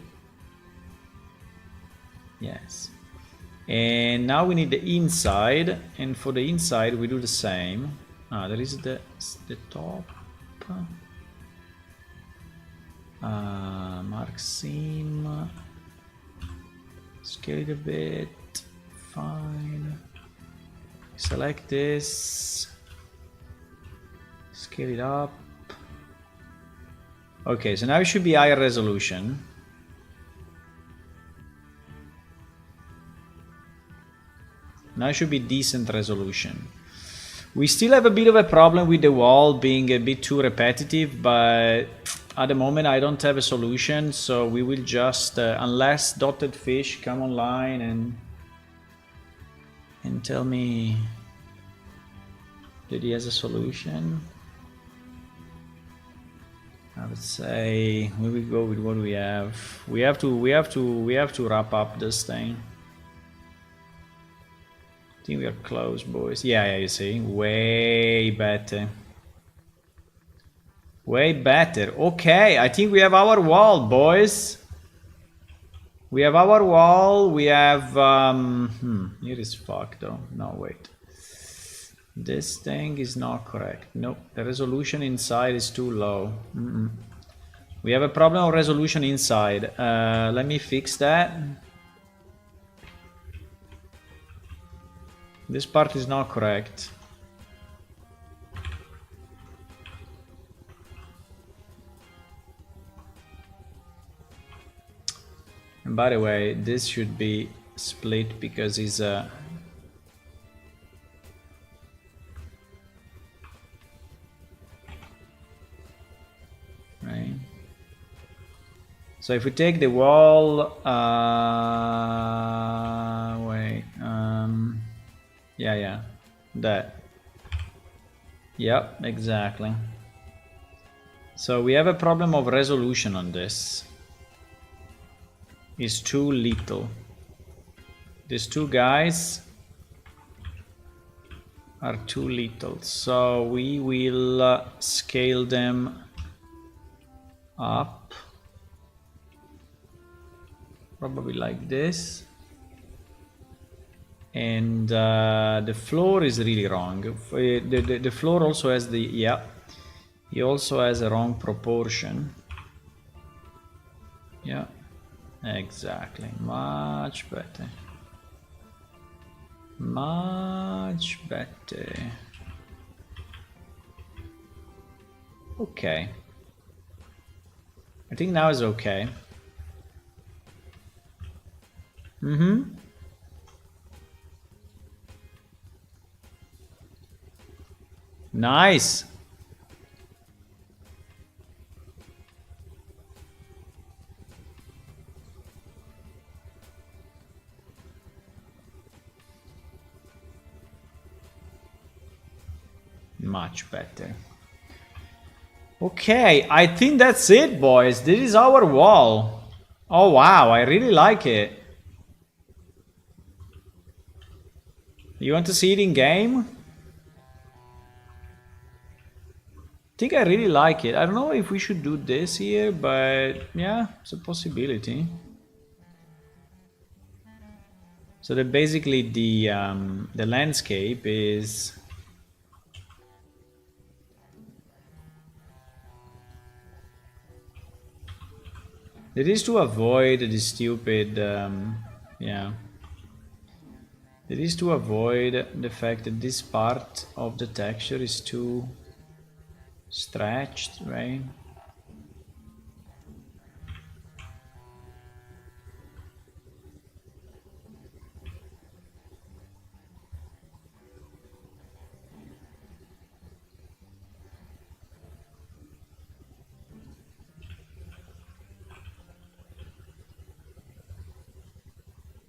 Yes. And now we need the inside, and for the inside we do the same. There is the top. Mark seam. Scale it a bit. Fine. Select this. Scale it up. Okay, so now it should be higher resolution. Now it should be decent resolution. We still have a bit of a problem with the wall being a bit too repetitive, but at the moment I don't have a solution, so we will just, unless Dotted Fish come online and tell me that he has a solution. I would say we will go with what we have. We have to wrap up this thing. I think we are close, boys. Yeah, you see, way better. Way better. Okay, I think we have our wall, boys. We have our wall. We have here is fucked though. No, wait. This thing is not correct. Nope, the resolution inside is too low. We have a problem of resolution inside. Let me fix that. This part is not correct. And by the way, this should be split because it's So if we take the wall, wait, yeah, that. Yep, exactly. So we have a problem of resolution on this. It's too little. These two guys are too little, so we will scale them up, probably like this. And the floor is really wrong. The floor also has the, yeah, he also has a wrong proportion. Yeah, exactly, much better. Much better. Okay. I think now is okay. Nice. Much better. Okay, I think that's it, boys. This is our wall. Oh wow, I really like it. You want to see it in game? I think I really like it. I don't know if we should do this here, but yeah, it's a possibility. So that basically the landscape is it is to avoid the stupid yeah. It is to avoid the fact that this part of the texture is too stretched, right?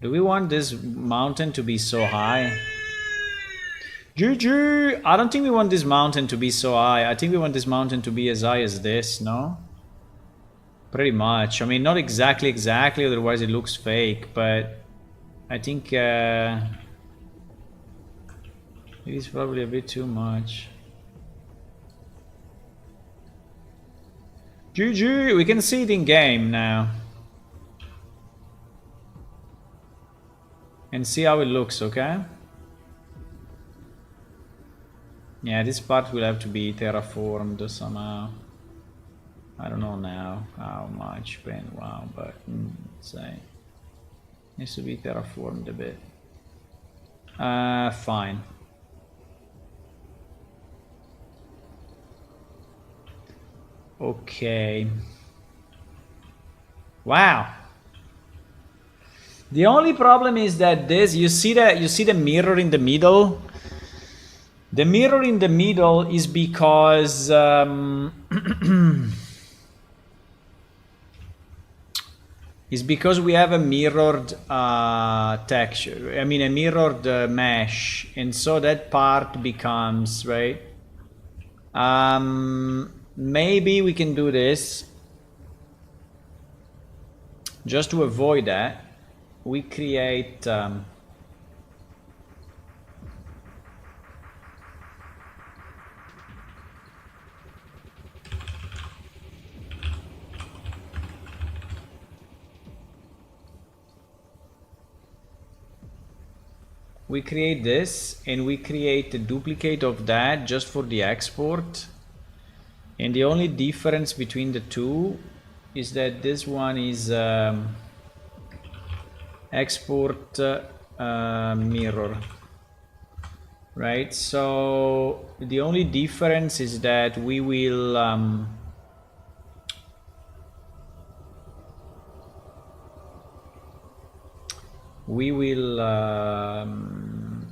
Do we want this mountain to be so high? GG! I don't think we want this mountain to be so high. I think we want this mountain to be as high as this, no? Pretty much. I mean, not exactly, otherwise it looks fake, but I think it is probably a bit too much. GG! We can see it in game now. And see how it looks, okay? Yeah, this part will have to be terraformed somehow. I don't know now how much, but wow, but let's say needs to be terraformed a bit. Fine. Okay. Wow. The only problem is that this, you see the mirror in the middle. The mirror in the middle is because is because we have a mirrored texture. I mean a mirrored mesh, and so that part becomes right. Maybe we can do this just to avoid that. We create this, and we create a duplicate of that just for the export. And the only difference between the two is that this one is export mirror, right? So the only difference is that we will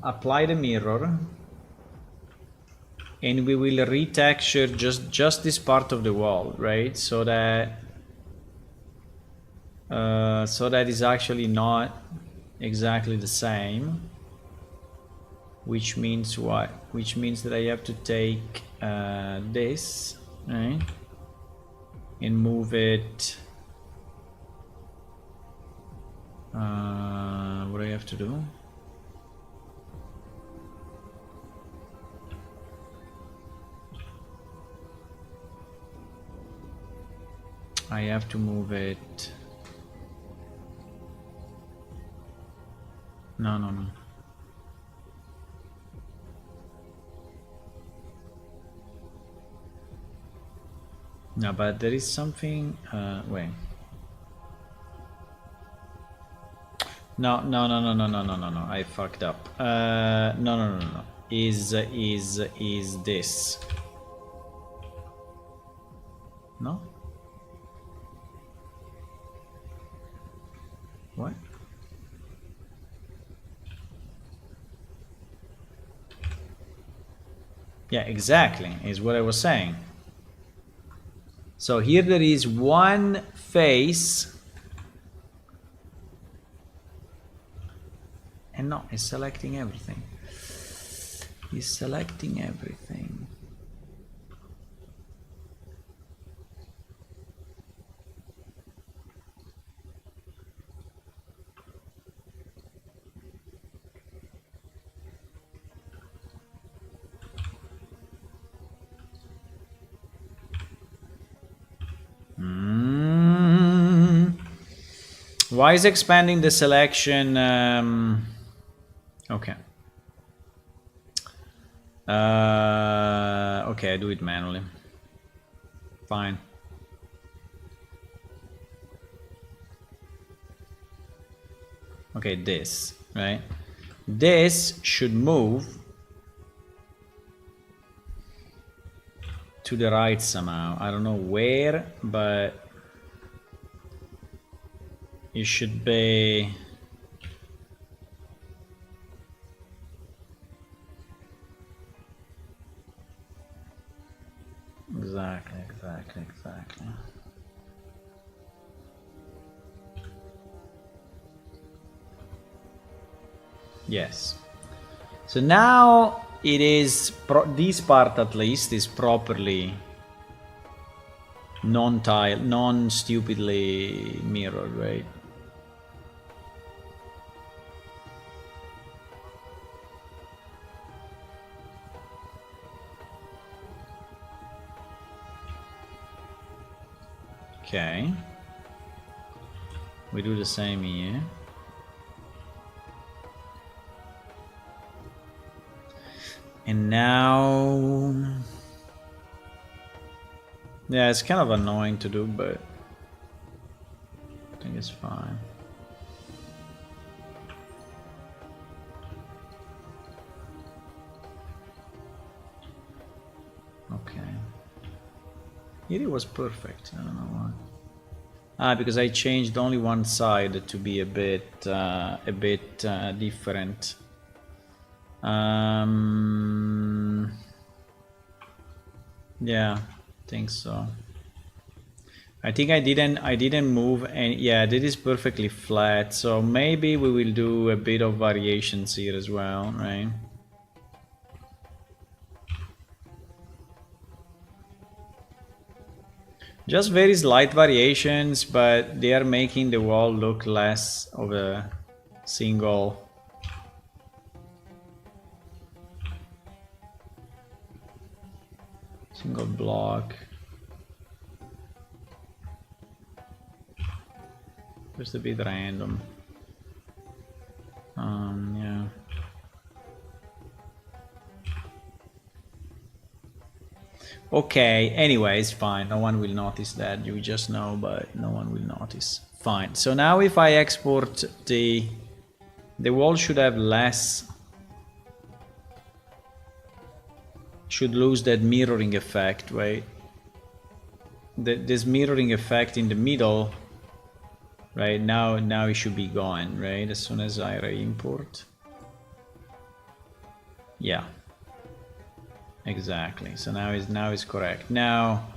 apply the mirror, and we will retexture just this part of the wall, right? So that So that is actually not exactly the same. Which means what? Which means that I have to take this, right? And move it. What do I have to do? I have to move it. No. No, but there is something. Wait. No. I fucked up. No. Is this? No. What? Yeah, exactly. Is what I was saying. So here there is one face. And no, it's selecting everything. He's selecting everything. Why is expanding the selection? Okay. Okay, I do it manually. Fine. Okay, this, right? This should move to the right somehow. I don't know where, but it should be. Exactly. Yes. So now it is, this part at least is properly non-stupidly mirrored, right? Okay. We do the same here. And now... Yeah, it's kind of annoying to do, but I think it's fine. Okay. Here it was perfect. I don't know why. Because I changed only one side to be a bit different. Yeah, I think so. I think I didn't move any. Yeah, this is perfectly flat. So maybe we will do a bit of variations here as well, right? Just very slight variations, but they are making the wall look less of a single block. Just a bit random. Yeah. Okay, anyways, fine. No one will notice that. You just know, but no one will notice. Fine. So now if I export the wall should have less, should lose that mirroring effect, right? This mirroring effect in the middle, right? Now it should be gone, right? As soon as I re-import. Yeah. Exactly. So now is correct. Now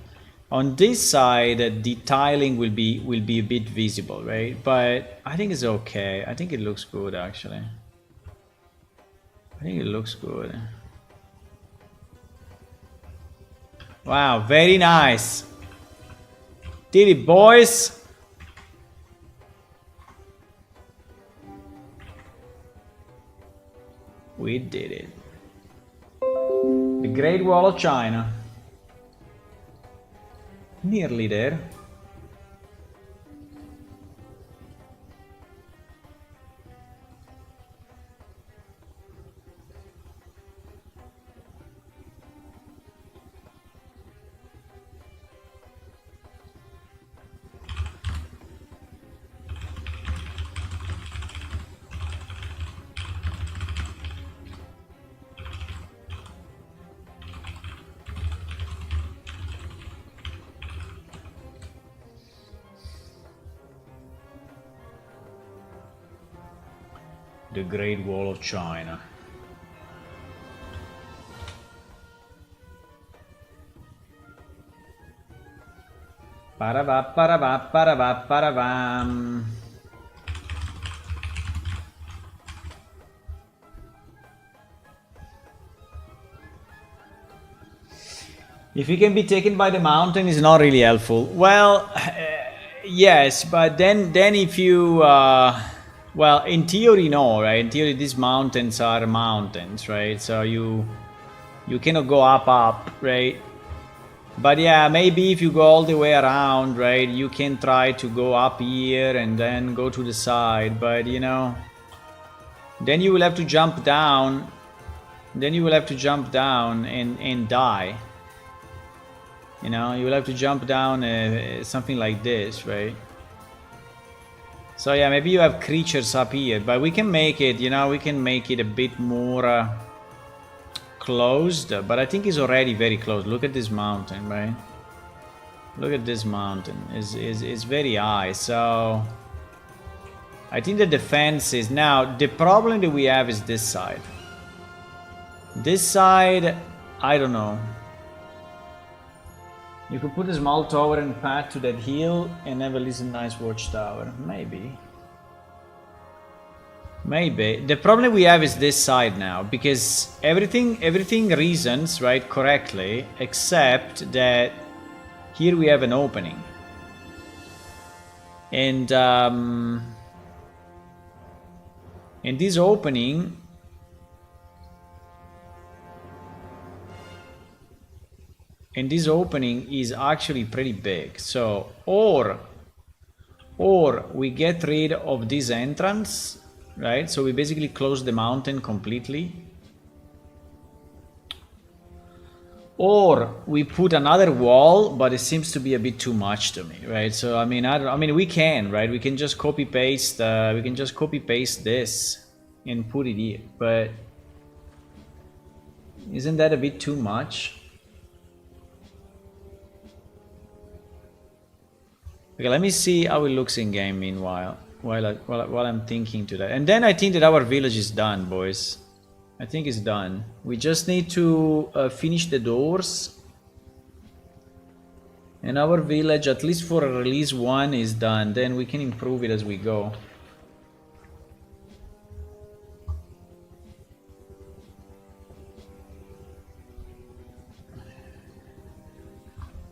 On this side, the tiling will be a bit visible, right? But I think it's okay. I think it looks good, actually. I think it looks good. Wow, very nice. Did it, boys? We did it. The Great Wall of China. Nearly there. The Great Wall of China. Parava, parava, parava, paravam. If you can be taken by the mountain, is not really helpful. Well, yes, but then if you, well, in theory, no, right? In theory, these mountains are mountains, right? So you cannot go up, right? But yeah, maybe if you go all the way around, right, you can try to go up here and then go to the side, but you know, then you will have to jump down. Then you will have to jump down and die. You know, you will have to jump down something like this, right? So yeah, maybe you have creatures up here, but we can make it, you know, we can make it a bit more closed, but I think it's already very close. Look at this mountain, right? Look at this mountain. It's very high, so I think the defense is... Now, the problem that we have is this side. This side, I don't know. You could put a small tower and path to that hill and have a little nice watchtower. Maybe. Maybe. The problem we have is this side now, because everything reasons, right, correctly, except that here we have an opening. And this opening... And this opening is actually pretty big. So, or we get rid of this entrance, right? So we basically close the mountain completely. Or we put another wall, but it seems to be a bit too much to me, right? So I mean, we can, right? We can just copy paste. We can just copy paste this and put it here. But isn't that a bit too much? Okay, let me see how it looks in game meanwhile, while I'm thinking to that. And then I think that our village is done, boys. I think it's done. We just need to finish the doors. And our village, at least for release 1, is done. Then we can improve it as we go.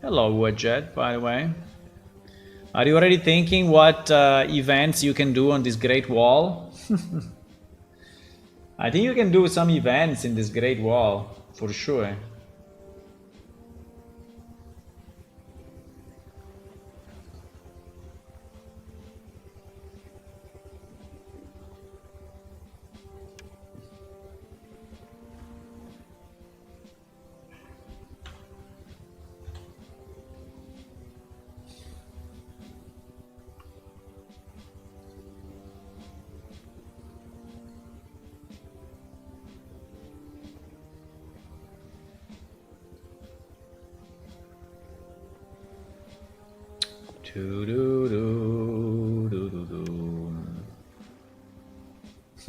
Hello, Wedget, by the way. Are you already thinking what events you can do on this Great Wall? I think you can do some events in this Great Wall, for sure.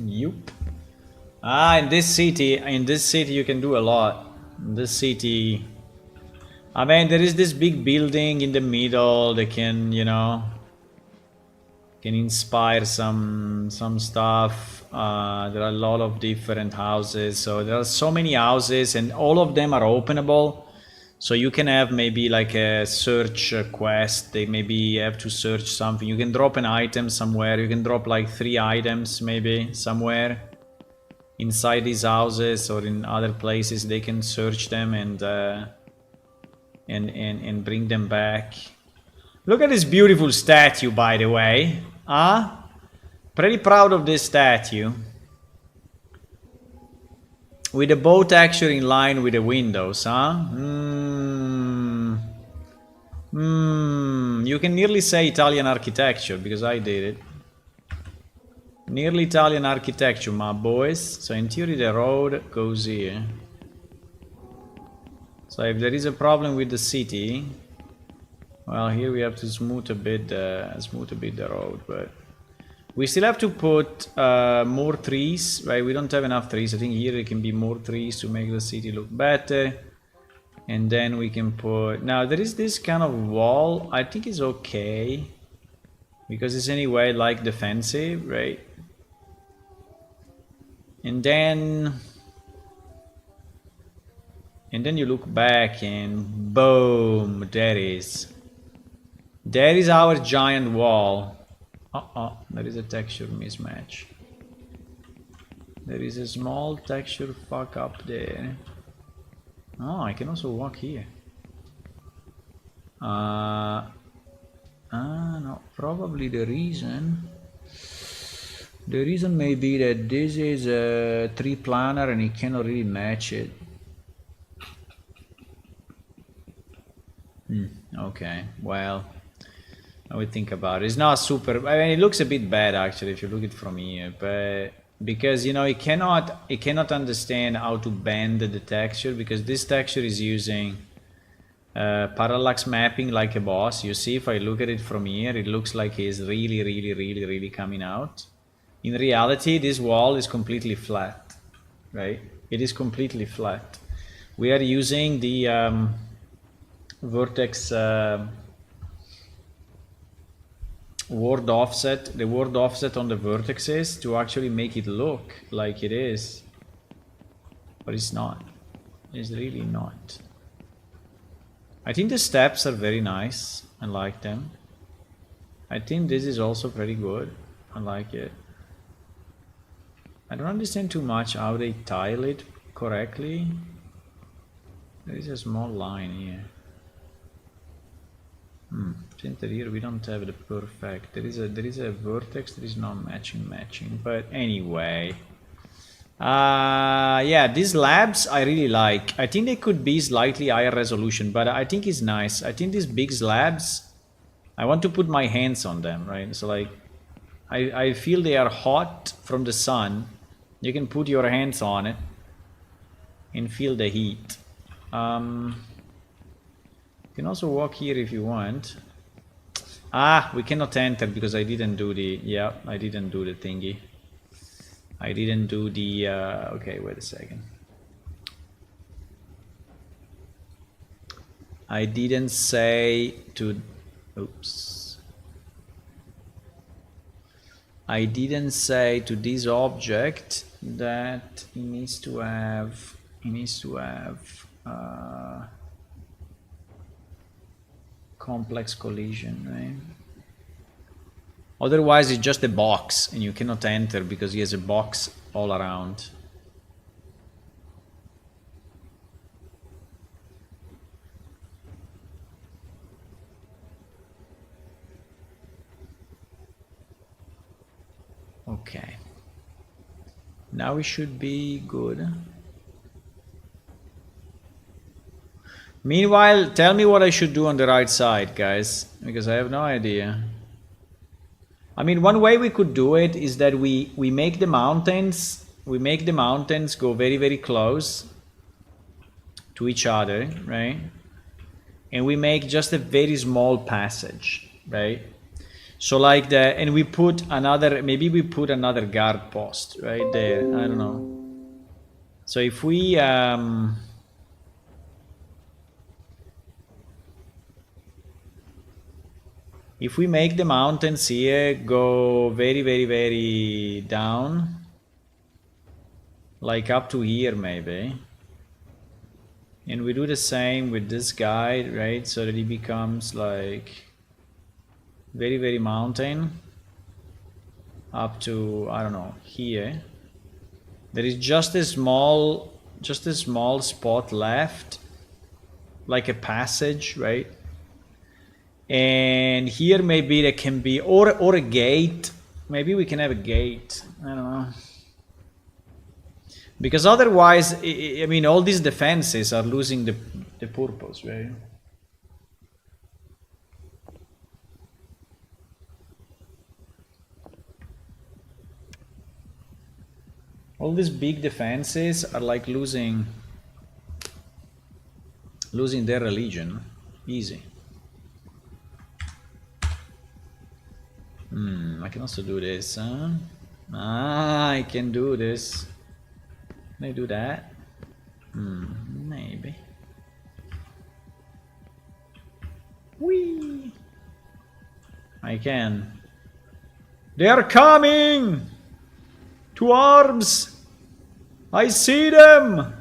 Yup. Ah, in this city you can do a lot. In this city, I mean, there is this big building in the middle that can, you know, can inspire some stuff. There are a lot of different houses, so there are so many houses, and all of them are openable. So you can have maybe like a search quest. They maybe have to search something. You can drop an item somewhere. You can drop like 3 items maybe somewhere inside these houses or in other places. They can search them and bring them back. Look at this beautiful statue, by the way. Pretty proud of this statue. With the bow texture in line with the windows, huh? You can nearly say Italian architecture, because I did it. Nearly Italian architecture, my boys. So in theory the road goes here. So if there is a problem with the city, well, here we have to smooth a bit the road, but we still have to put more trees, right? We don't have enough trees. I think here there can be more trees to make the city look better. And then we can put... Now, there is this kind of wall. I think it's okay. Because it's anyway like defensive, right? And then you look back and boom, there is. There is our giant wall. There is a texture mismatch. There is a small texture fuck up there. Oh, I can also walk here. No, probably the reason may be that this is a 3-planar and it cannot really match it. Okay, well, I would think about it. It's not super. I mean, it looks a bit bad actually if you look at it from here, but because you know it cannot understand how to bend the texture, because this texture is using parallax mapping like a boss. You see, if I look at it from here, it looks like it's really coming out. In reality, this wall is completely flat, right? It is completely flat. We are using the vertex word offset, the word offset on the vertices to actually make it look like it is, but it's not. It's really not. I think the steps are very nice. I like them. I think this is also pretty good. I like it. I don't understand too much how they tile it correctly. There is a small line here. Since here we don't have the perfect. There is a vertex that is not matching. But anyway, yeah, these labs I really like. I think they could be slightly higher resolution, but I think it's nice. I think these big slabs, I want to put my hands on them, right? So like, I feel they are hot from the sun. You can put your hands on it and feel the heat. You can also walk here if you want. We cannot enter because I didn't do the... Yeah, I didn't do the thingy. I didn't do the... okay, wait a second. I didn't say to... Oops. I didn't say to this object that it needs to have... complex collision, right? Otherwise it's just a box and you cannot enter because he has a box all around. Okay, now we should be good. Meanwhile, tell me what I should do on the right side, guys, because I have no idea. I mean, one way we could do it is that we make the mountains go very close to each other, right? And we make just a very small passage, right? So like and we put another, maybe we put another guard post right there. I don't know. So if we If we make the mountains here go very, very, very down, like up to here maybe, and we do the same with this guy, right? So that he becomes like very, very mountain up to, I don't know, here. There is just a small spot left, like a passage, right? And here maybe there can be, or a gate. Maybe we can have a gate. I don't know. Because otherwise, I mean, all these defenses are losing the purpose, right? All these big defenses are like losing their religion. Easy. I can also do this, huh? I can do this. Can I do that? Maybe. Whee! I can. They are coming! To arms! I see them!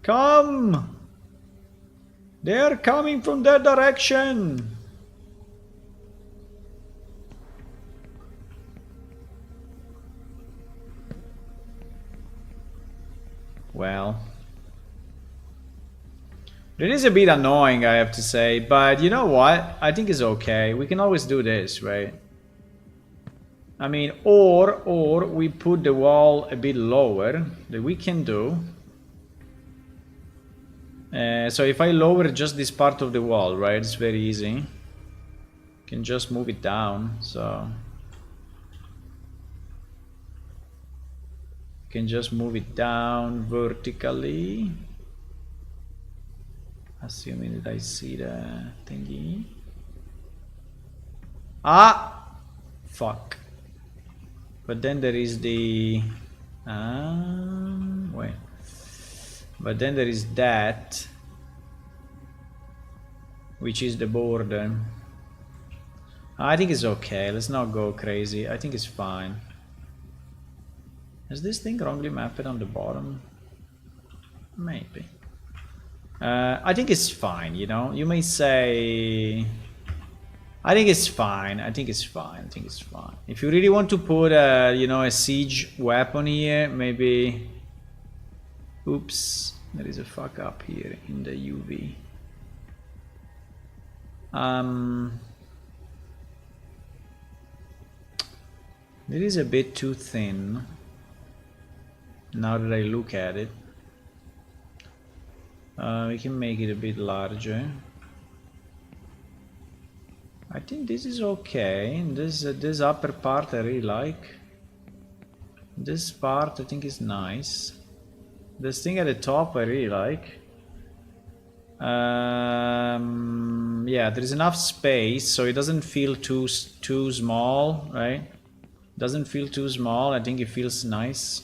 Come! They are coming from that direction! Well, it is a bit annoying, I have to say, but you know what? I think it's okay. We can always do this, right? I mean, or we put the wall a bit lower, that we can do. So if I lower just this part of the wall, right, it's very easy. Can just move it down, so can just move it down vertically, assuming that I see the thingy. Ah, fuck. But then there is the wait. But then there is that, which is the border. I think it's okay. Let's not go crazy. I think it's fine. Is this thing wrongly mapped on the bottom? Maybe. I think it's fine, you know? You may say... I think it's fine. I think it's fine. I think it's fine. If you really want to put, you know, a siege weapon here, maybe... Oops. There is a fuck up here in the UV. It is a bit too thin. Now that I look at it, we can make it a bit larger. I think this is okay. This upper part I really like. This part I think is nice. This thing at the top I really like. Yeah, there is enough space so it doesn't feel too small, right? Doesn't feel too small. I think it feels nice.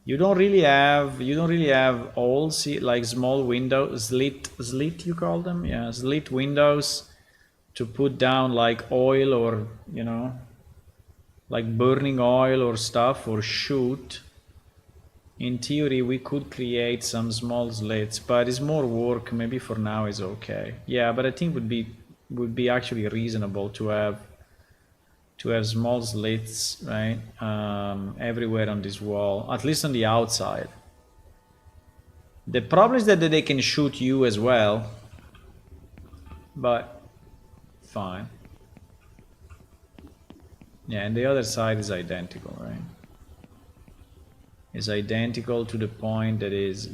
You don't really have all like small windows, slit you call them, yeah, slit windows to put down like oil or, you know, like burning oil or stuff, or shoot. In theory we could create some small slits, but it's more work. Maybe for now is okay. Yeah, but I think would be actually reasonable to have small slits, right, everywhere on this wall, at least on the outside. The problem is that they can shoot you as well, but fine. Yeah, and the other side is identical, right? Is identical to the point that is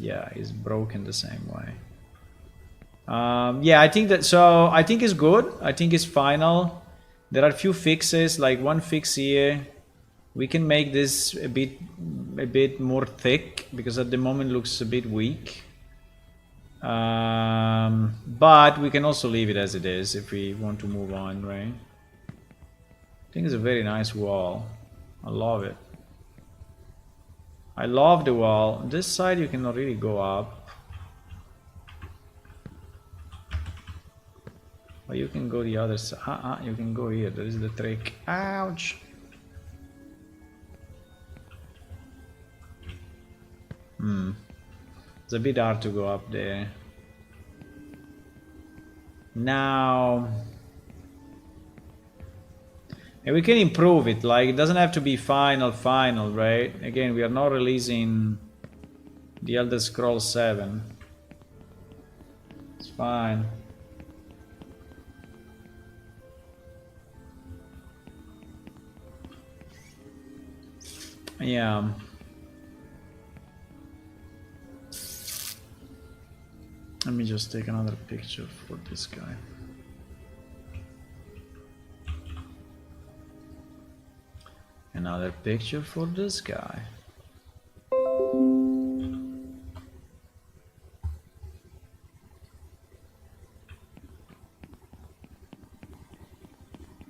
broken the same way. Yeah, I think that, so I think it's good. I think it's final. There are a few fixes, like one fix here. We can make this a bit more thick, because at the moment it looks a bit weak. But we can also leave it as it is if we want to move on, right? I think it's a very nice wall. I love it. I love the wall. This side you cannot really go up. Well, you can go the other side. You can go here. That is the trick. Ouch! It's a bit hard to go up there. Now... And we can improve it, like it doesn't have to be final, right? Again, we are not releasing the Elder Scrolls 7. It's fine. Yeah. Let me just take another picture for this guy. Another picture for this guy.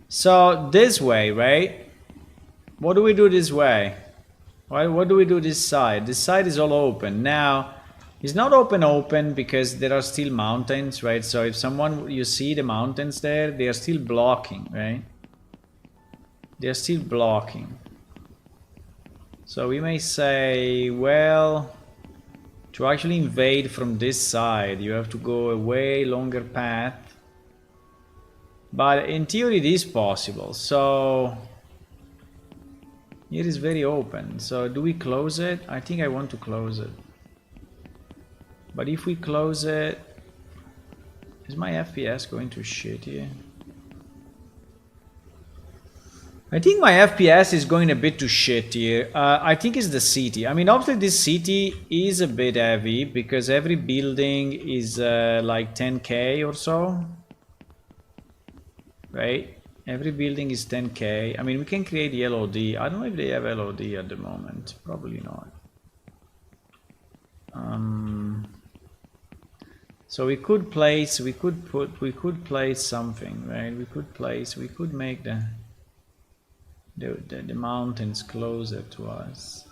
So this way, right? What do we do this way? What do we do this side? This side is all open. Now, it's not open because there are still mountains, right? So if you see the mountains there, they are still blocking, right? They are still blocking. So we may say, well, to actually invade from this side, you have to go a way longer path. But in theory, it is possible. So it is very open. So do we close it? I think I want to close it. But if we close it, is my FPS going to shit here? I think my FPS is going a bit to shit here. I think it's the city. I mean, obviously this city is a bit heavy because every building is like 10k or so. Right? Every building is 10k. I mean, we can create the LOD. I don't know if they have LOD at the moment. Probably not. So we could place, we could place something, right? We could make the mountains closer to us.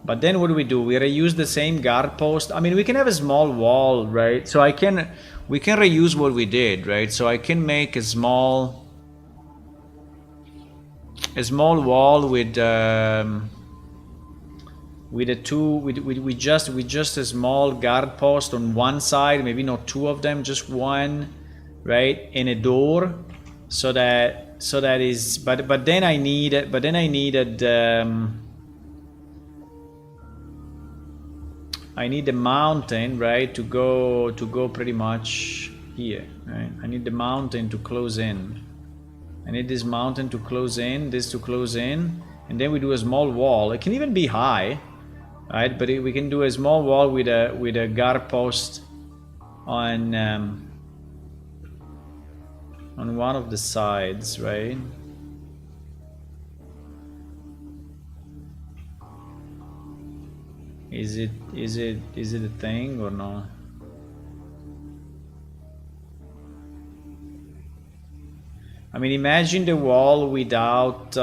But then what do? We reuse the same guard post. I mean, we can have a small wall, right? So we can reuse what we did, right? So I can make a small wall with just a small guard post on one side, maybe not two of them, just one, right? And a door, so that is. But then I needed. I need the mountain, right, to go pretty much here, right? I need the mountain to close in. I need this mountain to close in, this to close in, and then we do a small wall. It can even be high, right? But we can do a small wall with a guard post on one of the sides, right? Is it a thing or no? I mean, imagine the wall without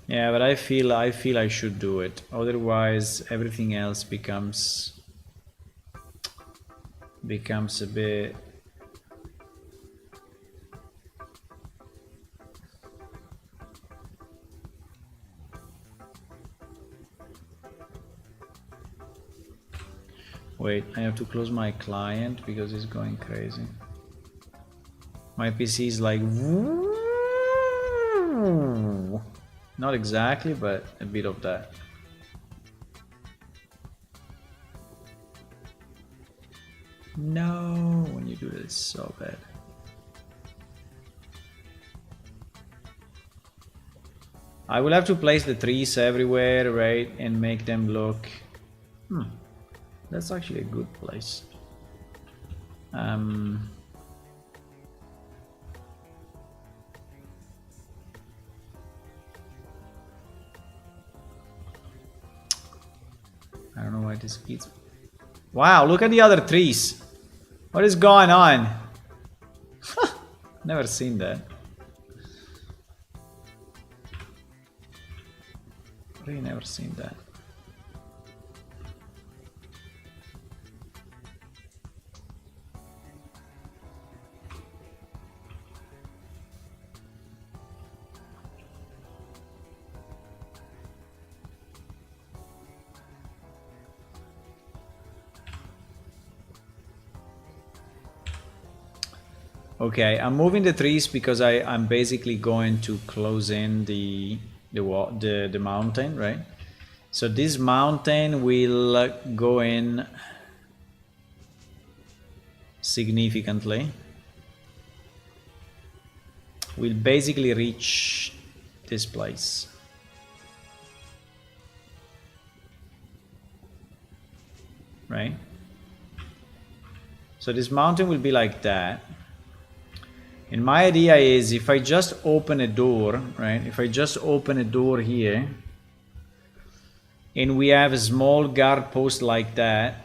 yeah, but I feel I should do it. Otherwise, everything else becomes a bit. Wait, I have to close my client because it's going crazy. My PC is like... Not exactly, but a bit of that. No, when you do this, so bad. I will have to place the trees everywhere, right? And make them look... That's actually a good place. I don't know why this keeps Wow, look at the other trees. What is going on? Never seen that. Really never seen that. Okay, I'm moving the trees because I'm basically going to close in the mountain, right? So this mountain will go in significantly. We'll basically reach this place. Right? So this mountain will be like that. And my idea is if I just open a door, right? If I just open a door here, and we have a small guard post like that,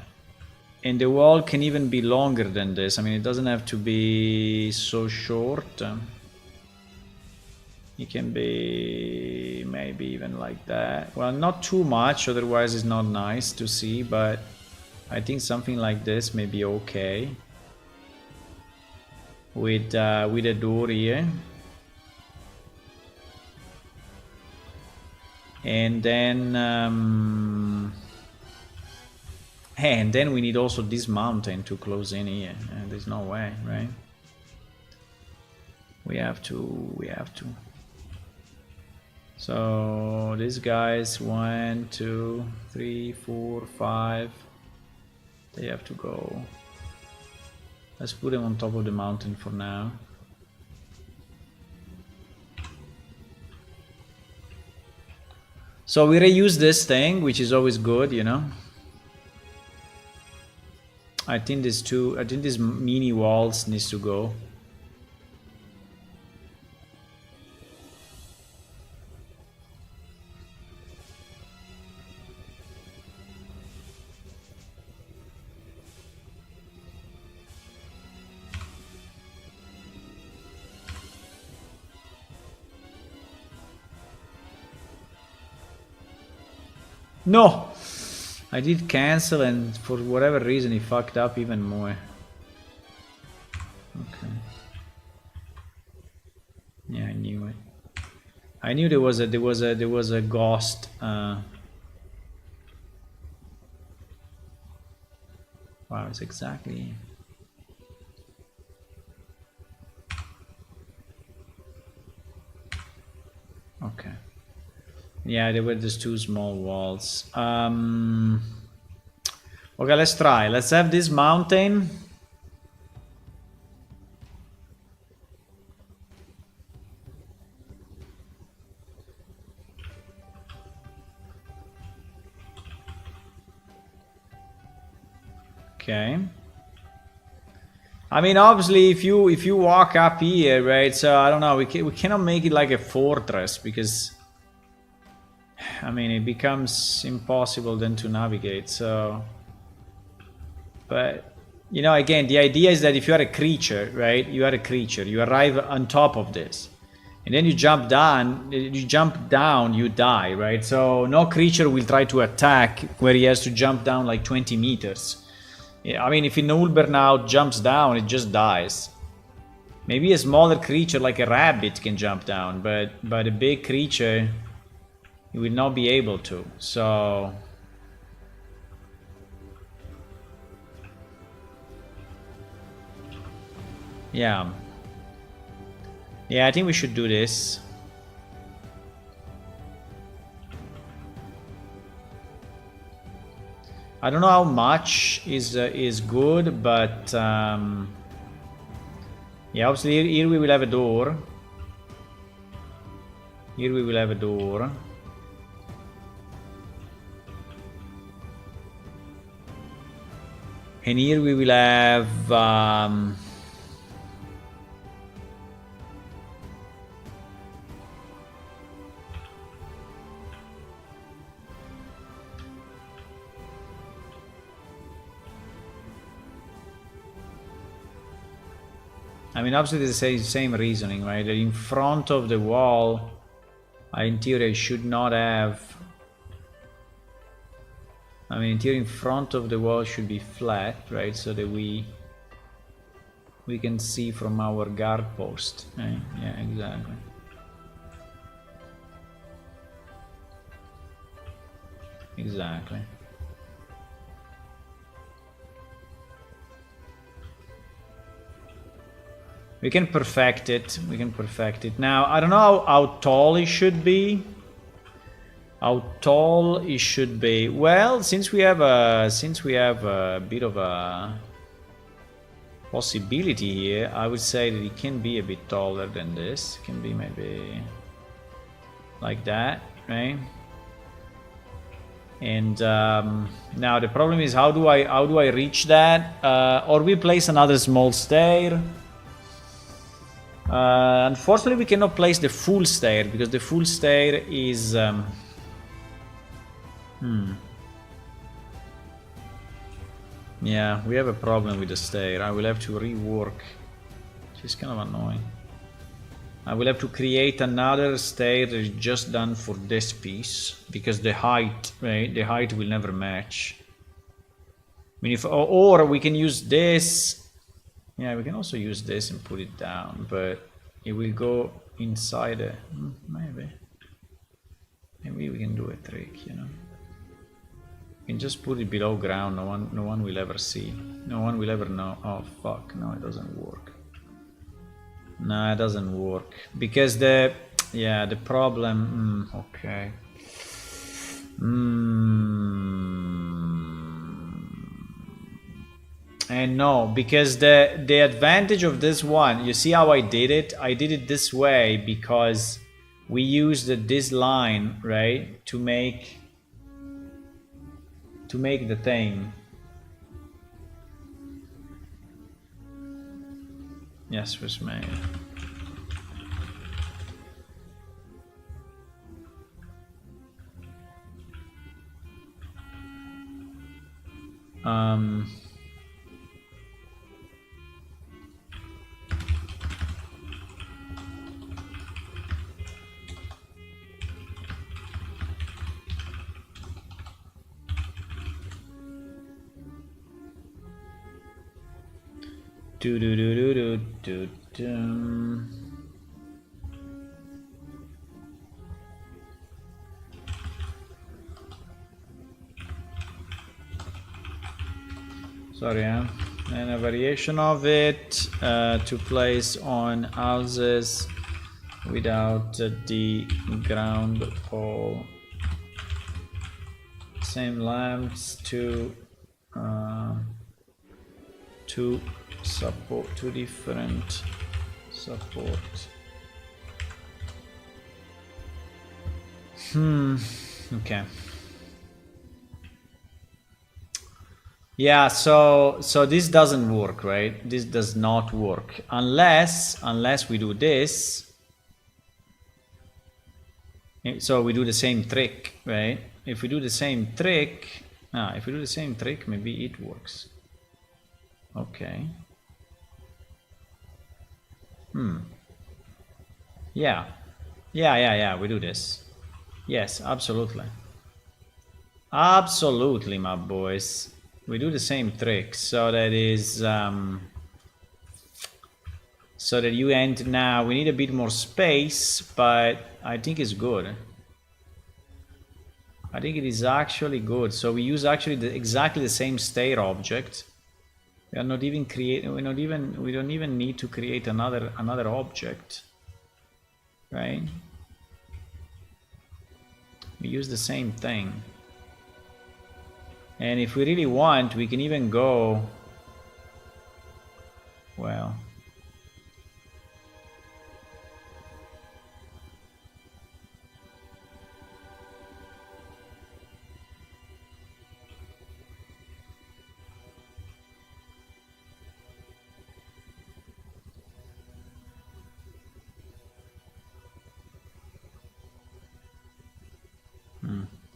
and the wall can even be longer than this. I mean, it doesn't have to be so short. It can be maybe even like that. Well, not too much, otherwise it's not nice to see, but I think something like this may be okay. With a door here. And then we need also this mountain to close in here. There's no way, right? We have to. So these guys, 1, 2, 3, 4, 5, they have to go. Let's put them on top of the mountain for now. So we reuse this thing, which is always good, you know. I think these mini walls needs to go. No! I did cancel and for whatever reason he fucked up even more. Okay. Yeah, I knew it. I knew there was a ghost. Wow, it's exactly. Okay. Yeah, there were just 2 small walls. Okay, let's try. Let's have this mountain. Okay. I mean, obviously, if you walk up here, right? So I don't know. We cannot make it like a fortress because, I mean, it becomes impossible then to navigate. So, but you know, again, the idea is that if you are a creature, right? You are a creature. You arrive on top of this, and then you jump down. You die, right? So no creature will try to attack where he has to jump down like 20 meters. Yeah, I mean, if an Ulbernaut jumps down, it just dies. Maybe a smaller creature like a rabbit can jump down, but a big creature, you will not be able to. So yeah, I think we should do this. I don't know how much is good, but yeah, obviously here we will have a door. Here we will have a door. And here we will have I mean, absolutely the same reasoning, right? That in front of the wall, in theory, I should not have. I mean, in theory, in front of the wall should be flat, right? So that we can see from our guard post, right? Yeah, exactly. Exactly. We can perfect it. We can perfect it. Now, I don't know how tall it should be. How tall it should be. Well, since we have a bit of a possibility here, I would say that it can be a bit taller than this. It can be maybe like that, right? And now the problem is how do I reach that? Or we place another small stair. Unfortunately, we cannot place the full stair because the full stair is. Yeah, we have a problem with the stair. I will have to rework. It's kind of annoying. I will have to create another stair that is just done for this piece because the height, right? The height will never match. I mean, or we can use this. Yeah, we can also use this and put it down, but it will go inside it. Maybe we can do a trick, you know. We can just put it below ground. No one will ever see. No one will ever know. Oh fuck! No, it doesn't work. No, it doesn't work because the problem. Okay. And no, because the advantage of this one, you see how I did it? I did it this way because we used this line, right, to make the thing. Yes, was made. Do do do do do do do. Sorry, and a variation of it to place on houses without the ground pole. Same lamps to support two different support. Okay. Yeah, so this doesn't work, right? This does not work unless we do this. So we do the same trick, right? If we do the same trick, maybe it works. Okay. Yeah. We do this. Yes, absolutely. Absolutely, my boys. We do the same trick. So that is so that you end now. We need a bit more space, but I think it's good. I think it is actually good. So we use actually exactly the same stair object. We are not even creating. We don't even need to create another object, right? We use the same thing. And if we really want, we can even go. Well.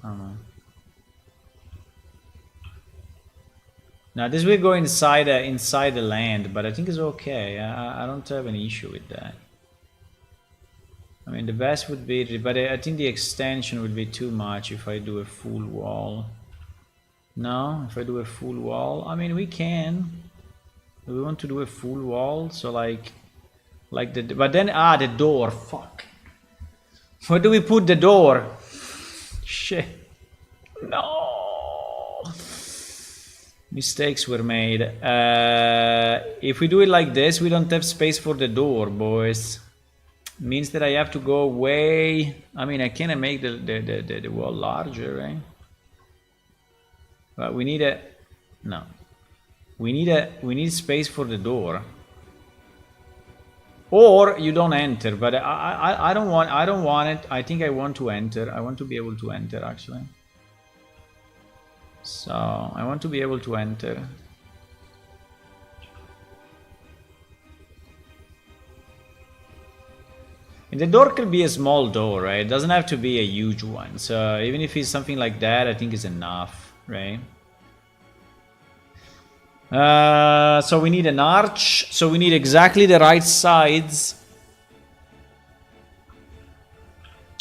I don't know. Now this will go inside the land, but I think it's okay. I don't have any issue with that. I mean, the best would be, but I think the extension would be too much if I do a full wall. No, if I do a full wall, I mean, we can. Do we want to do a full wall? So like the, but then, the door, fuck. Where do we put the door? Shit. No. Mistakes were made. If we do it like this, we don't have space for the door, boys. Means that I have to go way. I mean, I can make the wall larger, right? But we need a no. We need space for the door. Or you don't enter, but I don't want it. I think I want to enter. I want to be able to enter actually. So I want to be able to enter. And the door can be a small door, right? It doesn't have to be a huge one. So even if it's something like that, I think it's enough, right? So we need an arch. So we need exactly the right sides.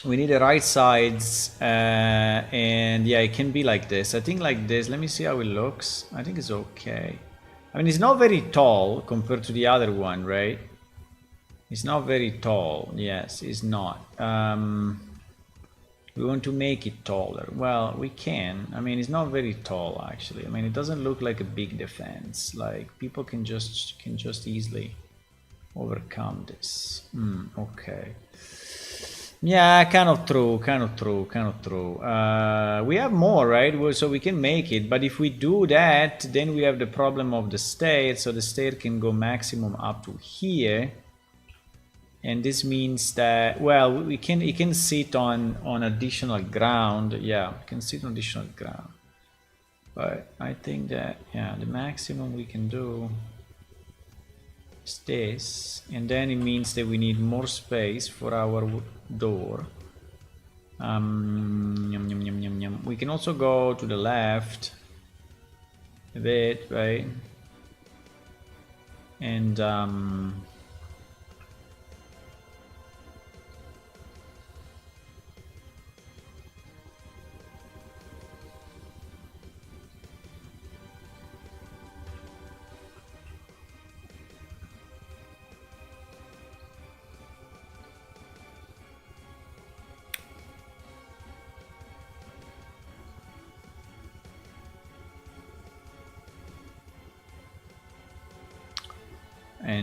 We need the right sides. And yeah, it can be like this. I think like this. Let me see how it looks. I think it's okay. I mean, it's not very tall compared to the other one, right? It's not very tall. Yes, it's not. We want to make it taller. Well, we can. I mean, it's not very tall actually. I mean, it doesn't look like a big defense. Like people can just easily overcome this. Okay. Yeah, kind of true. We have more, right? So we can make it. But if we do that, then we have the problem of the stair. So the stair can go maximum up to here. And this means that, well, it can sit on additional ground. Yeah, it can sit on additional ground. But I think that, yeah, the maximum we can do is this. And then it means that we need more space for our door. We can also go to the left a bit, right? And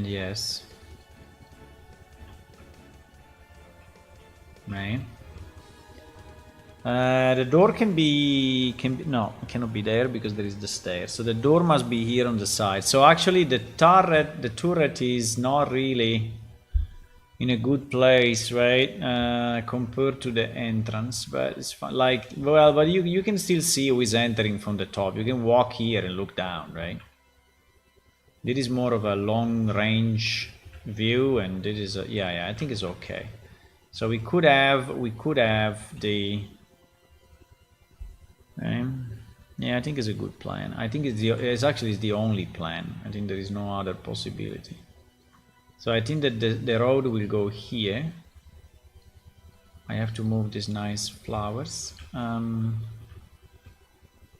yes, right. The door can be no, it cannot be there because there is the stairs. So the door must be here on the side. So actually the turret is not really in a good place, right? Compared to the entrance, but it's fine. Like, well, but you can still see who is entering from the top. You can walk here and look down, right? This is more of a long range view, and this is a, yeah, I think it's okay. So we could have the yeah, I think it's a good plan. I think it's actually the only plan. I think there is no other possibility. So I think that the road will go here. I have to move these nice flowers and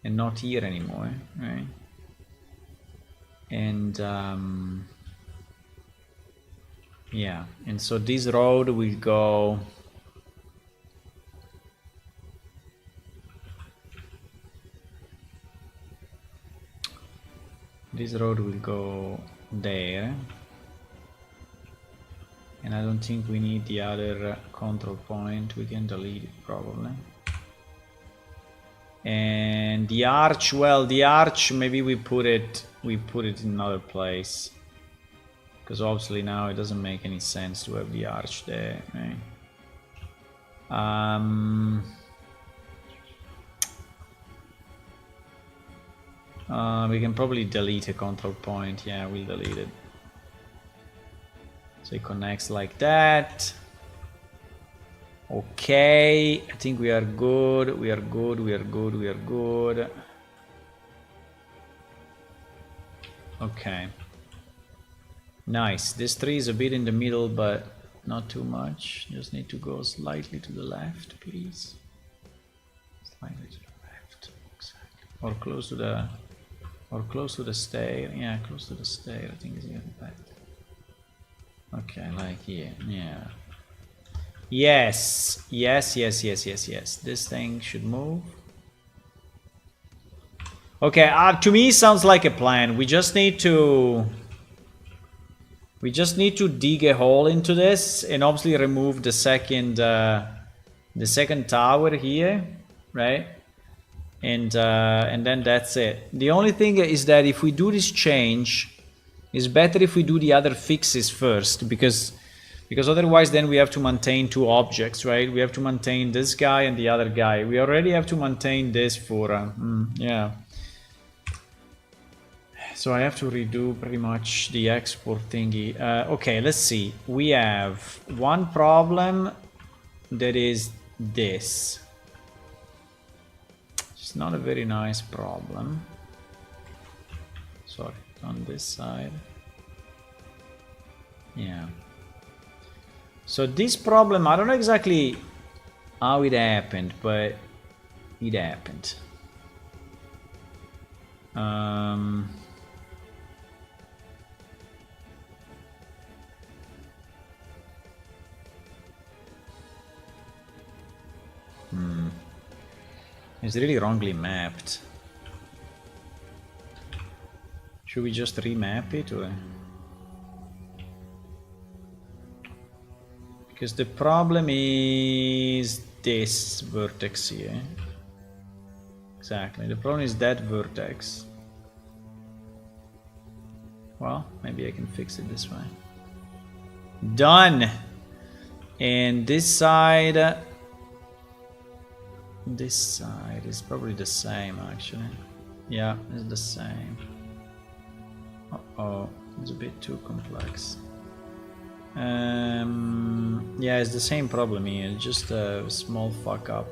not here anymore, right? And yeah, and so this road will go there, and I don't think we need the other control point. We can delete it probably. And the arch, well, the arch, maybe we put it in another place, because obviously now it doesn't make any sense to have the arch there, right? We can probably delete a control point. Yeah, we'll delete it. So it connects like that. Okay, I think we are good. Okay. Nice. This tree is a bit in the middle, but not too much. Just need to go slightly to the left, please. Slightly to the left. Exactly. Or close to the stair. Yeah, close to the stair. I think is even better. Okay, like here. Yeah. Yes. Yes. This thing should move. Okay, to me sounds like a plan. We just need to dig a hole into this and obviously remove the second tower here, right? And then that's it. The only thing is that if we do this change, it's better if we do the other fixes first, because otherwise then we have to maintain two objects, right? We have to maintain this guy and the other guy. We already have to maintain this for yeah. So I have to redo pretty much the export thingy. Okay, let's see. We have one problem that is this. It's not a very nice problem. Sorry, on this side. Yeah. So this problem, I don't know exactly how it happened, but it happened. It's really wrongly mapped. Should we just remap it, or? Because the problem is this vertex here. Exactly, the problem is that vertex. Well, maybe I can fix it this way. Done! And this side is probably the same, actually. Yeah, it's the same. Uh-oh, it's a bit too complex. Yeah, it's the same problem here, just a small fuck up.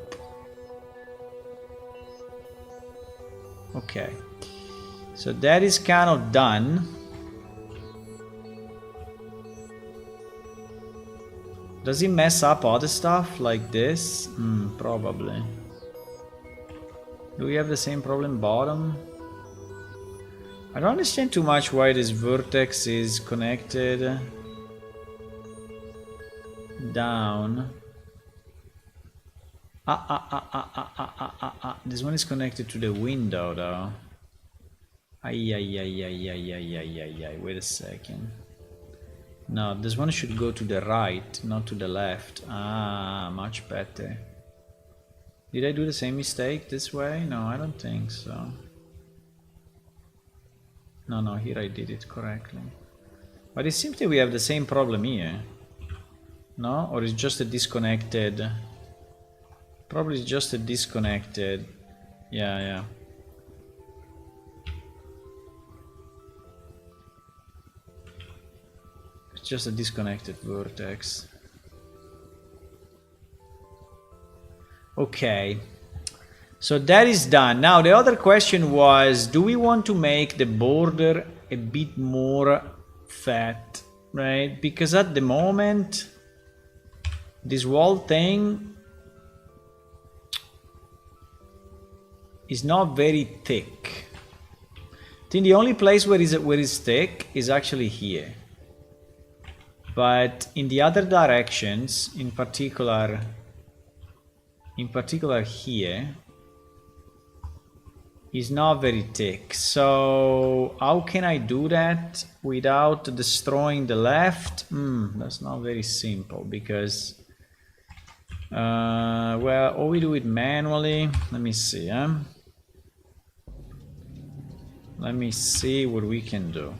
Okay, so that is kind of done. Does he mess up other stuff like this? Probably. Do we have the same problem bottom? I don't understand too much why this vertex is connected down. This one is connected to the window though. Wait a second. No, this one should go to the right, not to the left. Much better. Did I do the same mistake this way? No, I don't think so. No, here I did it correctly. But it seems that we have the same problem here. No? Or it's just a disconnected... Probably it's just a disconnected... Yeah. It's just a disconnected vertex. Okay. So that is done. Now the other question was, do we want to make the border a bit more fat, right? Because at the moment, this wall thing is not very thick. I think the only place where it's thick is actually here. But in the other directions, in particular here, is not very thick. So how can I do that without destroying the left? That's not very simple, because well, or we do it manually. Let me see, Let me see what we can do.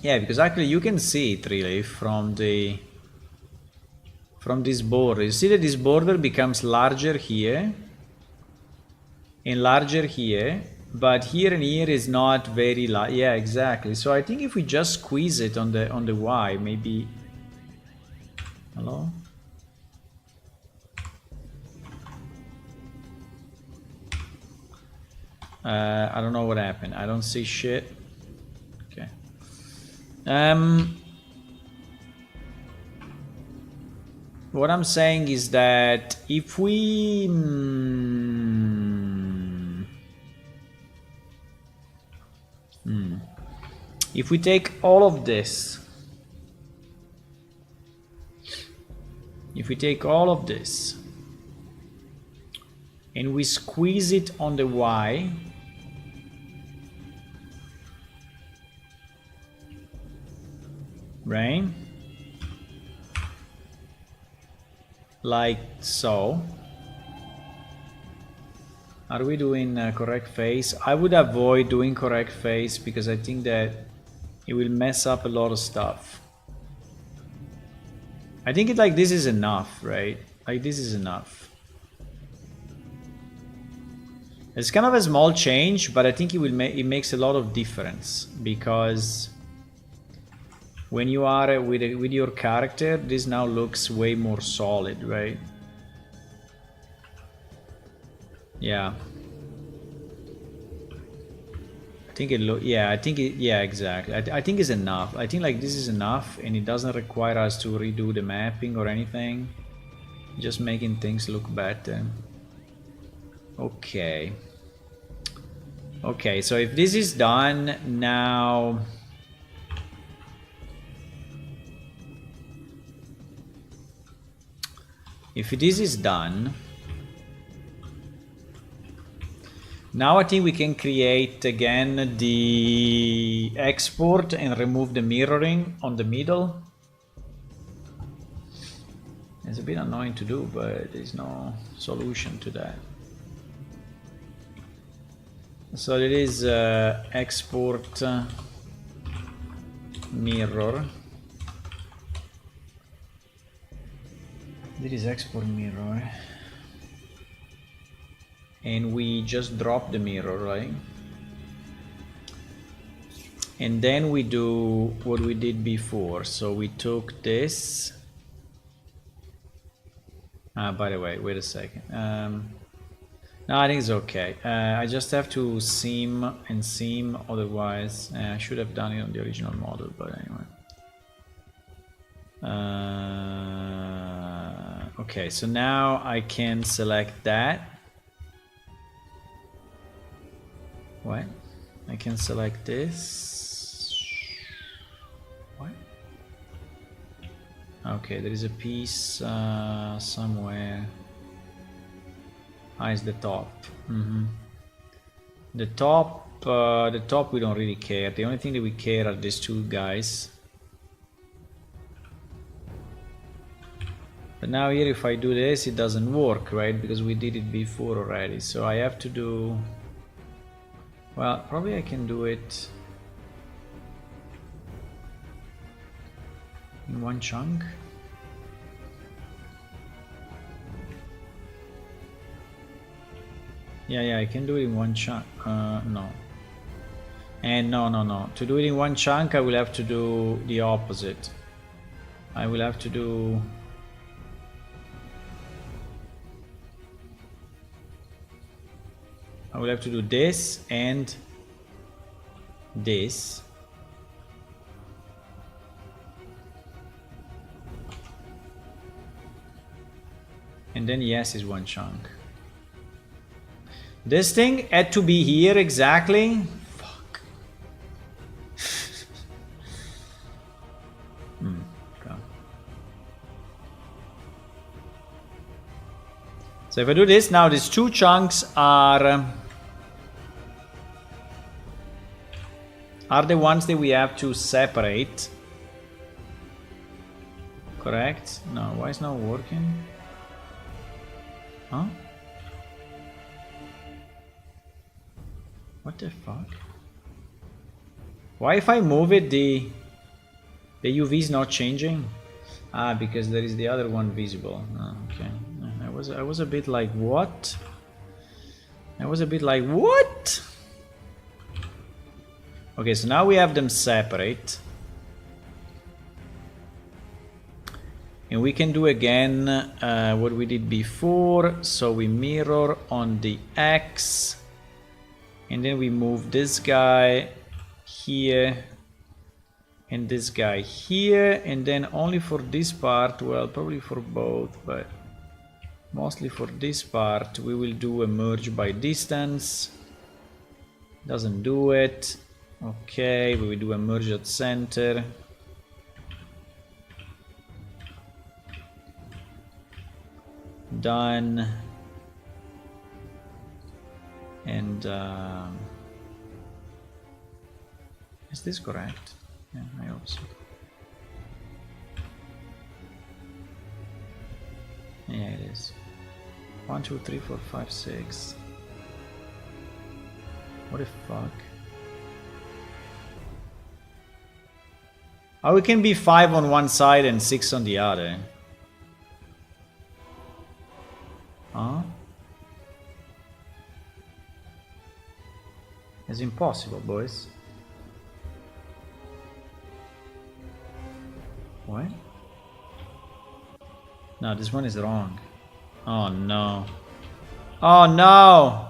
Yeah, because actually you can see it really from this border. You see that this border becomes larger here and larger here, but here and here is not very large. Yeah, exactly. So I think if we just squeeze it on the Y, maybe. Hello? I don't know what happened. I don't see shit. Okay. What I'm saying is that if we... if we take all of this... If we take all of this... and we squeeze it on the Y... right? Like so. Are we doing correct face? I would avoid doing correct face because I think that it will mess up a lot of stuff. I think it like this is enough, right? Like this is enough. It's kind of a small change, but I think it will it makes a lot of difference because when you are with your character, this now looks way more solid, right? Yeah. I think it yeah, exactly. I think it's enough. I think like this is enough and it doesn't require us to redo the mapping or anything. Just making things look better. Okay. Okay, so if this is done now... If this is done, now I think we can create again the export and remove the mirroring on the middle. It's a bit annoying to do, but there's no solution to that. So it is export mirror. This is export mirror, and we just drop the mirror, right? And then we do what we did before. So we took this. By the way, wait a second. No, I think it's okay. I just have to seam and seam, otherwise I should have done it on the original model, but anyway. Okay, so now I can select that. What? I can select this. What? Okay, there is a piece somewhere. Ah, it's the top. The top we don't really care. The only thing that we care are these two guys. But now here if I do this, it doesn't work, right? Because we did it before already. So I have to do... Well, probably I can do it in one chunk. Yeah, I can do it in one chunk. No. And no. To do it in one chunk, I will have to do the opposite. I will have to do... I will have to do this and this. And then yes is one chunk. This thing had to be here exactly. Fuck. Okay. So if I do this now, these two chunks are the ones that we have to separate. Correct? No, why is not working? Huh? What the fuck? Why if I move it the UV is not changing? Ah, because there is the other one visible. Oh, okay. I was a bit like what? I was a bit like what? Okay, so now we have them separate. And we can do again what we did before. So we mirror on the X. And then we move this guy here and this guy here, and then only for this part, well, probably for both, but mostly for this part, we will do a merge by distance. Doesn't do it. Okay, we will do a merge at center. Done. And is this correct? Yeah, I hope so. Yeah, it is. 1, 2, 3, 4, 5, 6. What the fuck? Oh, we can be 5 on one side and 6 on the other. Huh? It's impossible, boys. What? No, this one is wrong. Oh no. Oh no!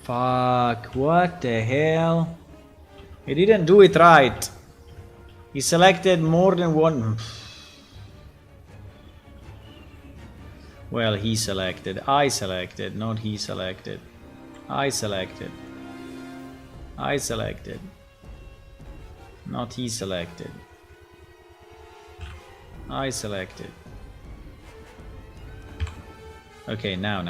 Fuck, what the hell? He didn't do it right. He selected more than one. Well, he selected. I selected, not he selected. I selected. I selected. Not he selected. I selected. Okay, now.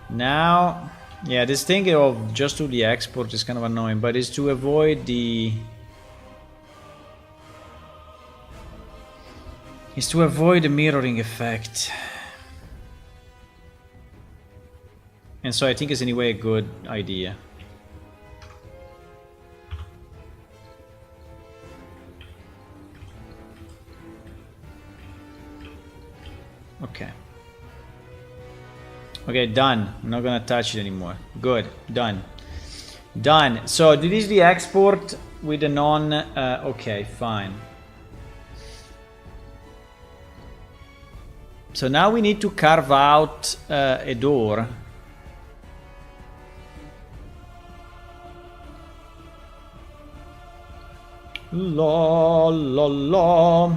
Now, yeah, this thing of just do the export is kind of annoying, but it's to avoid the... It's to avoid the mirroring effect. And so I think it's anyway a good idea. Okay. Okay, done. I'm not gonna touch it anymore. Good, done. Done. So this is the export with the non... okay, fine. So now we need to carve out a door. La la la.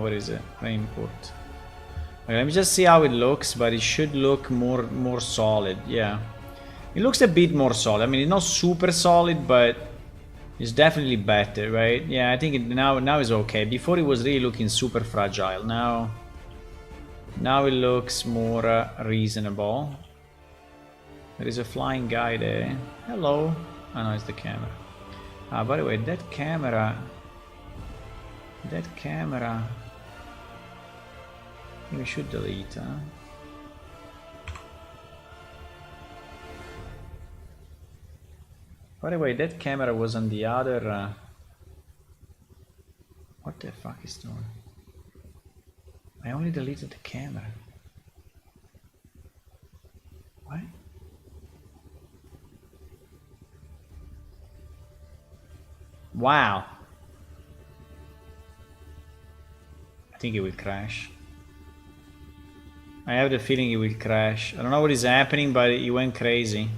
What is it? Import. Okay, let me just see how it looks, but it should look more solid. Yeah, it looks a bit more solid. I mean, it's not super solid, but it's definitely better, right? Yeah, I think it now is okay. Before it was really looking super fragile. Now it looks more reasonable. There is a flying guy there. Hello. Oh no, it's the camera. By the way, that camera, we should delete, huh? By the way, that camera was on the other... What the fuck is doing? I only deleted the camera. What? Wow. I think it will crash. I have the feeling it will crash. I don't know what is happening, but it went crazy.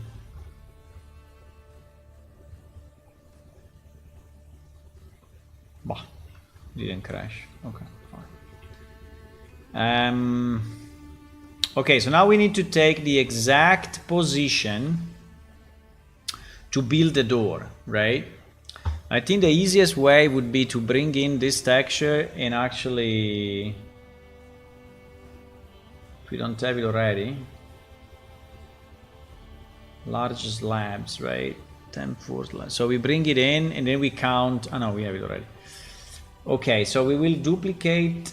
Bah, didn't crash. Okay, fine. Okay, so now we need to take the exact position to build the door, right? I think the easiest way would be to bring in this texture and actually, if we don't have it already, large slabs, right? 10-4 slabs. So we bring it in and then we count. Oh no, we have it already. Okay, so we will duplicate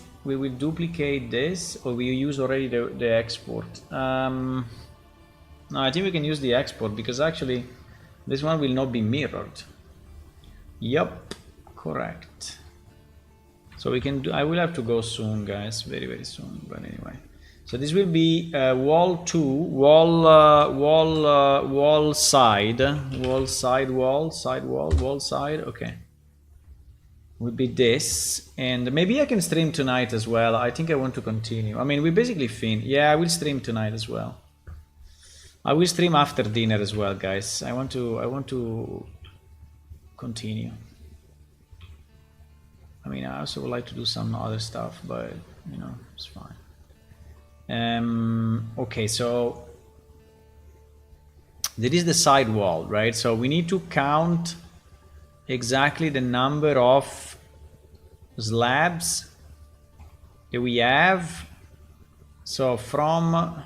this, or we use already the export. No, I think we can use the export because actually this one will not be mirrored. Yep, correct. So we can do, I will have to go soon, guys, very soon, but anyway. So this will be wall 2, wall side, wall side, wall side, wall side. Okay. Would be this, and maybe I can stream tonight as well. I think I want to continue. I mean, we basically fin. Yeah, I will stream tonight as well. I will stream after dinner as well, guys. I want to continue. I mean, I also would like to do some other stuff, but you know, it's fine. Okay, so there is the side wall, right? So we need to count exactly the number of slabs that we have. So from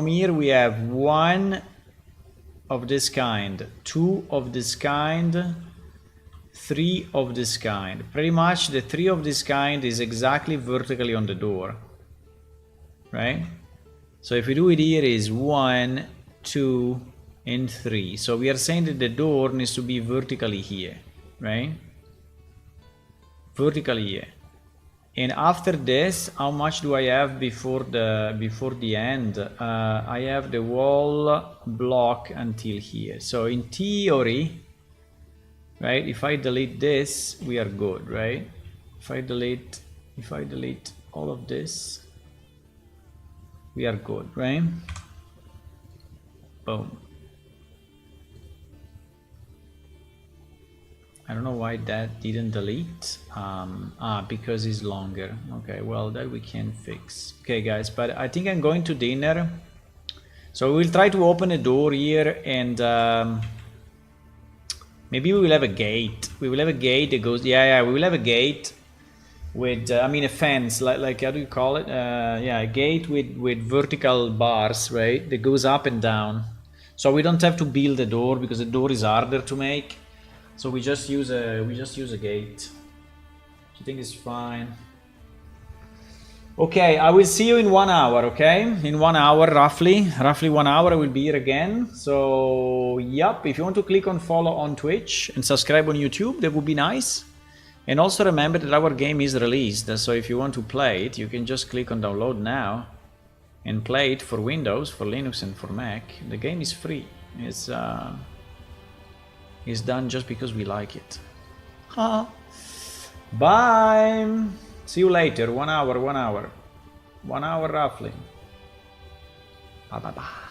here we have 1 of this kind, 2 of this kind, 3 of this kind. Pretty much the 3 of this kind is exactly vertically on the door, right? So if we do it here is 1, 2 and 3. So we are saying that the door needs to be vertically here, right? Vertically here. And after this, how much do I have before the end? I have the wall block until here. So in theory, right, if I delete this, we are good, right? If I delete all of this, we are good, right? Boom. I don't know why that didn't delete. Because it's longer. Okay, well, that we can fix. Okay, guys, but I think I'm going to dinner. So we'll try to open a door here, and maybe we will have a gate. We will have a gate that goes. Yeah, we will have a gate with. I mean, a fence, like how do you call it? Yeah, a gate with vertical bars, right? That goes up and down. So we don't have to build a door because the door is harder to make. So we just use a gate. I think it's fine. Okay, I will see you in 1 hour, okay? In 1 hour, roughly 1 hour I will be here again. So, yep, if you want to click on follow on Twitch and subscribe on YouTube, that would be nice. And also remember that our game is released. So if you want to play it, you can just click on download now and play it for Windows, for Linux and for Mac. The game is free. It's done just because we like it. Bye. See you later. 1 hour. 1 hour. 1 hour roughly. Bye.